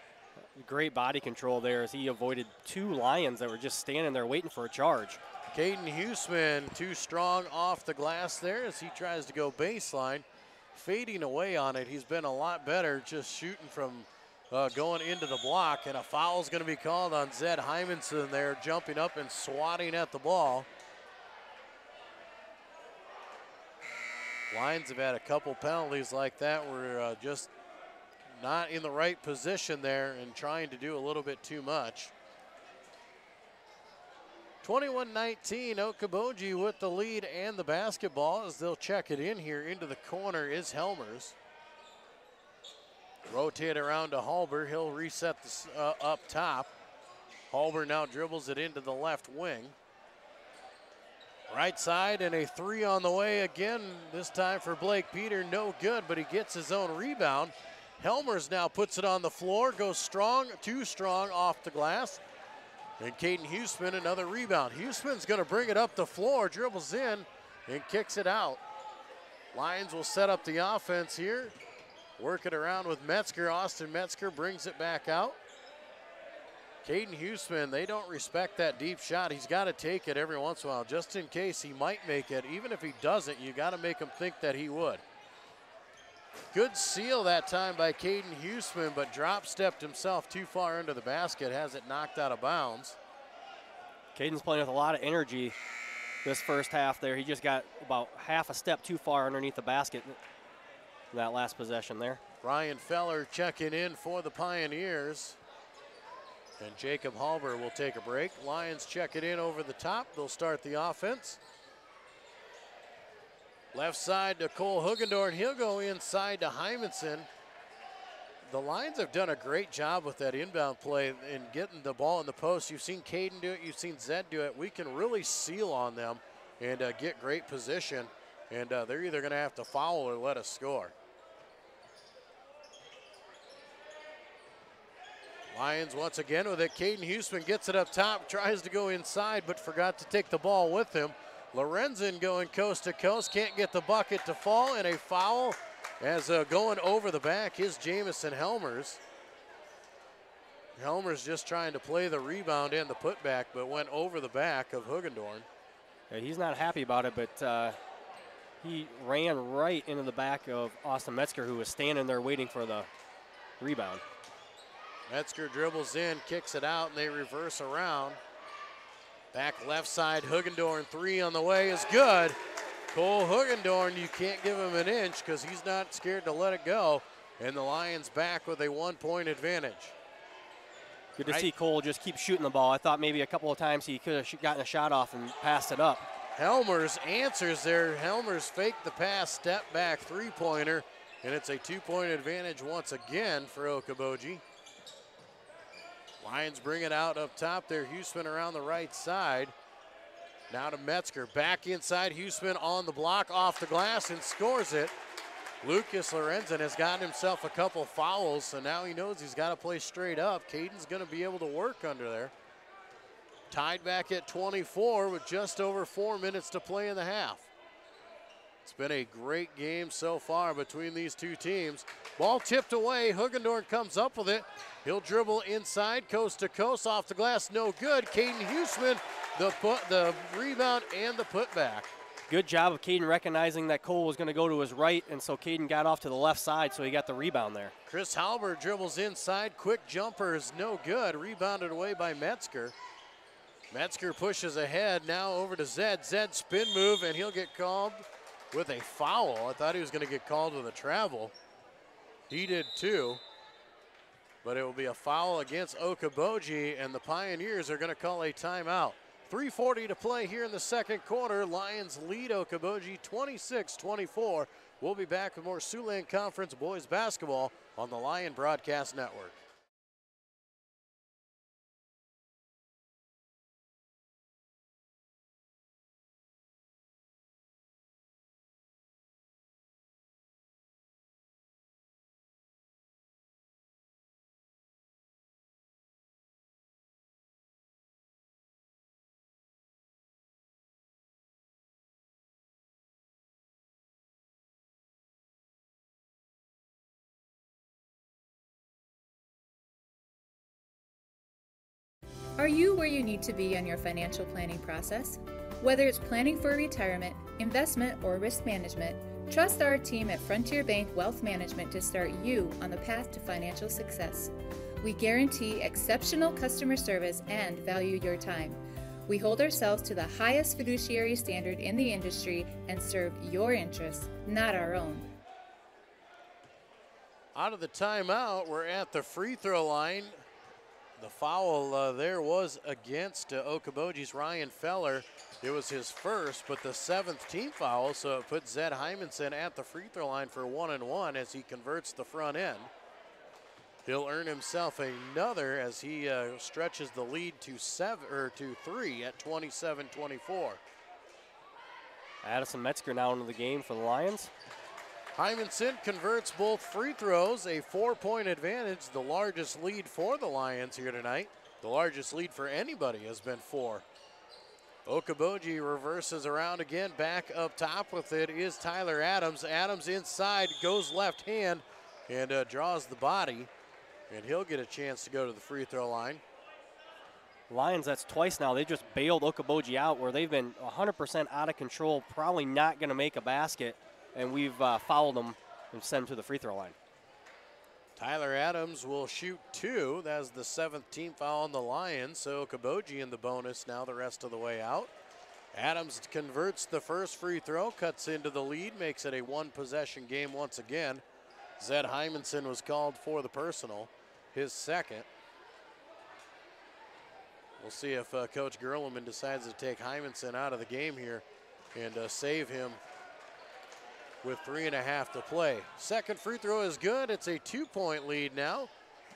Great body control there as he avoided 2 Lions that were just standing there waiting for a charge. Caden Huseman too strong off the glass there as he tries to go baseline. Fading away on it. He's been a lot better just shooting from going into the block, and a foul's going to be called on Zed Hymanson there, jumping up and swatting at the ball. Lions have had a couple penalties like that where just not in the right position there and trying to do a little bit too much. 21-19, Okoboji with the lead and the basketball as they'll check it in here. Into the corner is Helmers. Rotate around to Halber. He'll reset this up top. Halber now dribbles it into the left wing. Right side, and a 3 on the way again, this time for Blake Peter. No good, but he gets his own rebound. Helmers now puts it on the floor, goes strong, too strong off the glass. And Caden Huseman, another rebound. Huseman's going to bring it up the floor, dribbles in, and kicks it out. Lions will set up the offense here. Work it around with Metzger. Austin Metzger brings it back out. Caden Huseman, they don't respect that deep shot. He's got to take it every once in a while, just in case he might make it. Even if he doesn't, you got to make him think that he would. Good seal that time by Caden Huseman, but drop-stepped himself too far into the basket, has it knocked out of bounds. Caden's playing with a lot of energy this first half there. He just got about half a step too far underneath the basket in that last possession there. Ryan Feller checking in for the Pioneers. And Jacob Halber will take a break. Lions check it in over the top. They'll start the offense. Left side to Cole Hugendorn. He'll go inside to Hymanson. The Lions have done a great job with that inbound play and getting the ball in the post. You've seen Caden do it. You've seen Zed do it. We can really seal on them and get great position. And they're either going to have to foul or let us score. Lions once again with it. Caden Huseman gets it up top, tries to go inside, but forgot to take the ball with him. Lorenzen going coast to coast, can't get the bucket to fall, and a foul as going over the back is Jamison Helmers. Helmers just trying to play the rebound and the putback, but went over the back of Hugendorn. Yeah, he's not happy about it, but he ran right into the back of Austin Metzger, who was standing there waiting for the rebound. Metzger dribbles in, kicks it out, and they reverse around. Back left side, Hugendorn 3 on the way is good. Cole Hugendorn, you can't give him an inch because he's not scared to let it go. and the Lions back with a 1-point advantage. Good to see Cole just keep shooting the ball. I thought maybe a couple of times he could have gotten a shot off and passed it up. Helmers answers there. Helmers faked the pass, step back three-pointer, and it's a 2-point advantage once again for Okoboji. Lions bring it out up top there. Huseman around the right side. Now to Metzger, back inside. Huseman on the block, off the glass, and scores it. Lucas Lorenzen has gotten himself a couple fouls, so now he knows he's got to play straight up. Caden's going to be able to work under there. Tied back at 24 with just over 4 minutes to play in the half. It's been a great game so far between these two teams. Ball tipped away. Hugendorn comes up with it. He'll dribble inside, coast to coast, off the glass, no good. Caden Huseman, the rebound and the putback. Good job of Caden recognizing that Cole was going to go to his right, and so Caden got off to the left side, so he got the rebound there. Chris Halber dribbles inside. Quick jumper is no good. Rebounded away by Metzger. Metzger pushes ahead, now over to Zed. Zed spin move, and he'll get called with a foul. I thought he was going to get called with a travel. He did too. But it will be a foul against Okoboji, and the Pioneers are going to call a timeout. 3:40 to play here in the second quarter. Lions lead Okoboji 26-24. We'll be back with more Siouxland Conference boys basketball on the Lion Broadcast Network. Are you where you need to be on your financial planning process? Whether it's planning for retirement, investment, or risk management, trust our team at Frontier Bank Wealth Management to start you on the path to financial success. We guarantee exceptional customer service and value your time. We hold ourselves to the highest fiduciary standard in the industry and serve your interests, not our own. Out of the timeout, we're at the free throw line. The foul there was against Okoboji's Ryan Feller. It was his first, but the 7th team foul, so it puts Zed Hymanson at the free throw line for 1-and-1 as he converts the front end. He'll earn himself another as he stretches the lead to 3 at 27-24. Addison Metzger now into the game for the Lions. Hymanson converts both free throws, a 4-point advantage, the largest lead for the Lions here tonight. The largest lead for anybody has been 4. Okoboji reverses around again, back up top with it is Tyler Adams. Adams inside, goes left hand, and draws the body, and he'll get a chance to go to the free throw line. Lions, that's twice now. They just bailed Okoboji out where they've been 100% out of control, probably not going to make a basket. And we've fouled them and sent them to the free throw line. Tyler Adams will shoot 2. That's the 7th team foul on the Lions. So Okoboji in the bonus now the rest of the way out. Adams converts the first free throw, cuts into the lead, makes it a 1-possession game once again. Zed Hymanson was called for the personal, his second. We'll see if Coach Gerleman decides to take Hymanson out of the game here and save him with 3.5 to play. Second free throw is good. It's a 2-point lead now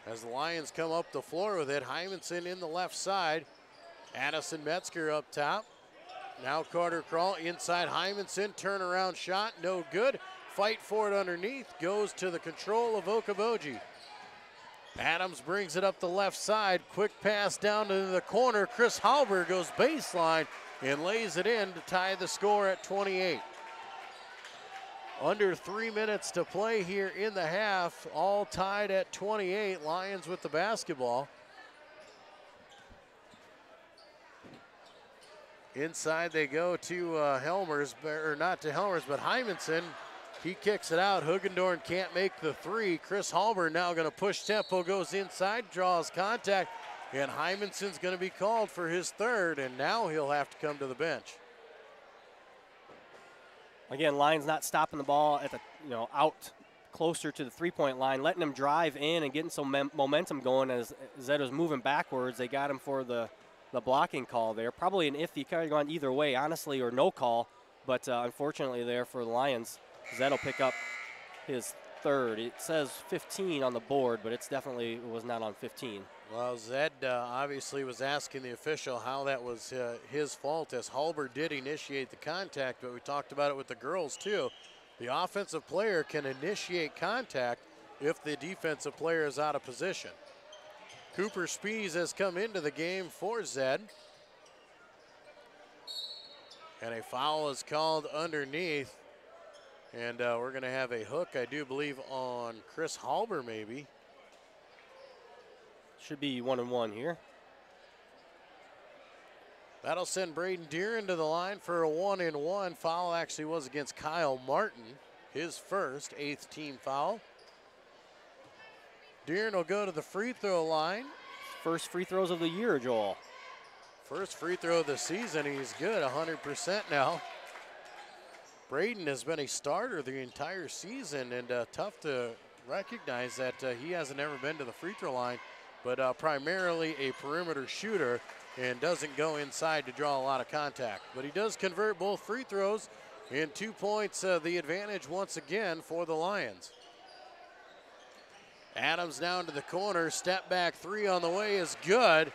as the Lions come up the floor with it. Hymanson in the left side. Addison Metzger up top. Now Carter Krall inside Hymanson. Turnaround shot, no good. Fight for it underneath. Goes to the control of Okoboji. Adams brings it up the left side. Quick pass down to the corner. Chris Halber goes baseline and lays it in to tie the score at 28. Under 3 minutes to play here in the half, all tied at 28. Lions with the basketball. Inside they go to Helmers, or not to Helmers, but Hymanson. He kicks it out. Hugendorn can't make the 3. Chris Halber now going to push tempo, goes inside, draws contact, and Hymanson's going to be called for his 3rd, and now he'll have to come to the bench. Again, Lions not stopping the ball at the out closer to the three-point line, letting him drive in and getting some momentum going as Zed was moving backwards. They got him for the blocking call there. Probably an iffy, kind of gone either way, honestly, or no call. But unfortunately there for the Lions, Zed will pick up his third. It says 15 on the board, but it was not on 15. Well, Zed obviously was asking the official how that was his fault, as Halber did initiate the contact, but we talked about it with the girls too. The offensive player can initiate contact if the defensive player is out of position. Cooper Spies has come into the game for Zed. And a foul is called underneath. And we're going to have a hook, I do believe, on Chris Halber maybe. Should be 1-and-1 here. That'll send Braden Deeren to the line for a 1-and-1. Foul actually was against Kyle Martin, his first, 8th team foul. Deeren will go to the free throw line. First free throws of the year, Joel. First free throw of the season. He's good, 100% now. Braden has been a starter the entire season, and tough to recognize that he hasn't ever been to the free throw line, but primarily a perimeter shooter and doesn't go inside to draw a lot of contact. But he does convert both free throws, and 2 points the advantage once again for the Lions. Adams down to the corner, step back three on the way is good.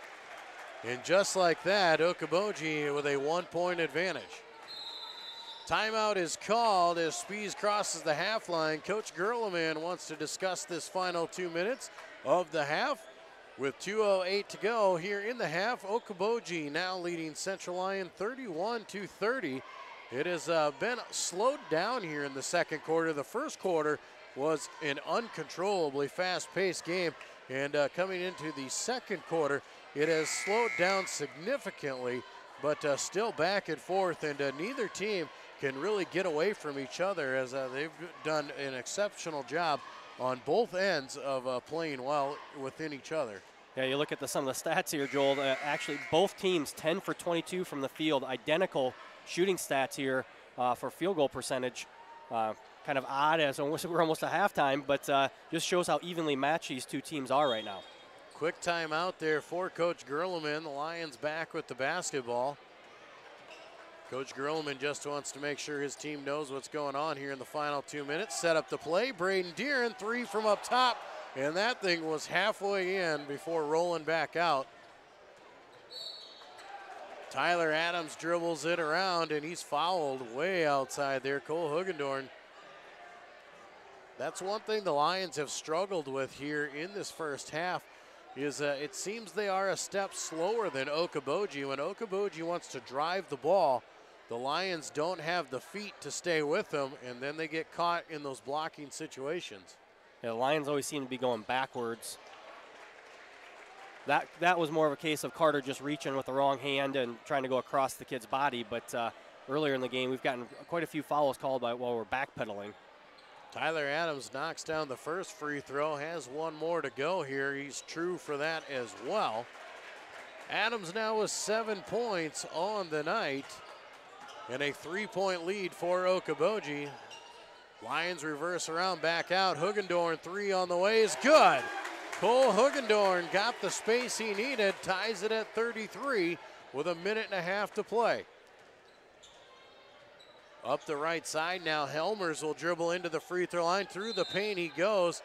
And just like that, Okoboji with a 1-point advantage. Timeout is called as Spies crosses the half line. Coach Gerleman wants to discuss this final 2 minutes of the half. With 2:08 to go here in the half, Okoboji now leading Central Lyon 31-30. It has been slowed down here in the second quarter. The first quarter was an uncontrollably fast-paced game, and coming into the second quarter, it has slowed down significantly, but still back and forth, and neither team can really get away from each other, as they've done an exceptional job on both ends of playing well within each other. Yeah, you look at some of the stats here, Joel. Actually, both teams 10 for 22 from the field. Identical shooting stats here for field goal percentage. Kind of odd as we're almost at halftime, but just shows how evenly matched these two teams are right now. Quick timeout there for Coach Gerleman. The Lions back with the basketball. Coach Gerleman just wants to make sure his team knows what's going on here in the final 2 minutes. Set up the play. Braden Deeren, three from up top, and that thing was halfway in before rolling back out. Tyler Adams dribbles it around, and he's fouled way outside there. Cole Hugendorn. That's one thing the Lions have struggled with here in this first half, is it seems they are a step slower than Okoboji. When Okoboji wants to drive the ball, the Lions don't have the feet to stay with them, and then they get caught in those blocking situations. Yeah, the Lions always seem to be going backwards. That was more of a case of Carter just reaching with the wrong hand and trying to go across the kid's body, but earlier in the game we've gotten quite a few fouls called while we're backpedaling. Tyler Adams knocks down the first free throw, has one more to go here. He's true for that as well. Adams now with 7 points on the night, and a 3-point lead for Okoboji. Lions reverse around, back out. Hugendorn, three on the way is good. Cole Hugendorn got the space he needed, ties it at 33 with a minute and a half to play. Up the right side now, Helmers will dribble into the free throw line. Through the paint he goes,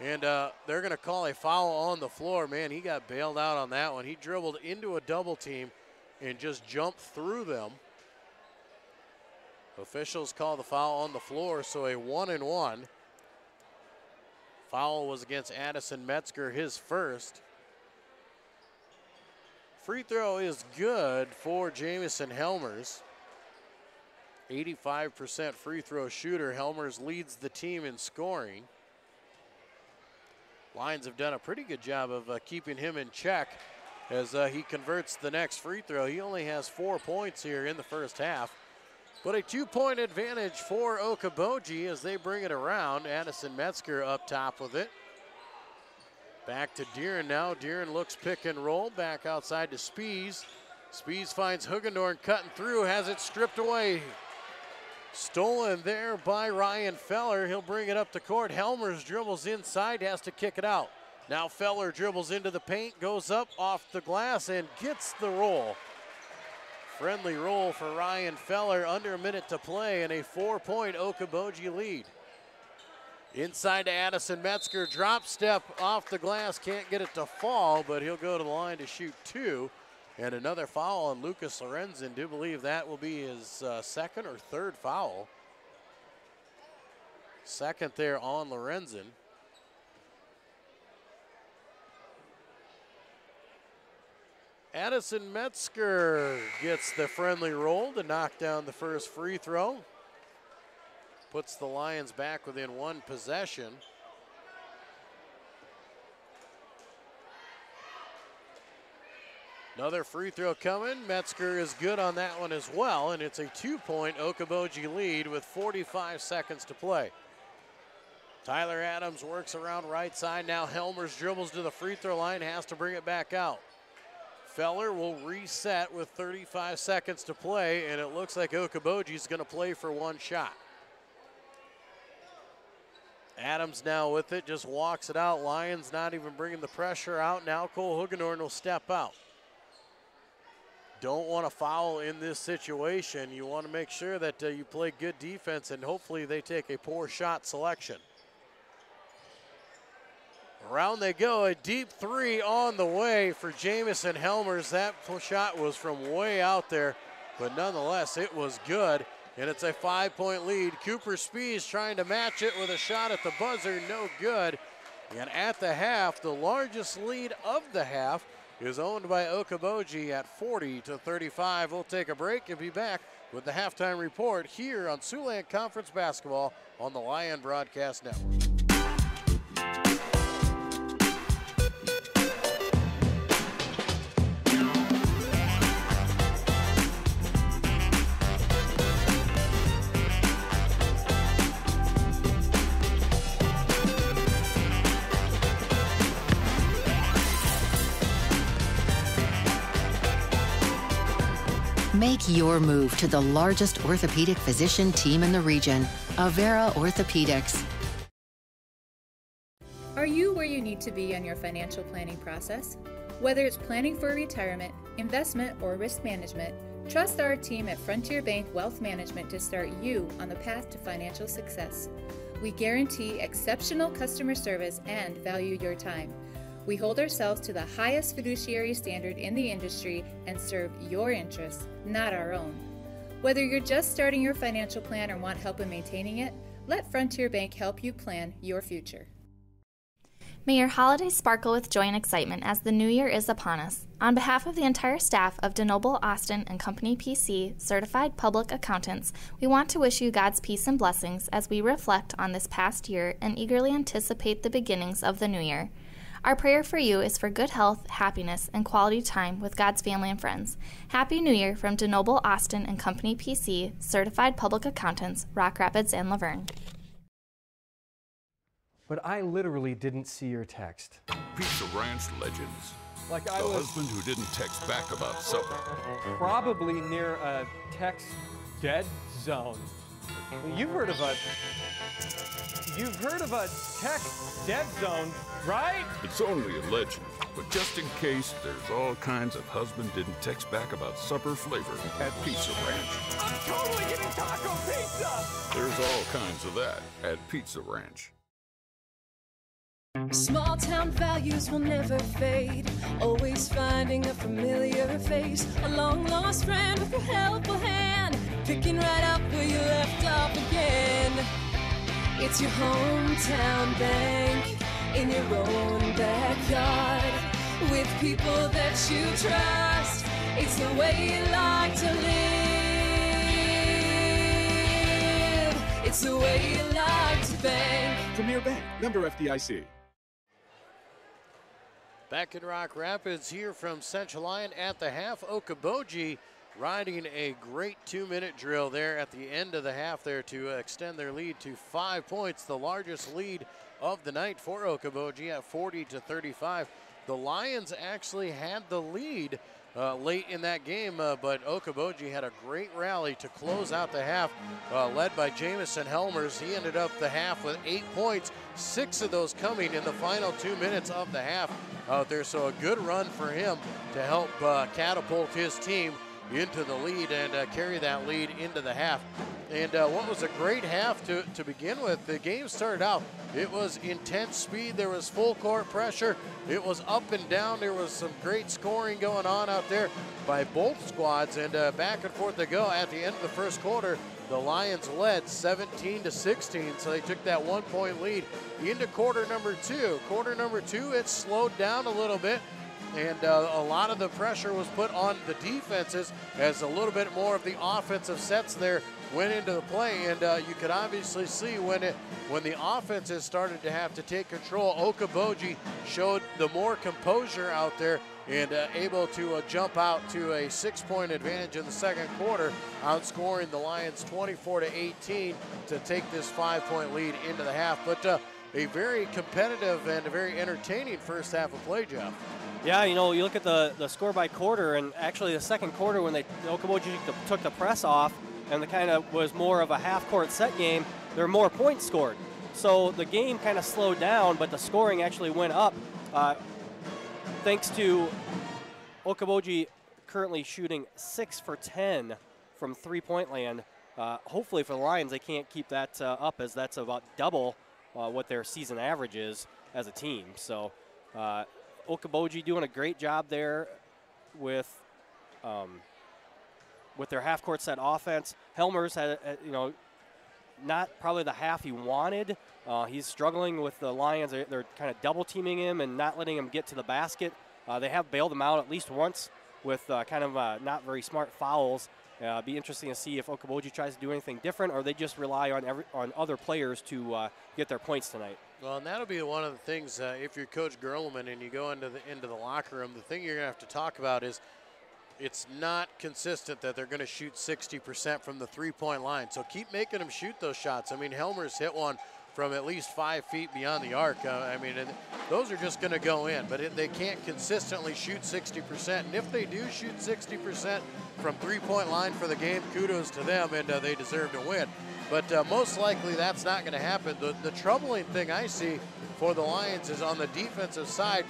and they're going to call a foul on the floor. Man, he got bailed out on that one. He dribbled into a double team and just jumped through them. Officials call the foul on the floor, so a 1-and-1. Foul was against Addison Metzger, his first. Free throw is good for Jamison Helmers. 85% free throw shooter. Helmers leads the team in scoring. Lions have done a pretty good job of keeping him in check as he converts the next free throw. He only has 4 points here in the first half. But a 2-point advantage for Okoboji as they bring it around. Addison Metzger up top with it. Back to Deeren now. Deeren looks pick and roll. Back outside to Spies. Spies finds Hugendorn cutting through, has it stripped away. Stolen there by Ryan Feller. He'll bring it up to court. Helmers dribbles inside, has to kick it out. Now Feller dribbles into the paint, goes up off the glass and gets the roll. Friendly roll for Ryan Feller, under a minute to play, and a 4-point Okoboji lead. Inside to Addison Metzger, drop step off the glass, can't get it to fall, but he'll go to the line to shoot 2. And another foul on Lucas Lorenzen. Do believe that will be his second or third foul. Second there on Lorenzen. Addison Metzger gets the friendly roll to knock down the first free throw. Puts the Lions back within one possession. Another free throw coming. Metzger is good on that one as well, and it's a 2-point Okoboji lead with 45 seconds to play. Tyler Adams works around right side. Now Helmers dribbles to the free throw line, has to bring it back out. Feller will reset with 35 seconds to play, and it looks like Okoboji's going to play for one shot. Adams now with it, just walks it out. Lions not even bringing the pressure out. Now Cole Hugenhorn will step out. Don't want to foul in this situation. You want to make sure that you play good defense, and hopefully they take a poor shot selection. Around they go, a deep 3 on the way for Jamison Helmers. That shot was from way out there, but nonetheless, it was good, and it's a 5-point lead. Cooper Spees trying to match it with a shot at the buzzer, no good. And at the half, the largest lead of the half is owned by Okoboji at 40-35. We'll take a break and be back with the halftime report here on Siouxland Conference Basketball on the Lion Broadcast Network. Make your move to the largest orthopedic physician team in the region, Avera Orthopedics. Are you where you need to be on your financial planning process? Whether it's planning for retirement, investment, or risk management, trust our team at Frontier Bank Wealth Management to start you on the path to financial success. We guarantee exceptional customer service and value your time. We hold ourselves to the highest fiduciary standard in the industry and serve your interests, not our own. Whether you're just starting your financial plan or want help in maintaining it, let Frontier Bank help you plan your future. May your holidays sparkle with joy and excitement as the new year is upon us. On behalf of the entire staff of DeNoble, Austin & Company PC, certified public accountants, we want to wish you God's peace and blessings as we reflect on this past year and eagerly anticipate the beginnings of the new year. Our prayer for you is for good health, happiness, and quality time with God's family and friends. Happy New Year from DeNoble, Austin & Company PC, certified public accountants, Rock Rapids and Laverne. But I literally didn't see your text. Pizza Ranch legends. Like the husband who didn't text back about supper. Probably near a text dead zone. You've heard of a text dead zone, right? It's only a legend, but just in case, there's all kinds of husband didn't text back about supper flavor at Pizza Ranch. I'm totally getting taco pizza! There's all kinds of that at Pizza Ranch. Small town values will never fade. Always finding a familiar face. A long lost friend with a helpful hand. Picking right up where you left off again. It's your hometown bank in your own backyard. With people that you trust. It's the way you like to live. It's the way you like to bank. Premier Bank, member FDIC. Back in Rock Rapids here from Central Lyon at the half. Okoboji riding a great 2-minute drill there at the end of the half there to extend their lead to 5 points, the largest lead of the night for Okoboji at 40-35. The Lions actually had the lead late in that game, but Okoboji had a great rally to close out the half, led by Jamison Helmers. He ended up the half with 8 points, 6 of those coming in the final 2 minutes of the half out there. So a good run for him to help catapult his team into the lead and carry that lead into the half. And what was a great half to begin with. The game started out, it was intense speed, there was full court pressure, it was up and down, there was some great scoring going on out there by both squads, and back and forth they go. At the end of the first quarter, the Lions led 17-16, so they took that 1 point lead into quarter number 2. Quarter number 2, it slowed down a little bit, and a lot of the pressure was put on the defenses as a little bit more of the offensive sets there went into the play. And you could obviously see when the offenses started to have to take control, Okoboji showed the more composure out there and able to jump out to a 6-point advantage in the second quarter, outscoring the Lions 24-18 to take this 5-point lead into the half. But a very competitive and a very entertaining first half of play, Jeff. Yeah, you know, you look at the score by quarter, and actually the second quarter when Okoboji took the press off and the kind of was more of a half-court set game, there were more points scored. So the game kind of slowed down, but the scoring actually went up thanks to Okoboji currently shooting 6 for 10 from three-point land. Hopefully for the Lions, they can't keep that up, as that's about double what their season average is as a team. So Okoboji doing a great job there with their half-court set offense. Helmers had, not probably the half he wanted. He's struggling with the Lions. They're kind of double-teaming him and not letting him get to the basket. They have bailed him out at least once with kind of not very smart fouls. Be interesting to see if Okoboji tries to do anything different, or they just rely on other players to get their points tonight. Well, and that'll be one of the things, if you're Coach Gerleman and you go into the locker room, the thing you're going to have to talk about is it's not consistent that they're going to shoot 60% from the three-point line. So keep making them shoot those shots. I mean, Helmers hit one from at least 5 feet beyond the arc. And those are just going to go in, but they can't consistently shoot 60%. And if they do shoot 60% from three-point line for the game, kudos to them, and they deserve to win. But most likely that's not going to happen. The troubling thing I see for the Lions is on the defensive side,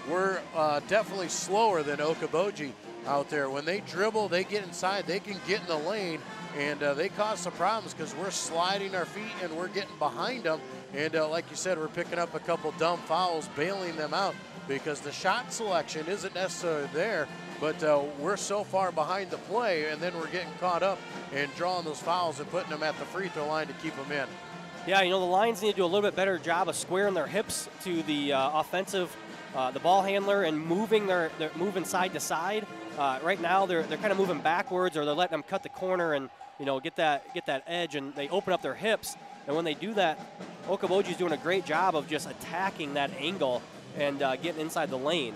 we're definitely slower than Okoboji out there. When they dribble, they get inside, they can get in the lane, and they cause some problems because we're sliding our feet and we're getting behind them. And like you said, we're picking up a couple dumb fouls, bailing them out because the shot selection isn't necessarily there, but we're so far behind the play, and then we're getting caught up and drawing those fouls and putting them at the free throw line to keep them in. Yeah, the Lions need to do a little bit better job of squaring their hips to the offensive, the ball handler, and moving their moving side to side. Right now they're kind of moving backwards, or they're letting them cut the corner and get that edge, and they open up their hips. And when they do that, Okoboji's doing a great job of just attacking that angle and getting inside the lane.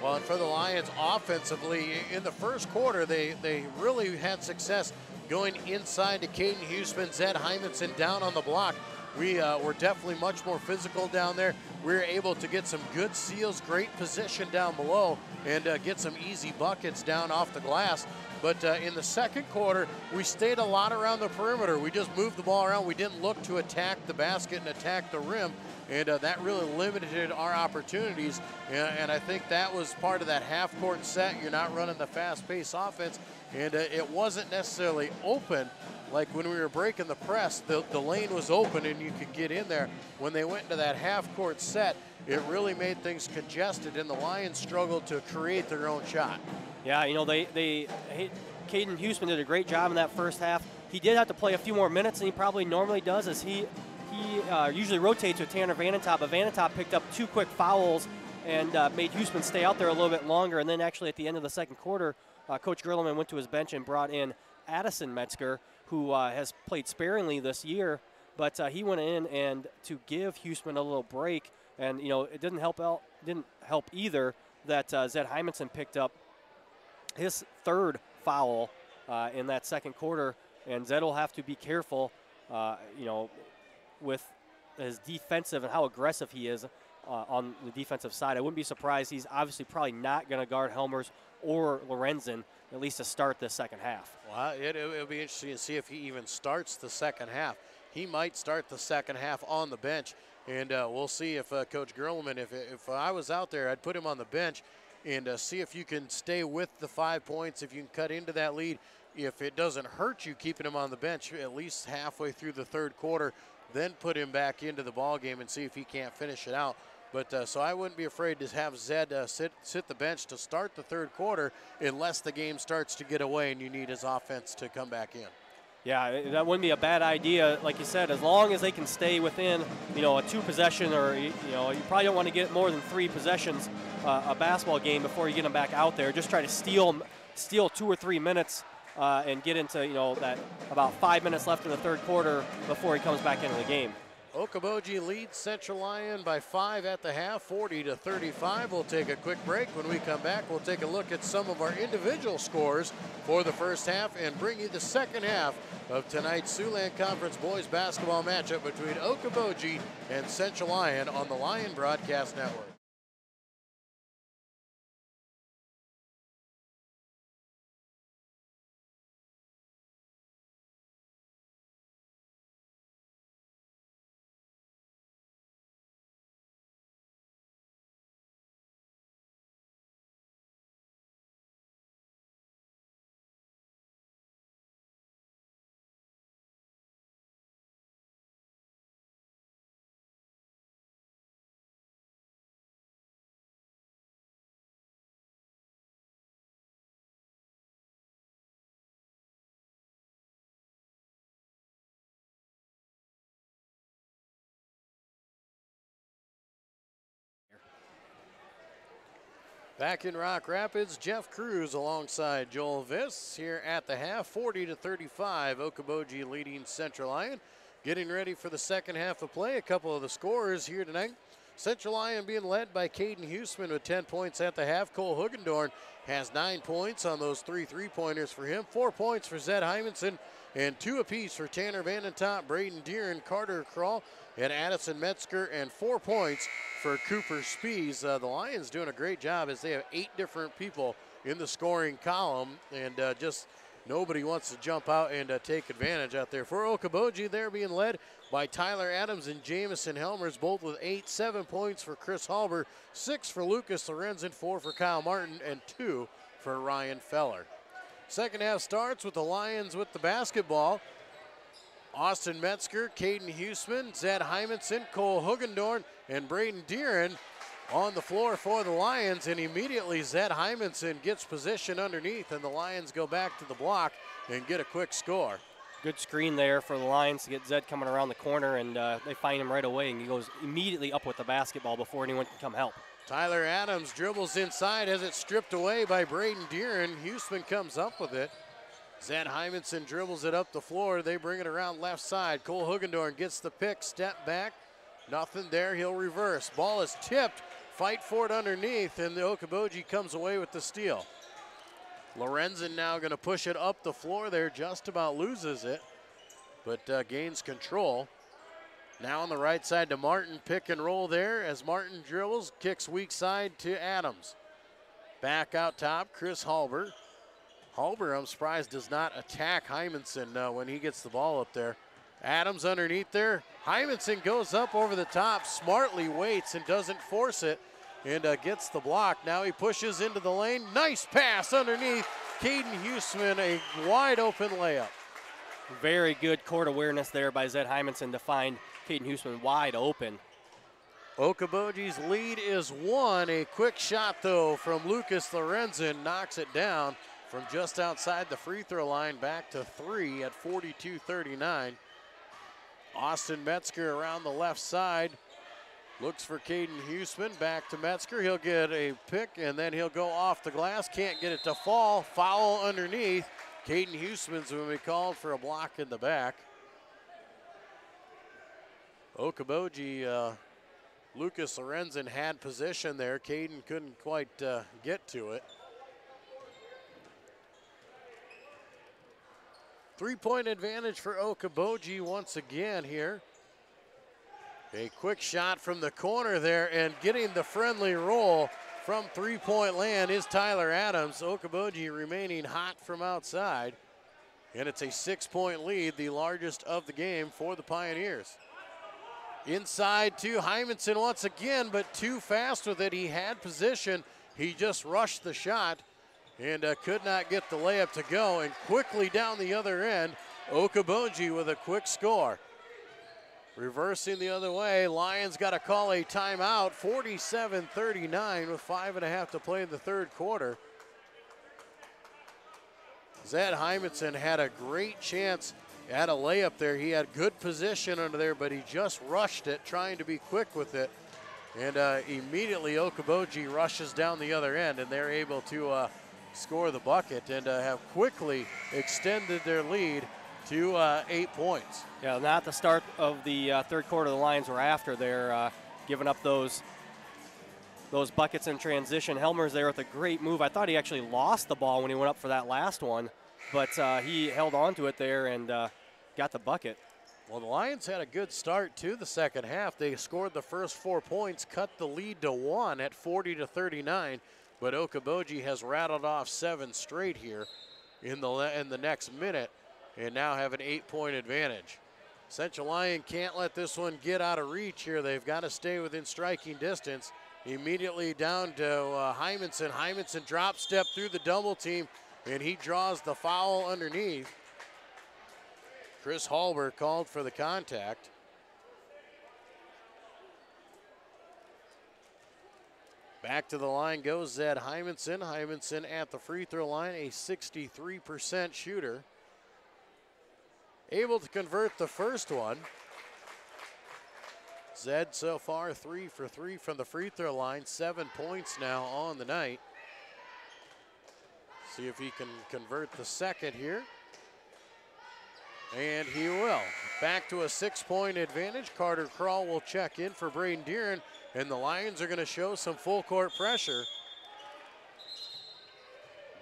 Well, and for the Lions offensively, in the first quarter, they really had success going inside to Caden Huseman, Zed Hymanson down on the block. We were definitely much more physical down there. We were able to get some good seals, great position down below, and get some easy buckets down off the glass. But in the second quarter, we stayed a lot around the perimeter. We just moved the ball around. We didn't look to attack the basket and attack the rim, and that really limited our opportunities. And I think that was part of that half-court set. You're not running the fast-paced offense, and it wasn't necessarily open. Like when we were breaking the press, the lane was open and you could get in there. When they went into that half-court set, it really made things congested, and the Lions struggled to create their own shot. Yeah, Caden Huseman did a great job in that first half. He did have to play a few more minutes than he probably normally does, as he usually rotates with Tanner Vanentop, but Vanentop picked up 2 quick fouls and made Huseman stay out there a little bit longer. And then actually at the end of the second quarter, Coach Gerleman went to his bench and brought in Addison Metzger, who has played sparingly this year, but he went in and to give Huseman a little break. And it didn't help either that Zed Hymanson picked up his 3rd foul in that second quarter, and Zed will have to be careful, with his defensive and how aggressive he is on the defensive side. I wouldn't be surprised. He's obviously probably not going to guard Helmers or Lorenzen, at least to start this second half. Well, it'll be interesting to see if he even starts the second half. He might start the second half on the bench, and we'll see if Coach Gerlman, if I was out there, I'd put him on the bench and see if you can stay with the 5 points, if you can cut into that lead. If it doesn't hurt you keeping him on the bench at least halfway through the third quarter, then put him back into the ball game and see if he can't finish it out. But so I wouldn't be afraid to have Zed sit the bench to start the third quarter unless the game starts to get away and you need his offense to come back in. Yeah, that wouldn't be a bad idea. Like you said, as long as they can stay within, a 2-possession, or you probably don't want to get more than 3 possessions a basketball game before you get them back out there. Just try to steal 2 or 3 minutes and get into that about 5 minutes left in the third quarter before he comes back into the game. Okoboji leads Central Lyon by 5 at the half, 40-35. We'll take a quick break. When we come back, we'll take a look at some of our individual scores for the first half and bring you the second half of tonight's Siouxland Conference boys basketball matchup between Okoboji and Central Lyon on the Lyon Broadcast Network. Back in Rock Rapids, Jeff Cruz alongside Joel Viss here at the half, 40-35. Okoboji leading Central Lyon. Getting ready for the second half of play. A couple of the scorers here tonight. Central Lyon being led by Caden Huseman with 10 points at the half. Cole Hugendorn has 9 points on those 3 3-pointers for him. 4 points for Zed Hymanson and 2 apiece for Tanner Vandentop, Braden Deeren, Carter Kral, and Addison Metzger, and 4 points for Cooper Spies. The Lions doing a great job as they have 8 different people in the scoring column, and just nobody wants to jump out and take advantage out there. For Okoboji, they're being led by Tyler Adams and Jamison Helmers, both with 8, 7 points for Chris Halber, 6 for Lucas Lorenzen, 4 for Kyle Martin, and 2 for Ryan Feller. Second half starts with the Lions with the basketball. Austin Metzger, Caden Huseman, Zed Hymanson, Cole Hugendorn, and Braden Deeren on the floor for the Lions, and immediately Zed Hymanson gets position underneath, and the Lions go back to the block and get a quick score. Good screen there for the Lions to get Zed coming around the corner, and they find him right away, and he goes immediately up with the basketball before anyone can come help. Tyler Adams dribbles inside, has it stripped away by Braden Deeren. Huseman comes up with it. Zed Hymanson dribbles it up the floor. They bring it around left side. Cole Hugendorn gets the pick, step back. Nothing there, he'll reverse. Ball is tipped, fight for it underneath, and the Okoboji comes away with the steal. Lorenzen now gonna push it up the floor there, just about loses it, but gains control. Now on the right side to Martin, pick and roll there as Martin dribbles, kicks weak side to Adams. Back out top, Chris Halber. Halber, I'm surprised, does not attack Hymanson when he gets the ball up there. Adams underneath there. Hymanson goes up over the top, smartly waits and doesn't force it, and gets the block. Now he pushes into the lane. Nice pass underneath. Caden Huseman, a wide open layup. Very good court awareness there by Zed Hymanson to find Caden Huseman wide open. Okoboji's lead is 1. A quick shot, though, from Lucas Lorenzen knocks it down from just outside the free throw line back to 3 at 42-39. Austin Metzger around the left side. Looks for Caden Huseman, back to Metzger. He'll get a pick, and then he'll go off the glass. Can't get it to fall. Foul underneath. Caden Huseman's going to be called for a block in the back. Okoboji, Lucas Lorenzen had position there. Caden couldn't quite get to it. 3-point advantage for Okoboji once again here. A quick shot from the corner there, and getting the friendly roll from three-point land is Tyler Adams. Okoboji remaining hot from outside. And it's a 6-point lead, the largest of the game for the Pioneers. Inside to Hymanson once again, but too fast with it. He had position. He just rushed the shot and could not get the layup to go. And quickly down the other end, Okoboji with a quick score. Reversing the other way, Lions got to call a timeout, 47-39 with 5.5 to play in the third quarter. Zed Hymanson had a great chance at a layup there. He had good position under there, but he just rushed it, trying to be quick with it. And immediately Okoboji rushes down the other end, and they're able to score the bucket and have quickly extended their lead to 8 points. Yeah, not the start of the third quarter the Lions were after. They're giving up those buckets in transition. Helmer's there with a great move. I thought he actually lost the ball when he went up for that last one, but he held on to it there and got the bucket. Well, the Lions had a good start to the second half. They scored the first 4 points, cut the lead to 1 at 40-39, but Okoboji has rattled off 7 straight here in the next minute, and now have an 8-point advantage. Central Lyon can't let this one get out of reach here. They've got to stay within striking distance. Immediately down to Hymanson. Hymanson drop step through the double team, and he draws the foul underneath. Chris Halber called for the contact. Back to the line goes Zed Hymanson. Hymanson at the free throw line, a 63% shooter. Able to convert the first one. Zed so far 3 for 3 from the free throw line, 7 points now on the night. See if he can convert the second here. And he will. Back to a 6-point advantage. Carter Krall will check in for Braden Deeren, and the Lions are going to show some full court pressure.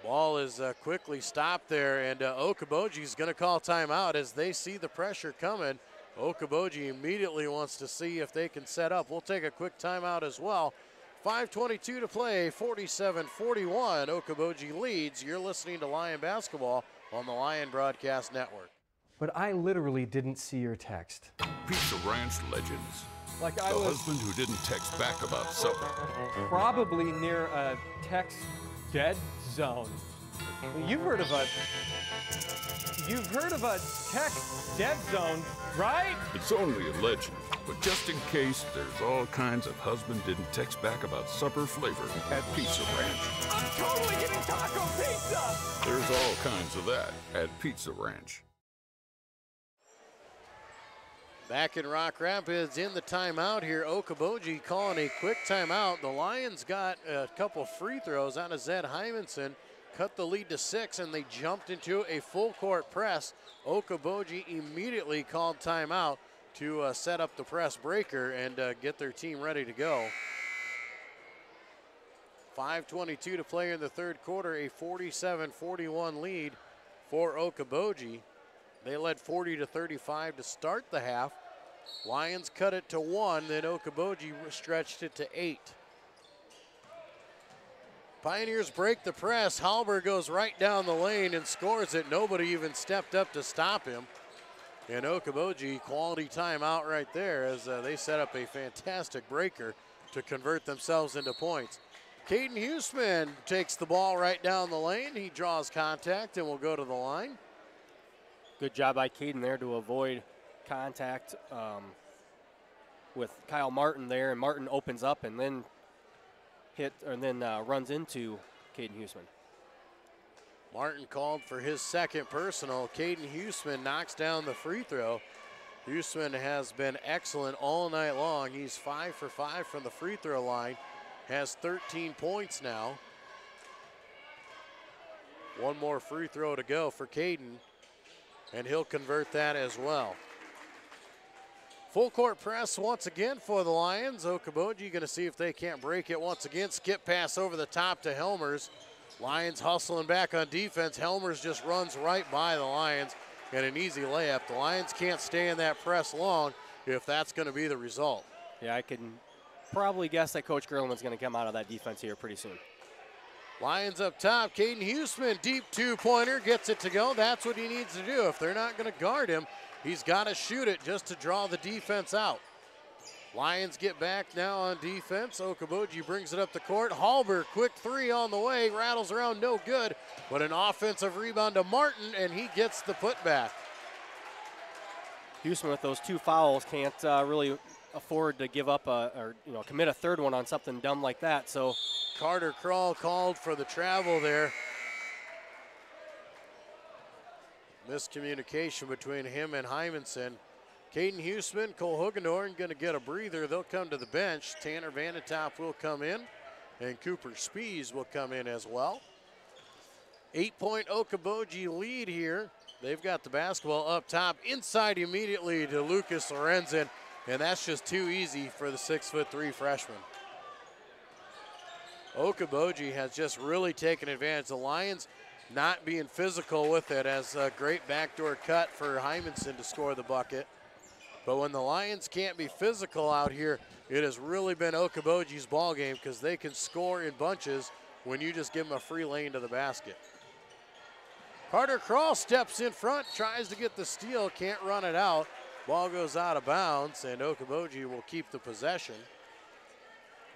Ball is quickly stopped there, and Okoboji's going to call timeout as they see the pressure coming. Okoboji immediately wants to see if they can set up. We'll take a quick timeout as well. 5:22 to play, 47-41. Okoboji leads. You're listening to Lion Basketball on the Lion Broadcast Network. But I literally didn't see your text. Pizza Ranch legends. Like The I was husband who didn't text back about supper. probably near a text dead zone. You've heard of a text dead zone, right? It's only a legend, but just in case, there's all kinds of husband didn't text back about supper flavor at Pizza Ranch. I'm totally getting taco pizza! There's all kinds of that at Pizza Ranch. Back in Rock Rapids in the timeout here. Okoboji calling a quick timeout. The Lions got a couple free throws out of Zed Hymanson, cut the lead to 6, and they jumped into a full court press. Okoboji immediately called timeout to set up the press breaker and get their team ready to go. 5:22 to play in the third quarter, a 47-41 lead for Okoboji. They led 40-35 to start the half. Lions cut it to 1, then Okoboji stretched it to 8. Pioneers break the press. Halber goes right down the lane and scores it. Nobody even stepped up to stop him. And Okoboji, quality timeout right there as they set up a fantastic breaker to convert themselves into points. Caden Huseman takes the ball right down the lane. He draws contact and will go to the line. Good job by Caden there to avoid contact with Kyle Martin there, and Martin opens up and then runs into Caden Huseman. Martin called for his second personal. Caden Huseman knocks down the free throw. Huseman has been excellent all night long. He's 5 for 5 from the free throw line, has 13 points now. One more free throw to go for Caden, and he'll convert that as well. Full court press once again for the Lions. Okoboji going to see if they can't break it once again. Skip pass over the top to Helmers. Lions hustling back on defense. Helmers just runs right by the Lions and an easy layup. The Lions can't stay in that press long. if that's going to be the result. Yeah, I can probably guess that Coach Gerleman's going to come out of that defense here pretty soon. Lions up top. Caden Huseman, deep two-pointer, gets it to go. That's what he needs to do. If they're not going to guard him, he's got to shoot it just to draw the defense out. Lions get back now on defense. Okoboji brings it up the court. Halber, quick three on the way, rattles around, no good. But an offensive rebound to Martin, and he gets the putback. Huseman with those 2 fouls can't really afford to give up or commit a third one on something dumb like that. So Carter Krall called for the travel there. Miscommunication between him and Hymanson. Caden Huseman, Cole Hugendorn going to get a breather. They'll come to the bench. Tanner Vanetop will come in, and Cooper Spies will come in as well. 8-point Okoboji lead here. They've got the basketball up top, inside immediately to Lucas Lorenzen, and that's just too easy for the 6'3" freshman. Okoboji has just really taken advantage. The Lions not being physical with it, as a great backdoor cut for Hymanson to score the bucket. But when the Lions can't be physical out here, it has really been Okoboji's ball game, because they can score in bunches when you just give them a free lane to the basket. Carter Krall steps in front, tries to get the steal, can't run it out. Ball goes out of bounds, and Okoboji will keep the possession.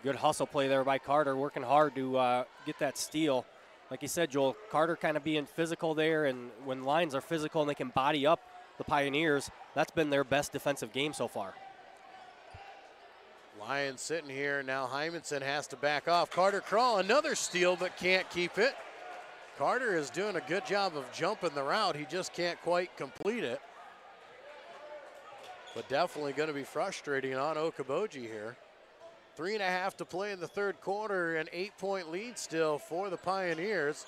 Good hustle play there by Carter, working hard to get that steal. Like you said, Joel, Carter kind of being physical there, and when Lions are physical and they can body up the Pioneers, that's been their best defensive game so far. Lions sitting here. Now Hymanson has to back off. Carter Krall, another steal, but can't keep it. Carter is doing a good job of jumping the route. He just can't quite complete it. But definitely going to be frustrating on Okoboji here. 3.5 to play in the third quarter, an 8-point lead still for the Pioneers.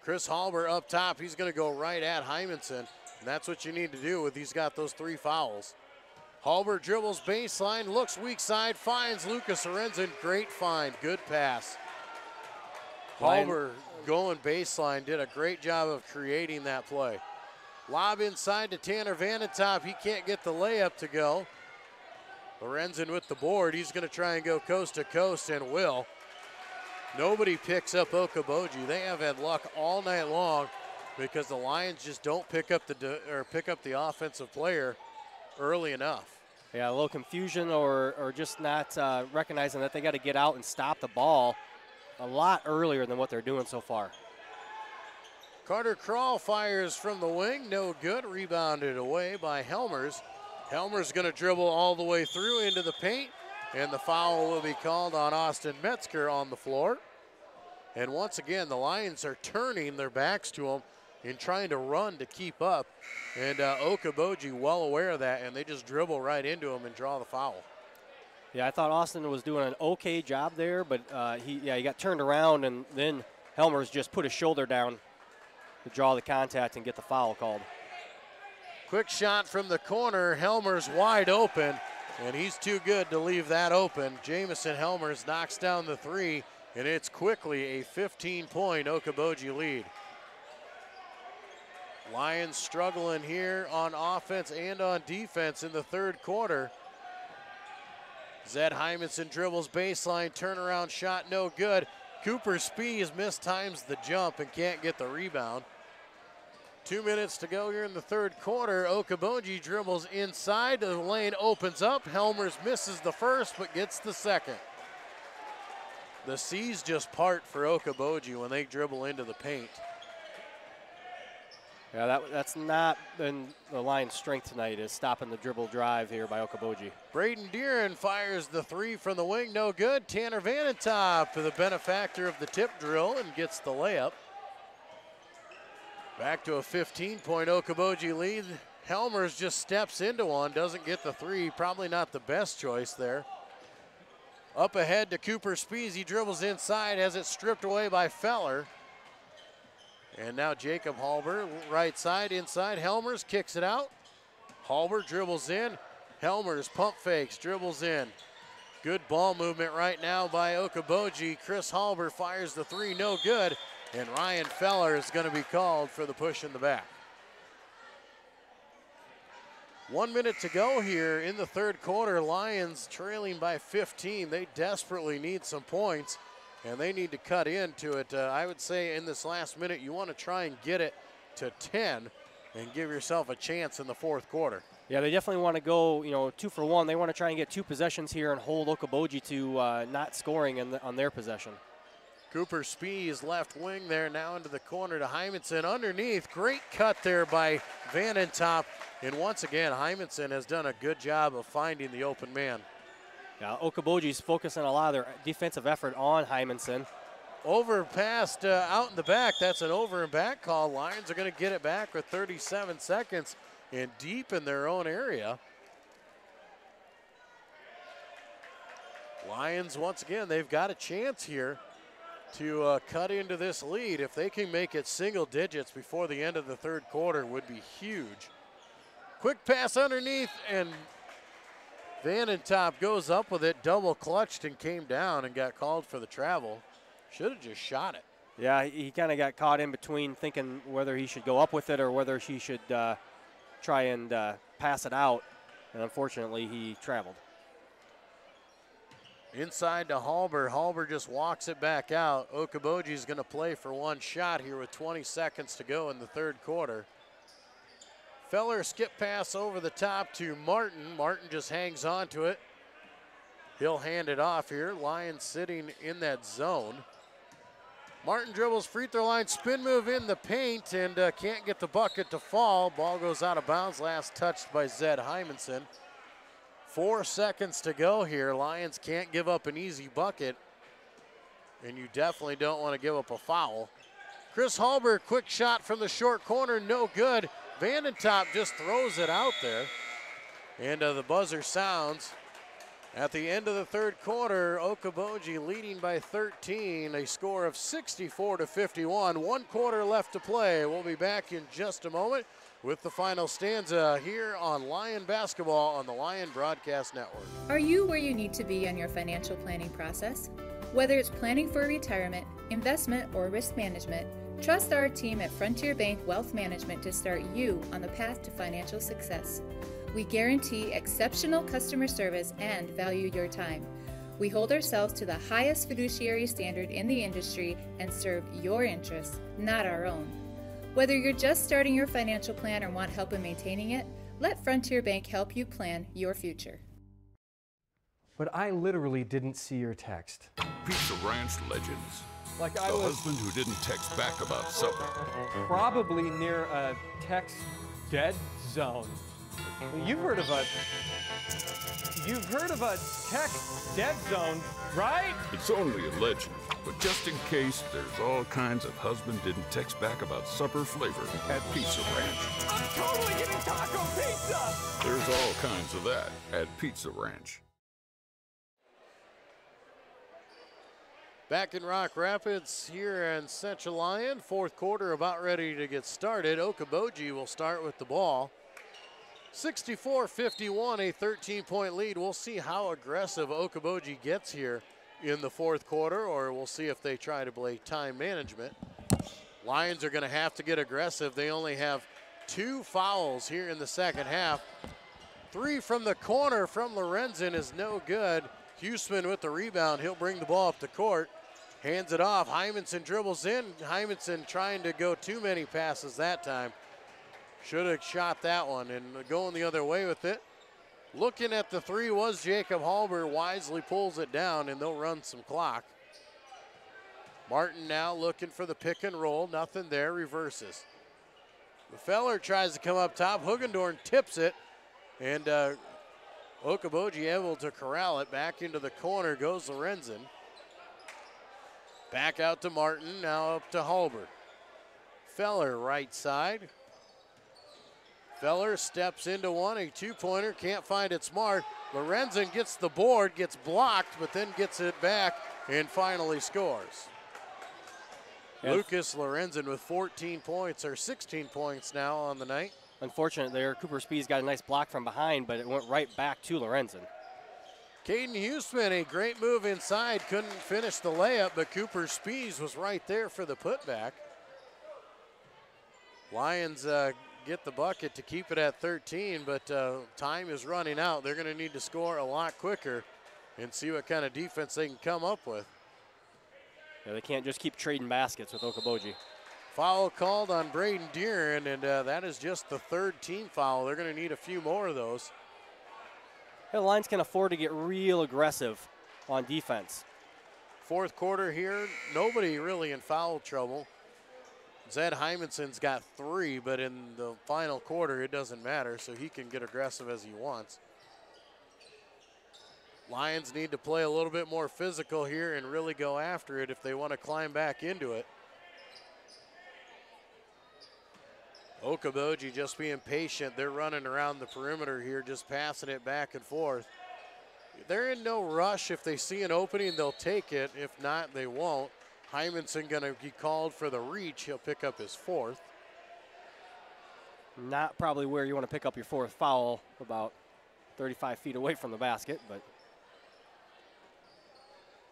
Chris Halber up top. He's going to go right at Hymanson. And that's what you need to do with he's got those 3 fouls. Halber dribbles baseline, looks weak side, finds Lucas Lorenzen. Great find, good pass. Halber going baseline, did a great job of creating that play. Lob inside to Tanner Vanetop. He can't get the layup to go. Lorenzen with the board. He's going to try and go coast to coast, and will. Nobody picks up Okoboji. They have had luck all night long, because the Lions just don't pick up the offensive player early enough. Yeah, a little confusion or just not recognizing that they got to get out and stop the ball a lot earlier than what they're doing so far. Carter Krall fires from the wing, no good. Rebounded away by Helmers. Helmers going to dribble all the way through into the paint, and the foul will be called on Austin Metzger on the floor. And once again, the Lions are turning their backs to him and trying to run to keep up. And Okoboji well aware of that, and they just dribble right into him and draw the foul. Yeah, I thought Austin was doing an okay job there, but he got turned around, and then Helmers just put his shoulder down to draw the contact and get the foul called. Quick shot from the corner. Helmers wide open, and he's too good to leave that open. Jamison Helmers knocks down the 3, and it's quickly a 15-point Okoboji lead. Lions struggling here on offense and on defense in the third quarter. Zed Hymanson dribbles baseline, turnaround shot, no good. Cooper Spies mistimes the jump and can't get the rebound. 2 minutes to go here in the third quarter. Okoboji dribbles inside, the lane opens up. Helmers misses the first, but gets the second. The C's just part for Okoboji when they dribble into the paint. Yeah, that's not been the Lions' strength tonight, is stopping the dribble drive here by Okoboji. Braden Deeren fires the 3 from the wing, no good. Tanner Vanetop, the benefactor of the tip drill, and gets the layup. Back to a 15-point Okoboji lead. Helmers just steps into one, doesn't get the 3. Probably not the best choice there. Up ahead to Cooper Spies. He dribbles inside, has it stripped away by Feller. And now Jacob Halber, right side, inside. Helmers kicks it out. Halber dribbles in. Helmers pump fakes, dribbles in. Good ball movement right now by Okoboji. Chris Halber fires the 3, no good. And Ryan Feller is going to be called for the push in the back. 1 minute to go here in the third quarter. Lions trailing by 15. They desperately need some points, and they need to cut into it. I would say in this last minute, you want to try and get it to 10 and give yourself a chance in the fourth quarter. Yeah, they definitely want to go, 2 for 1. They want to try and get 2 possessions here and hold Okoboji to not scoring on their possession. Cooper Spees left wing there, now into the corner to Hymanson. Underneath, great cut there by Vanentop. And once again, Hymanson has done a good job of finding the open man. Yeah, Okoboji's focusing a lot of their defensive effort on Hymanson. Overpassed out in the back. That's an over and back call. Lions are going to get it back with 37 seconds and deep in their own area. Lions, once again, they've got a chance here to cut into this lead. If they can make it single digits before the end of the third quarter, would be huge. Quick pass underneath, and Vanentop goes up with it, double clutched and came down and got called for the travel. Should have just shot it. Yeah, he kind of got caught in between thinking whether he should go up with it or whether he should try and pass it out, and unfortunately he traveled. Inside to Halber. Halber just walks it back out. Okoboji's going to play for one shot here with 20 seconds to go in the third quarter. Feller skip pass over the top to Martin. Martin just hangs on to it. He'll hand it off here. Lions sitting in that zone. Martin dribbles free throw line, spin move in the paint, and can't get the bucket to fall. Ball goes out of bounds, last touched by Zed Hymanson. 4 seconds to go here. Lions can't give up an easy bucket, and you definitely don't want to give up a foul. Chris Halber, quick shot from the short corner, no good. Vanentop just throws it out there, and the buzzer sounds. At the end of the third quarter, Okoboji leading by 13, a score of 64-51. 1 quarter left to play. We'll be back in just a moment with the final stanza here on Lion Basketball on the Lion Broadcast Network. Are you where you need to be on your financial planning process? Whether it's planning for retirement, investment, or risk management, trust our team at Frontier Bank Wealth Management to start you on the path to financial success. We guarantee exceptional customer service and value your time. We hold ourselves to the highest fiduciary standard in the industry and serve your interests, not our own. Whether you're just starting your financial plan or want help in maintaining it, let Frontier Bank help you plan your future. But I literally didn't see your text. Pizza Ranch legends. Like The husband who didn't text back about supper. probably near a text dead zone. You've heard of a text dead zone, right? It's only a legend, but just in case, there's all kinds of husband didn't text back about supper flavor at Pizza Ranch. I'm totally getting taco pizza! There's all kinds of that at Pizza Ranch. Back in Rock Rapids here in Central Lyon. Fourth quarter about ready to get started. Okoboji will start with the ball. 64-51, a 13-point lead. We'll see how aggressive Okoboji gets here in the fourth quarter, or we'll see if they try to play time management. Lions are going to have to get aggressive. They only have 2 fouls here in the second half. 3 from the corner from Lorenzen is no good. Huseman with the rebound. He'll bring the ball up the court. Hands it off. Hymanson dribbles in. Hymanson trying to go too many passes that time. Should have shot that one, and going the other way with it. Looking at the 3 was Jacob Halber. Wisely pulls it down, and they'll run some clock. Martin now looking for the pick and roll. Nothing there. Reverses. The Feller tries to come up top. Hugendorn tips it, and Okoboji able to corral it. Back into the corner goes Lorenzen. Back out to Martin. Now up to Halber. Feller right side. Feller steps into one, a 2-pointer, can't find it smart. Lorenzen gets the board, gets blocked, but then gets it back and finally scores. Yes. Lucas Lorenzen with 14 points, or 16 points now on the night. Unfortunate there, Cooper Spees got a nice block from behind, but it went right back to Lorenzen. Caden Huseman, a great move inside, couldn't finish the layup, but Cooper Spees was right there for the putback. Lions get the bucket to keep it at 13, but time is running out. They're going to need to score a lot quicker and see what kind of defense they can come up with. Yeah, they can't just keep trading baskets with Okoboji. Foul called on Braden Deeren, and that is just the third team foul. They're going to need a few more of those. Yeah, the Lions can afford to get real aggressive on defense. Fourth quarter here, nobody really in foul trouble. Zed Hymanson's got 3, but in the final quarter, it doesn't matter, so he can get aggressive as he wants. Lions need to play a little bit more physical here and really go after it if they want to climb back into it. Okoboji just being patient. They're running around the perimeter here, just passing it back and forth. They're in no rush. If they see an opening, they'll take it. If not, they won't. Hymanson going to be called for the reach. He'll pick up his 4th. Not probably where you want to pick up your 4th foul, about 35 feet away from the basket, but.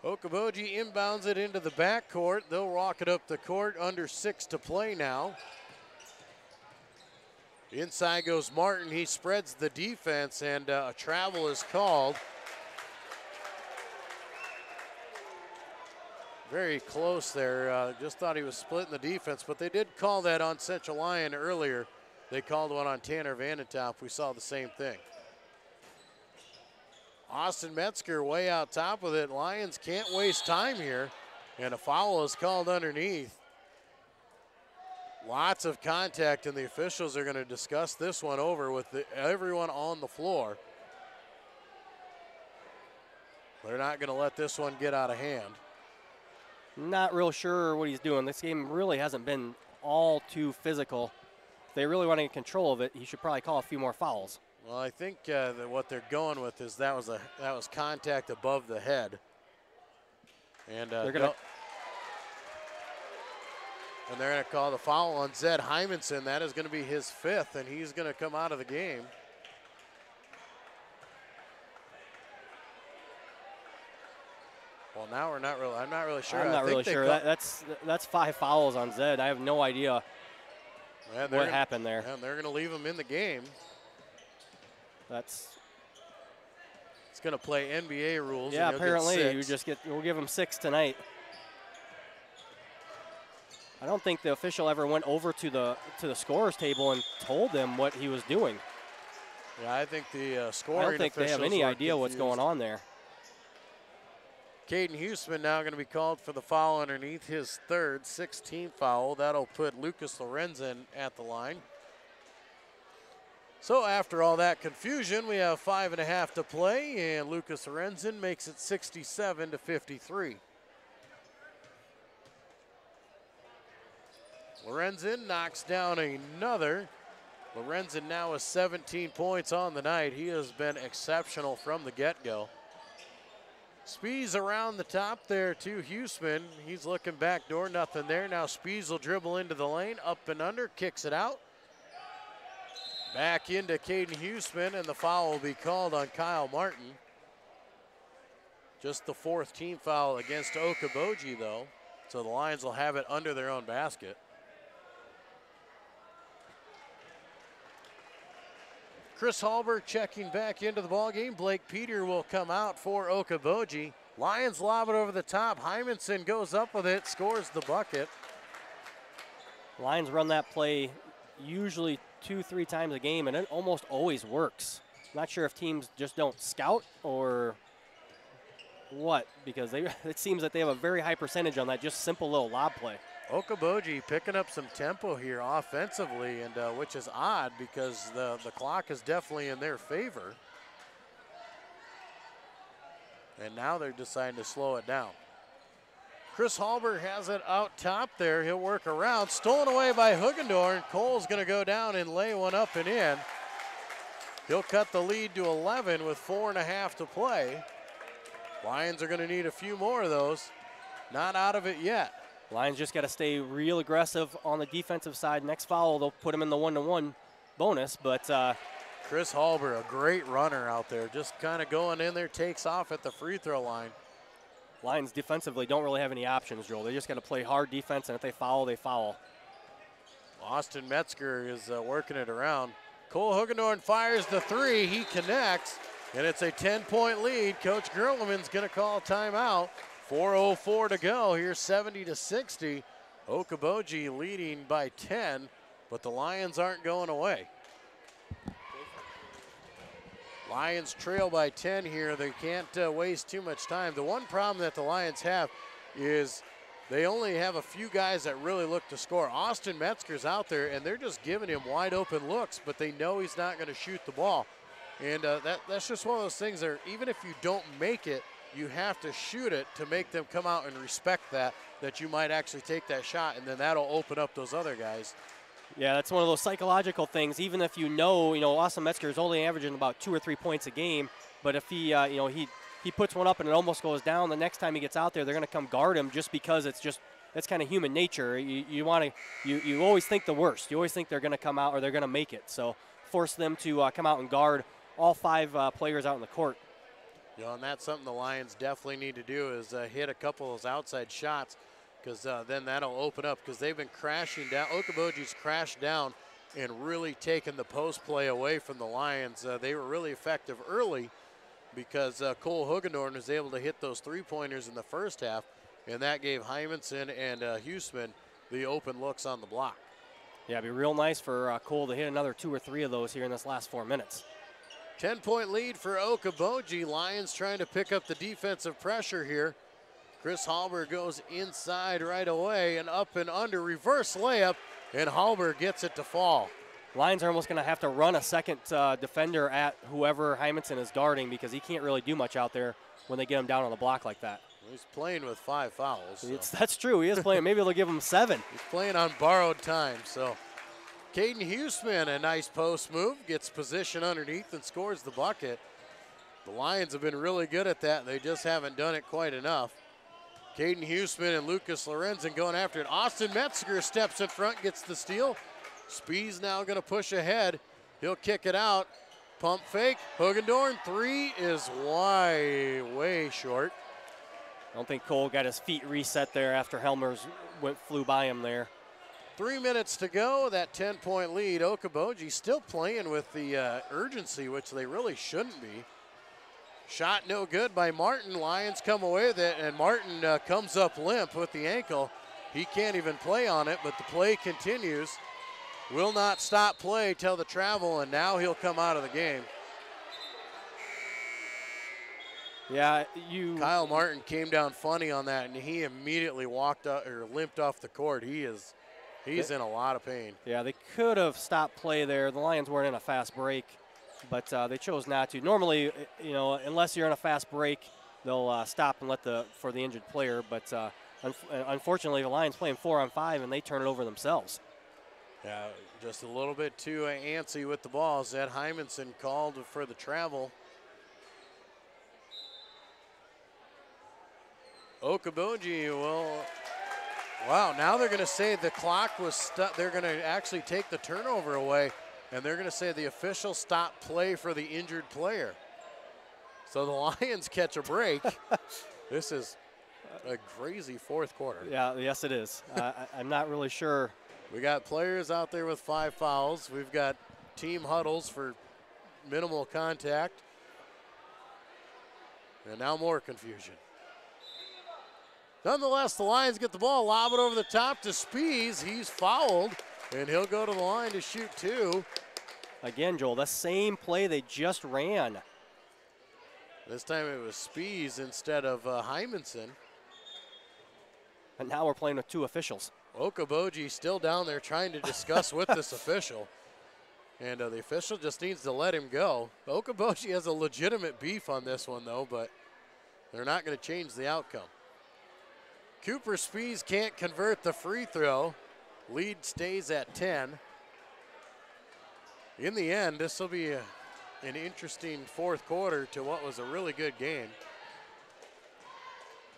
Okoboji inbounds it into the backcourt. They'll walk it up the court, under 6 to play now. Inside goes Martin. He spreads the defense, and a travel is called. Very close there. Just thought he was splitting the defense, but they did call that on Central Lyon earlier. They called one on Tanner Vandentop. We saw the same thing. Austin Metzger way out top with it. Lions can't waste time here, and a foul is called underneath. Lots of contact, and the officials are going to discuss this one over with everyone on the floor. They're not going to let this one get out of hand. Not real sure what he's doing. This game really hasn't been all too physical. If they really want to get control of it, he should probably call a few more fouls. Well, I think that what they're going with is that was contact above the head, and they're going to call the foul on Zed Hymanson. That is going to be his 5th, and he's going to come out of the game. Well, now I'm not really sure. I'm not really sure. That's 5 fouls on Zed. I have no idea what happened there. And they're going to leave him in the game. It's going to play NBA rules. Yeah, apparently we'll give him 6 tonight. I don't think the official ever went over to the scorer's table and told them what he was doing. Yeah, I think the scoring I don't think they have any idea what's going on there. Caden Huseman now going to be called for the foul underneath his 3rd, 16th foul. That'll put Lucas Lorenzen at the line. So after all that confusion, we have 5.5 to play, and Lucas Lorenzen makes it 67-53. Lorenzen knocks down another. Lorenzen now has 17 points on the night. He has been exceptional from the get-go. Spees around the top there to Huseman. He's looking back door, nothing there. Now Spees will dribble into the lane, up and under, kicks it out. Back into Caden Huseman, and the foul will be called on Kyle Martin. Just the 4th team foul against Okoboji, though. So the Lions will have it under their own basket. Chris Hallberg checking back into the ballgame. Blake Peter will come out for Okoboji. Lions lob it over the top. Hymanson goes up with it, scores the bucket. Lions run that play usually 2-3 times a game, and it almost always works. Not sure if teams just don't scout or what, because it seems that they have a very high percentage on that just simple little lob play. Okoboji picking up some tempo here offensively, and which is odd because the clock is definitely in their favor. And now they're deciding to slow it down. Chris Hallberg has it out top there. He'll work around. Stolen away by Hugendorn. Cole's going to go down and lay one up and in. He'll cut the lead to 11 with 4.5 to play. Lions are going to need a few more of those. Not out of it yet. Lions just got to stay real aggressive on the defensive side. Next foul, they'll put him in the 1-to-1 bonus, but Chris Hallberg, a great runner out there, just kind of going in there, takes off at the free throw line. Lions defensively don't really have any options, Joel. They just got to play hard defense, and if they foul, they foul. Austin Metzger is working it around. Cole Hugendorn fires the three. He connects, and it's a 10-point lead. Coach Gerleman's going to call timeout. 4:04 to go here, 70-60. Okoboji leading by 10, but the Lions aren't going away. Lions trail by 10 here. They can't waste too much time. The one problem that the Lions have is they only have a few guys that really look to score. Austin Metzger's out there, and they're just giving him wide open looks, but they know he's not going to shoot the ball. And that's just one of those things that even if you don't make it, you have to shoot it to make them come out and respect that you might actually take that shot, and then that'll open up those other guys. Yeah, that's one of those psychological things. Even if you know, Austin Metzger is only averaging about 2 or 3 points a game, but if he puts one up and it almost goes down, the next time he gets out there, they're going to come guard him just because that's kind of human nature. You always think the worst. You always think they're going to come out or they're going to make it. So force them to come out and guard all 5 players out in the court. And that's something the Lions definitely need to do is hit a couple of those outside shots, because then that'll open up, because they've been crashing down. Okoboji's crashed down and really taken the post play away from the Lions. They were really effective early because Cole Hugendorn was able to hit those 3-pointers in the first half, and that gave Hymanson and Huseman the open looks on the block. Yeah, it'd be real nice for Cole to hit another 2 or 3 of those here in this last 4 minutes. 10-point lead for Okoboji. Lions trying to pick up the defensive pressure here. Chris Hallberg goes inside right away and up and under, reverse layup, and Hallberg gets it to fall. Lions are almost going to have to run a second defender at whoever Hymanson is guarding, because he can't really do much out there when they get him down on the block like that. He's playing with 5 fouls. So. That's true. He is playing. Maybe they'll give him 7. He's playing on borrowed time. So Caden Huseman, a nice post move, gets position underneath and scores the bucket. The Lions have been really good at that. They just haven't done it quite enough. Caden Huseman and Lucas Lorenzen going after it. Austin Metzger steps in front, gets the steal. Spees now going to push ahead. He'll kick it out. Pump fake. Hugendorn, 3 is way short. I don't think Cole got his feet reset there after Helmers flew by him there. 3 minutes to go, that 10-point lead. Okoboji still playing with the urgency, which they really shouldn't be. Shot no good by Martin. Lions come away with it, and Martin comes up limp with the ankle. He can't even play on it, but the play continues. Will not stop play till the travel, and now he'll come out of the game. Yeah, Kyle Martin came down funny on that, and he immediately limped off the court. He's in a lot of pain. Yeah, they could have stopped play there. The Lions weren't in a fast break, but they chose not to. Normally, unless you're in a fast break, they'll stop and for the injured player. But unfortunately, the Lions playing 4-on-5, and they turn it over themselves. Yeah, just a little bit too antsy with the ball. Zed Hymanson called for the travel. Okoboji will. Wow, now they're going to say the clock was stuck. They're going to actually take the turnover away, and they're going to say the official stopped play for the injured player. So the Lions catch a break. This is a crazy fourth quarter. Yeah, yes it is. I'm not really sure. We got players out there with 5 fouls. We've got team huddles for minimal contact. And now more confusion. Nonetheless, the Lions get the ball, lob it over the top to Spees. He's fouled, and he'll go to the line to shoot 2. Again, Joel, the same play they just ran. This time it was Spees instead of Hymanson. And now we're playing with 2 officials. Okoboji still down there trying to discuss with this official. And the official just needs to let him go. Okoboji has a legitimate beef on this one, though, but they're not going to change the outcome. Cooper Spees can't convert the free throw. Lead stays at 10. In the end, this will be an interesting fourth quarter to what was a really good game.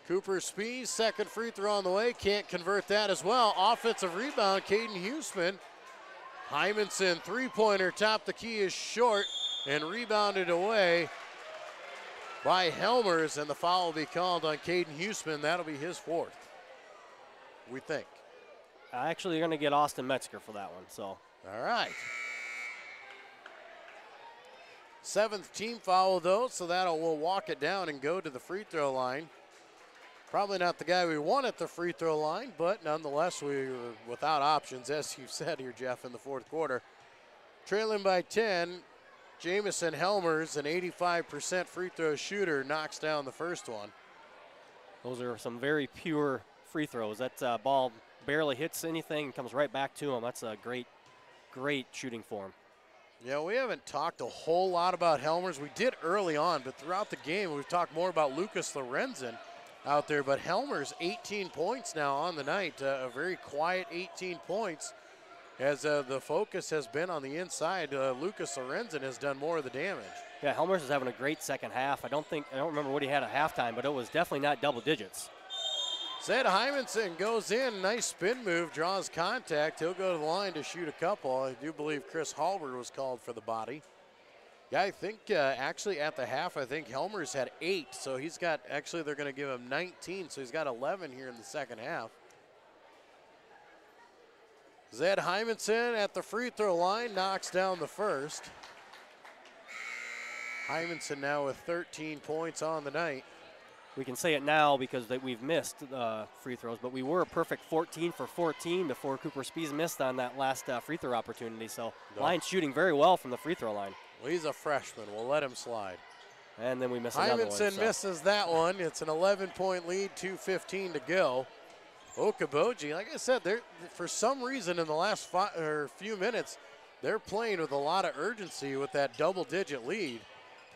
Cooper Spees, second free throw on the way, can't convert that as well. Offensive rebound, Caden Huseman. Hymanson, three-pointer, top the key is short and rebounded away by Helmers, and the foul will be called on Caden Huseman. That'll be his 4th, we think. Actually, you're going to get Austin Metzger for that one. So. All right. 7th team foul, though, so we'll walk it down and go to the free throw line. Probably not the guy we want at the free throw line, but nonetheless, we were without options, as you said here, Jeff, in the 4th quarter. Trailing by 10, Jamison Helmers, an 85% free throw shooter, knocks down the first one. Those are some very pure free throws. That ball barely hits anything and comes right back to him. That's a great, great shooting form. Yeah, we haven't talked a whole lot about Helmers. We did early on, but throughout the game, we've talked more about Lucas Lorenzen out there. But Helmers, 18 points now on the night. A very quiet 18 points as the focus has been on the inside. Lucas Lorenzen has done more of the damage. Yeah, Helmers is having a great second half. I don't remember what he had at halftime, but it was definitely not double digits. Zed Hymanson goes in, nice spin move, draws contact. He'll go to the line to shoot a couple. I do believe Chris Halbert was called for the body. Yeah, I think actually at the half, I think Helmers had 8, so he's got, actually they're going to give him 19, so he's got 11 here in the second half. Zed Hymanson at the free throw line knocks down the first. Hymanson now with 13 points on the night. We can say it now because we've missed free throws, but we were a perfect 14 for 14 before Cooper Spees missed on that last free throw opportunity. So Lions shooting very well from the free throw line. Well, he's a freshman. We'll let him slide. And then we miss another one. Hymanson misses that one. It's an 11-point lead, 2:15 to go. Okoboji, like I said, for some reason in the last few minutes, they're playing with a lot of urgency with that double-digit lead.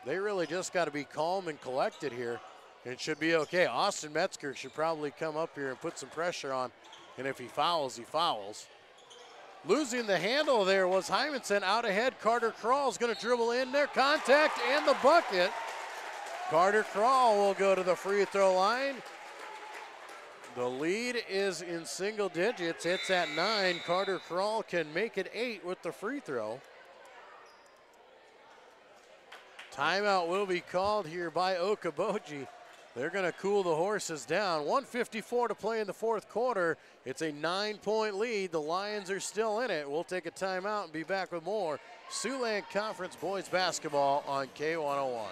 They really just got to be calm and collected here. It should be okay. Austin Metzger should probably come up here and put some pressure on, and if he fouls, he fouls. Losing the handle there was Hymanson. Out ahead, Carter Krall's going to dribble in there. Contact and the bucket. Carter Krall will go to the free throw line. The lead is in single digits. It's at 9. Carter Krall can make it 8 with the free throw. Timeout will be called here by Okoboji. They're going to cool the horses down. 1:54 to play in the 4th quarter. It's a 9-point lead. The Lions are still in it. We'll take a timeout and be back with more Siouxland Conference boys basketball on K101.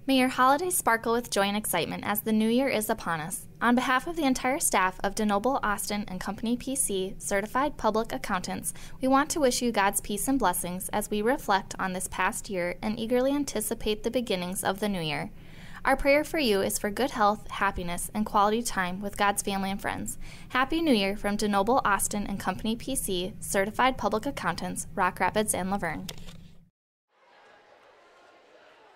May your holidays sparkle with joy and excitement as the new year is upon us. On behalf of the entire staff of DeNoble, Austin & Company PC, Certified Public Accountants, we want to wish you God's peace and blessings as we reflect on this past year and eagerly anticipate the beginnings of the new year. Our prayer for you is for good health, happiness, and quality time with God's family and friends. Happy New Year from DeNoble, Austin & Company PC, Certified Public Accountants, Rock Rapids and Laverne.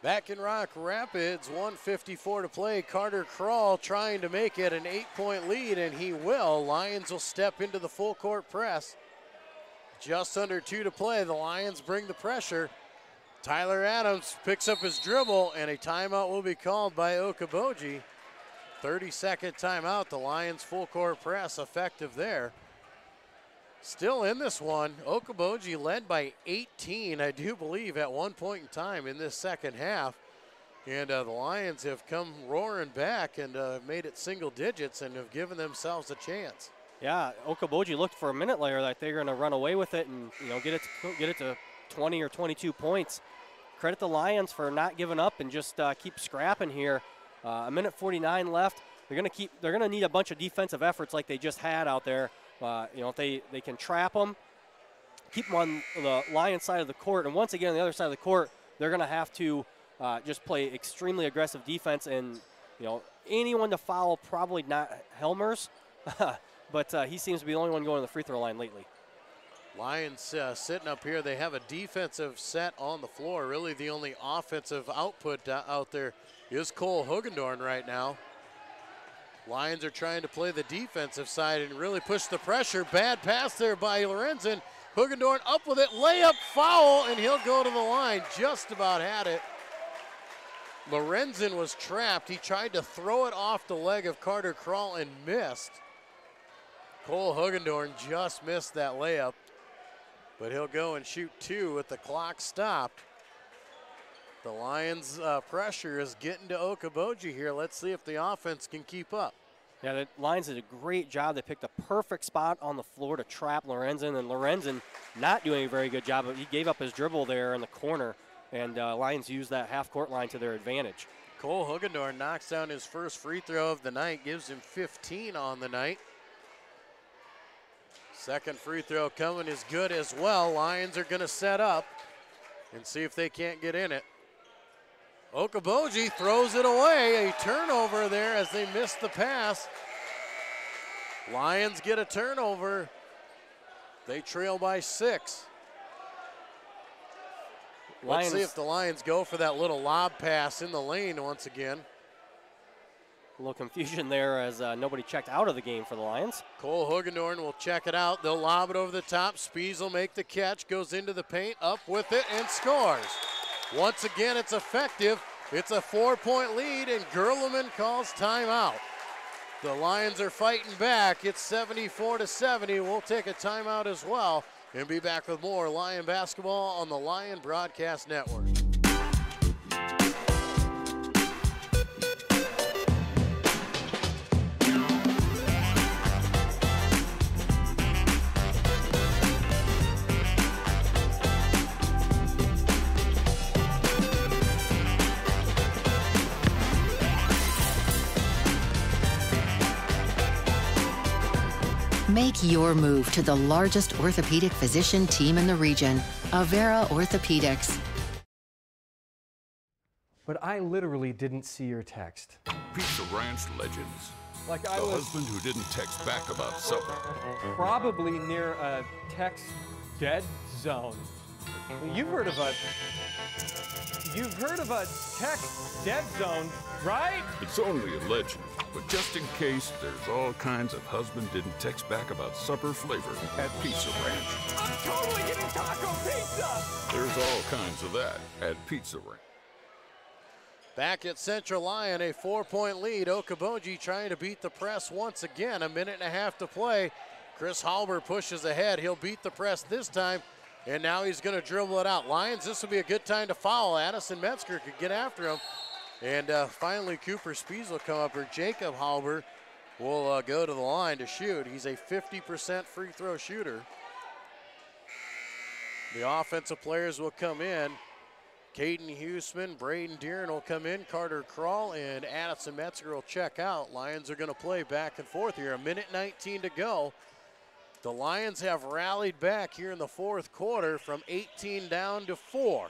Back in Rock Rapids, 1:54 to play. Carter Krall trying to make it an 8-point lead, and he will. Lions will step into the full court press. Just under 2 to play. The Lions bring the pressure. Tyler Adams picks up his dribble, and a timeout will be called by Okoboji. 30-second timeout. The Lions full court press effective there. Still in this one, Okoboji led by 18, I do believe, at one point in time in this second half. And the Lions have come roaring back and made it single digits and have given themselves a chance. Yeah, Okoboji looked for a minute later like they're going to run away with it and get it to 20 or 22 points. Credit the Lions for not giving up and just keep scrapping here. A minute 49 left. They're going to need a bunch of defensive efforts like they just had out there. If they can trap them, keep them on the Lions side of the court, and once again on the other side of the court, they're going to have to just play extremely aggressive defense. And anyone to foul, probably not Helmers, but he seems to be the only one going to the free throw line lately. Lions sitting up here, they have a defensive set on the floor. Really, the only offensive output out there is Cole Hugendorn right now. Lions are trying to play the defensive side and really push the pressure. Bad pass there by Lorenzen. Hugendorn up with it, layup, foul, and he'll go to the line. Just about had it. Lorenzen was trapped. He tried to throw it off the leg of Carter Krall and missed. Cole Hugendorn just missed that layup, but he'll go and shoot 2 with the clock stopped. The Lions' pressure is getting to Okoboji here. Let's see if the offense can keep up. Yeah, the Lions did a great job. They picked a perfect spot on the floor to trap Lorenzen, and Lorenzen not doing a very good job. He gave up his dribble there in the corner, and Lions used that half-court line to their advantage. Cole Hugendorn knocks down his first free throw of the night, gives him 15 on the night. Second free throw coming is good as well. Lions are going to set up and see if they can't get in it. Okoboji throws it away. A turnover there as they missed the pass. Lions get a turnover. They trail by 6. Let's see if the Lions go for that little lob pass in the lane once again. A little confusion there as nobody checked out of the game for the Lions. Cole Hugendorn will check it out. They'll lob it over the top. Spies will make the catch, goes into the paint, up with it, and scores. Once again, it's effective. It's a 4-point lead, and Gerleman calls timeout. The Lions are fighting back. It's 74-70. We'll take a timeout as well and be back with more Lion basketball on the Lion Broadcast Network. Make your move to the largest orthopedic physician team in the region, Avera Orthopedics. But I literally didn't see your text. Pizza Ranch legends. Like The husband who didn't text back about supper. probably near a text dead zone. You've heard of a text dead zone, right? It's only a legend, but just in case, there's all kinds of husband didn't text back about supper flavor at Pizza Ranch. I'm totally getting taco pizza! There's all kinds of that at Pizza Ranch. Back at Central Lyon, a 4-point lead. Okoboji trying to beat the press once again. 1.5 minutes to play. Chris Halber pushes ahead. He'll beat the press this time, and now he's going to dribble it out. Lions, this will be a good time to foul. Addison Metzger could get after him. And finally, Cooper Spies will come up here. Jacob Halber will go to the line to shoot. He's a 50% free throw shooter. The offensive players will come in. Caden Huseman, Braden Deeren will come in. Carter Krall and Addison Metzger will check out. Lions are going to play back and forth here. 1:19 to go. The Lions have rallied back here in the fourth quarter from 18 down to 4.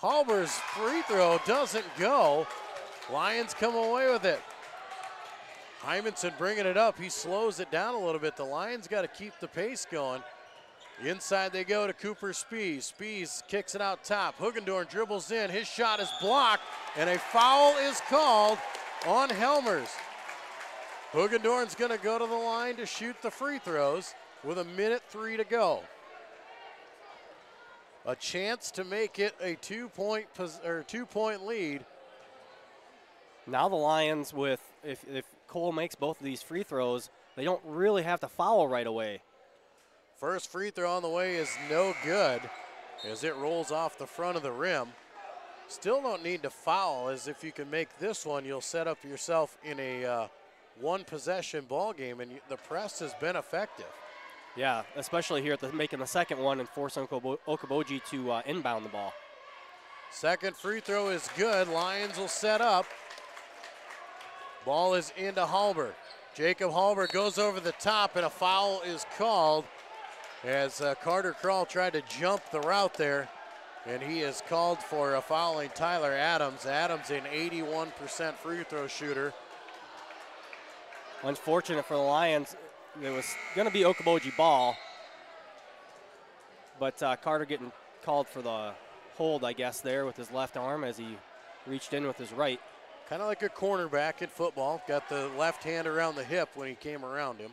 Halber's free throw doesn't go. Lions come away with it. Hymanson bringing it up. He slows it down a little bit. The Lions got to keep the pace going. Inside they go to Cooper Spies. Spies kicks it out top. Hugendorn dribbles in. His shot is blocked, and a foul is called on Helmers. Hugendorn's going to go to the line to shoot the free throws with 1:03 to go. A chance to make it a 2-point lead. Now the Lions, if Cole makes both of these free throws, they don't really have to foul right away. First free throw on the way is no good as it rolls off the front of the rim. Still don't need to foul, as if you can make this one, you'll set up yourself in a one-possession ball game, and the press has been effective. Yeah, especially here at making the second one and forcing Okoboji to inbound the ball. Second free throw is good. Lions will set up. Ball is into Halber. Jacob Halber goes over the top, and a foul is called as Carter Krall tried to jump the route there, and he is called for fouling Tyler Adams. Adams, an 81% free throw shooter. Unfortunate for the Lions, it was going to be Okoboji ball, but Carter getting called for the hold, I guess, there with his left arm as he reached in with his right. Kind of like a cornerback in football. Got the left hand around the hip when he came around him.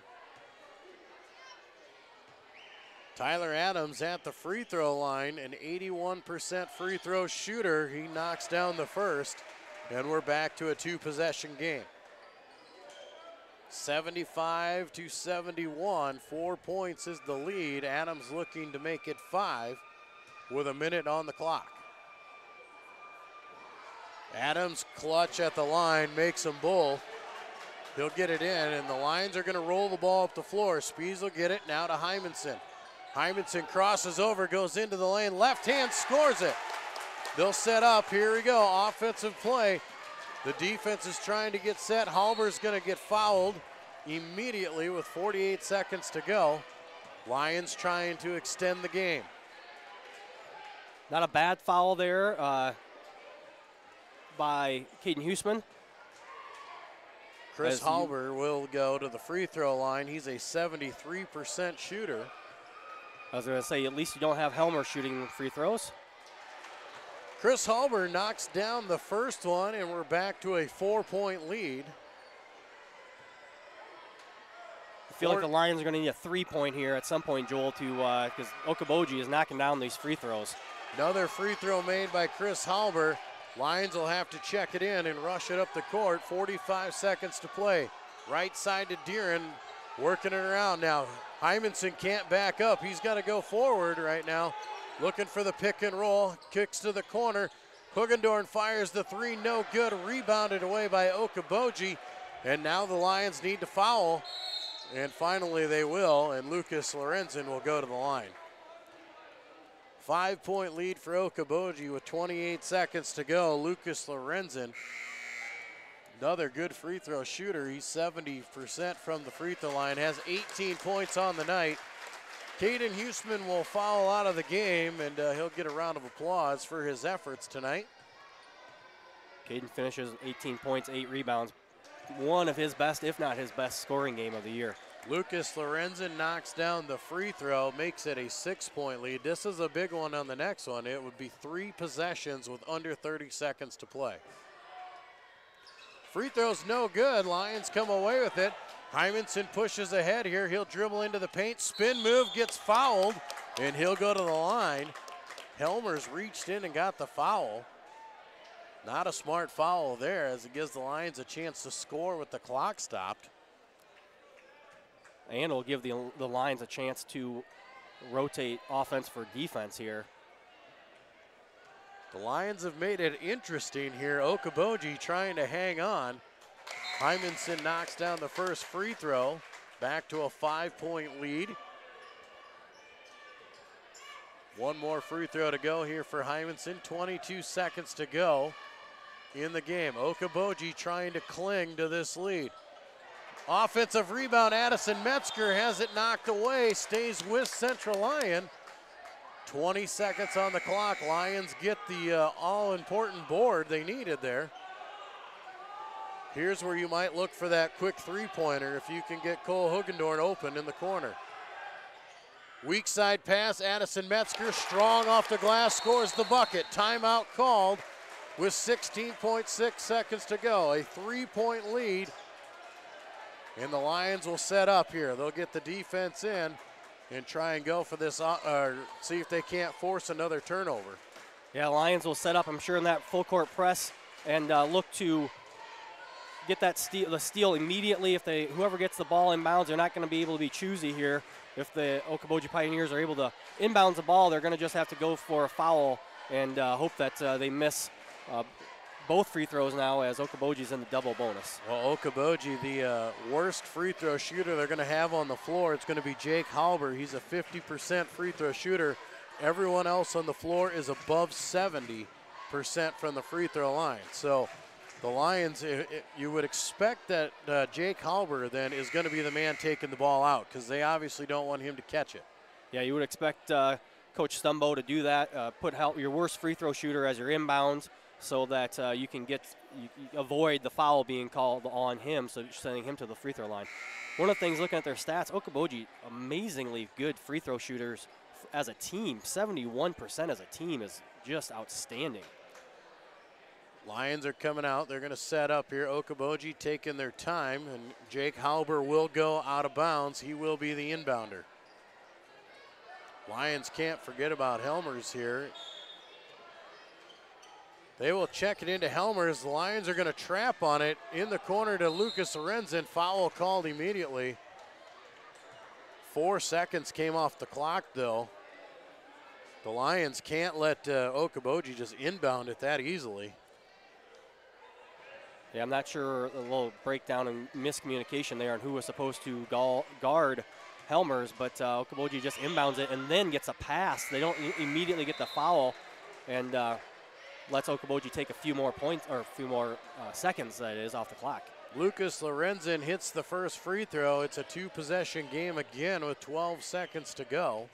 Tyler Adams at the free throw line, an 81% free throw shooter. He knocks down the first, and we're back to a 2-possession game. 75-71, 4 points is the lead. Adams looking to make it 5 with a minute on the clock. Adams clutch at the line, makes them both. He'll get it in, and the Lions are gonna roll the ball up the floor. Spees will get it now to Hymanson. Hymanson crosses over, goes into the lane, left hand scores it. They'll set up, here we go, offensive play. The defense is trying to get set. Halber's gonna get fouled immediately with 48 seconds to go. Lions trying to extend the game. Not a bad foul there by Caden Huseman. Chris Halber will go to the free throw line. He's a 73% shooter. I was going to say, at least you don't have Helmer shooting free throws. Chris Halber knocks down the first one, and we're back to a 4-point lead. I feel like the Lions are going to need a 3-point here at some point, Joel, because Okoboji is knocking down these free throws. Another free throw made by Chris Halber. Lions will have to check it in and rush it up the court. 45 seconds to play. Right side to Deeren, working it around now. Hymanson can't back up. He's got to go forward right now. Looking for the pick and roll. Kicks to the corner. Hugendorn fires the three, no good. Rebounded away by Okoboji. And now the Lions need to foul. And finally they will, and Lucas Lorenzen will go to the line. 5-point lead for Okoboji with 28 seconds to go. Lucas Lorenzen, another good free throw shooter. He's 70% from the free throw line, has 18 points on the night. Caden Huseman will foul out of the game, and he'll get a round of applause for his efforts tonight. Caden finishes 18 points, 8 rebounds. One of his best, if not his best, scoring game of the year. Lucas Lorenzen knocks down the free throw, makes it a 6-point lead. This is a big one on the next one. It would be 3 possessions with under 30 seconds to play. Free throw's no good. Lions come away with it. Hymanson pushes ahead here. He'll dribble into the paint. Spin move, gets fouled, and he'll go to the line. Helmer's reached in and got the foul. Not a smart foul there, as it gives the Lions a chance to score with the clock stopped. And it'll give the Lions a chance to rotate offense for defense here. The Lions have made it interesting here. Okoboji trying to hang on. Hymanson knocks down the first free throw. Back to a 5-point lead. One more free throw to go here for Hymanson. 22 seconds to go in the game. Okoboji trying to cling to this lead. Offensive rebound, Addison Metzger has it knocked away, stays with Central Lyon. 20 seconds on the clock. Lions get the all-important board they needed there. Here's where you might look for that quick three-pointer if you can get Cole Hugendorn open in the corner. Weak side pass, Addison Metzger, strong off the glass, scores the bucket. Timeout called with 16.6 seconds to go. A 3-point lead. And the Lions will set up here. They'll get the defense in and try and go for this, see if they can't force another turnover. Yeah, Lions will set up, I'm sure, in that full court press and look to get that steal immediately. If whoever gets the ball inbounds, they're not going to be able to be choosy here. If the Okoboji Pioneers are able to inbounds the ball, they're going to just have to go for a foul and hope that they miss both free throws now, as Okoboji's in the double bonus. Well, Okoboji, the worst free throw shooter they're going to have on the floor, it's going to be Jake Halber. He's a 50% free throw shooter. Everyone else on the floor is above 70% from the free throw line. So the Lions, you would expect that Jake Halber then is going to be the man taking the ball out, because they obviously don't want him to catch it. Yeah, you would expect Coach Stumbo to do that, put your worst free throw shooter as your inbounds, so that you can avoid the foul being called on him, so sending him to the free throw line. One of the things, looking at their stats, Okoboji, amazingly good free throw shooters as a team. 71% as a team is just outstanding. Lions are coming out. They're going to set up here. Okoboji taking their time, and Jake Halber will go out of bounds. He will be the inbounder. Lions can't forget about Helmers here. They will check it into Helmers. The Lions are going to trap on it in the corner to Lucas Lorenzen. Foul called immediately. 4 seconds came off the clock, though. The Lions can't let Okoboji just inbound it that easily. Yeah, I'm not sure, a little breakdown and miscommunication there on who was supposed to guard Helmers, but Okoboji just inbounds it and then gets a pass. They don't immediately get the foul, and lets Okoboji take a few more points, or a few more seconds, that is, off the clock. Lucas Lorenzen hits the first free throw. It's a 2-possession game again with 12 seconds to go.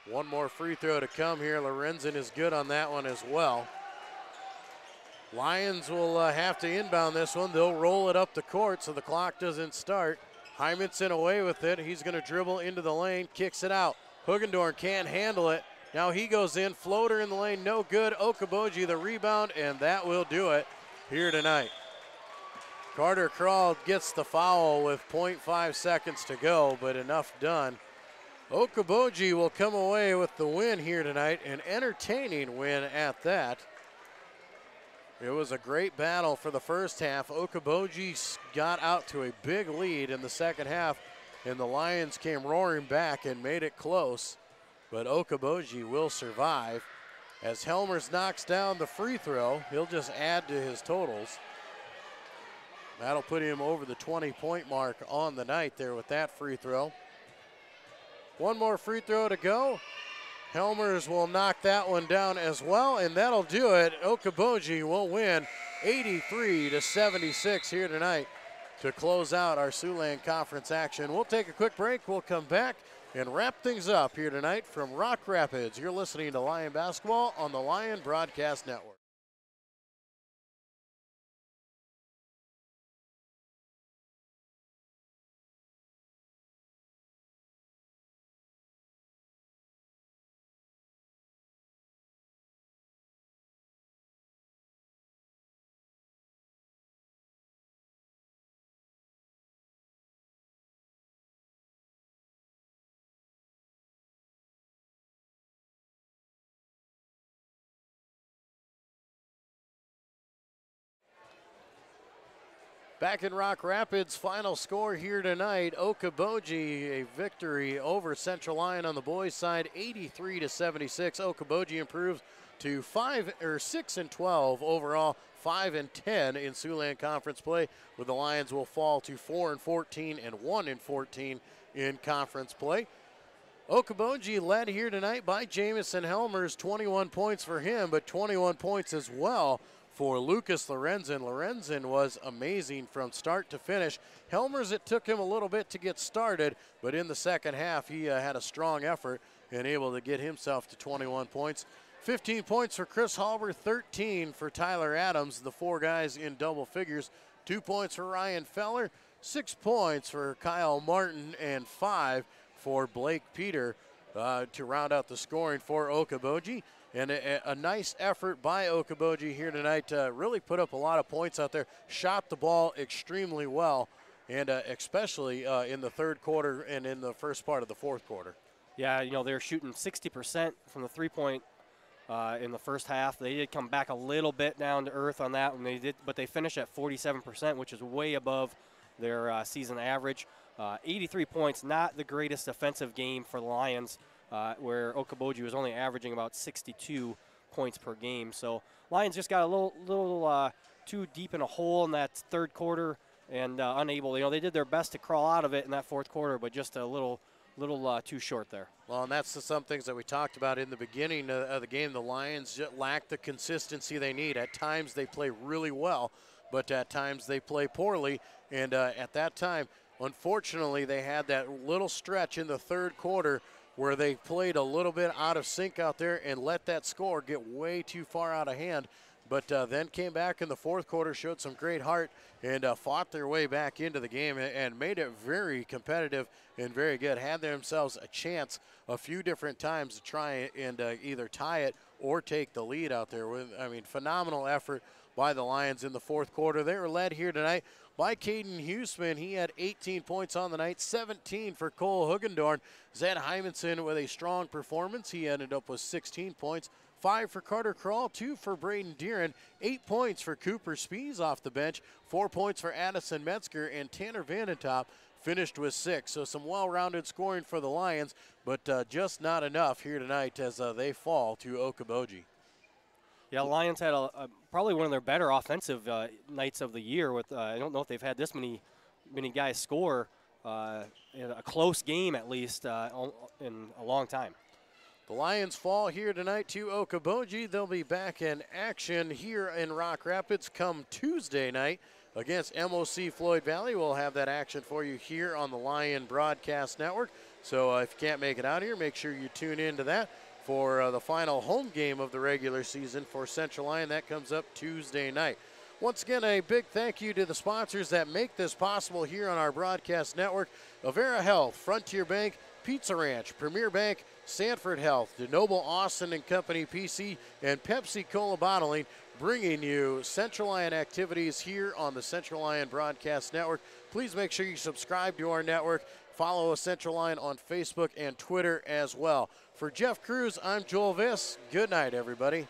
One more free throw to come here. Lorenzen is good on that one as well. Lions will have to inbound this one. They'll roll it up the court so the clock doesn't start. Hymanson away with it. He's going to dribble into the lane, kicks it out. Hugendorn can't handle it. Now he goes in, floater in the lane, no good. Okoboji the rebound, and that will do it here tonight. Carter Crawl gets the foul with 0.5 seconds to go, but enough done. Okoboji will come away with the win here tonight, an entertaining win at that. It was a great battle for the first half. Okoboji got out to a big lead in the second half, and the Lions came roaring back and made it close. But Okoboji will survive. As Helmers knocks down the free throw, he'll just add to his totals. That'll put him over the 20-point mark on the night there with that free throw. One more free throw to go. Helmers will knock that one down as well, and that'll do it. Okoboji will win 83-76 here tonight to close out our Siouxland Conference action. We'll take a quick break. We'll come back and wrap things up here tonight from Rock Rapids. You're listening to Lion Basketball on the Lion Broadcast Network. Back in Rock Rapids, final score here tonight. Okoboji, a victory over Central Lyon on the boys' side, 83-76. Okoboji improves to 6-12 overall, 5-10 in Siouxland Conference play, where the Lions will fall to 4-14 and 1-14 in conference play. Okoboji led here tonight by Jamison Helmers, 21 points for him, but 21 points as well for Lucas Lorenzen. Lorenzen was amazing from start to finish. Helmers, it took him a little bit to get started, but in the second half, he had a strong effort and able to get himself to 21 points. 15 points for Chris Halber, 13 for Tyler Adams, the four guys in double figures. 2 points for Ryan Feller, 6 points for Kyle Martin, and 5 for Blake Peter to round out the scoring for Okoboji. And a nice effort by Okoboji here tonight to really put up a lot of points out there. Shot the ball extremely well, and especially in the third quarter and in the first part of the fourth quarter. Yeah, you know, they're shooting 60% from the three-point in the first half. They did come back a little bit down to earth on that one, but they finished at 47%, which is way above their season average. 83 points, not the greatest offensive game for the Lions, where Okoboji was only averaging about 62 points per game. So Lions just got a little too deep in a hole in that third quarter and unable. You know, they did their best to crawl out of it in that fourth quarter, but just a little too short there. Well, and that's some things that we talked about in the beginning of the game. The Lions just lack the consistency they need. At times they play really well, but at times they play poorly. And at that time, unfortunately, they had that little stretch in the third quarter where they played a little bit out of sync out there and let that score get way too far out of hand. but then came back in the fourth quarter, showed some great heart, and fought their way back into the game and made it very competitive and very good. Had themselves a chance a few different times to try and either tie it or take the lead out there. Phenomenal effort by the Lions in the fourth quarter. They were led here tonight by Caden Huseman. He had 18 points on the night, 17 for Cole Hugendorn. Zed Hymanson with a strong performance. He ended up with 16 points. 5 for Carter Crawl, 2 for Braden Deeren, 8 points for Cooper Spees off the bench, 4 points for Addison Metzger, and Tanner Vandentop finished with 6. So some well-rounded scoring for the Lions, but just not enough here tonight as they fall to Okoboji. Yeah, Lions had probably one of their better offensive nights of the year. With I don't know if they've had this many guys score in a close game at least in a long time. The Lions fall here tonight to Okoboji. They'll be back in action here in Rock Rapids come Tuesday night against MOC Floyd Valley. We'll have that action for you here on the Lion Broadcast Network. So if you can't make it out here, make sure you tune in to that for the final home game of the regular season for Central Lyon. That comes up Tuesday night. Once again, a big thank you to the sponsors that make this possible here on our broadcast network. Avera Health, Frontier Bank, Pizza Ranch, Premier Bank, Sanford Health, DeNoble Austin and Company PC, and Pepsi Cola Bottling, bringing you Central Lyon activities here on the Central Lyon Broadcast Network. Please make sure you subscribe to our network. Follow us Central Lyon on Facebook and Twitter as well. For Jeff Cruz, I'm Joel Viss. Good night, everybody.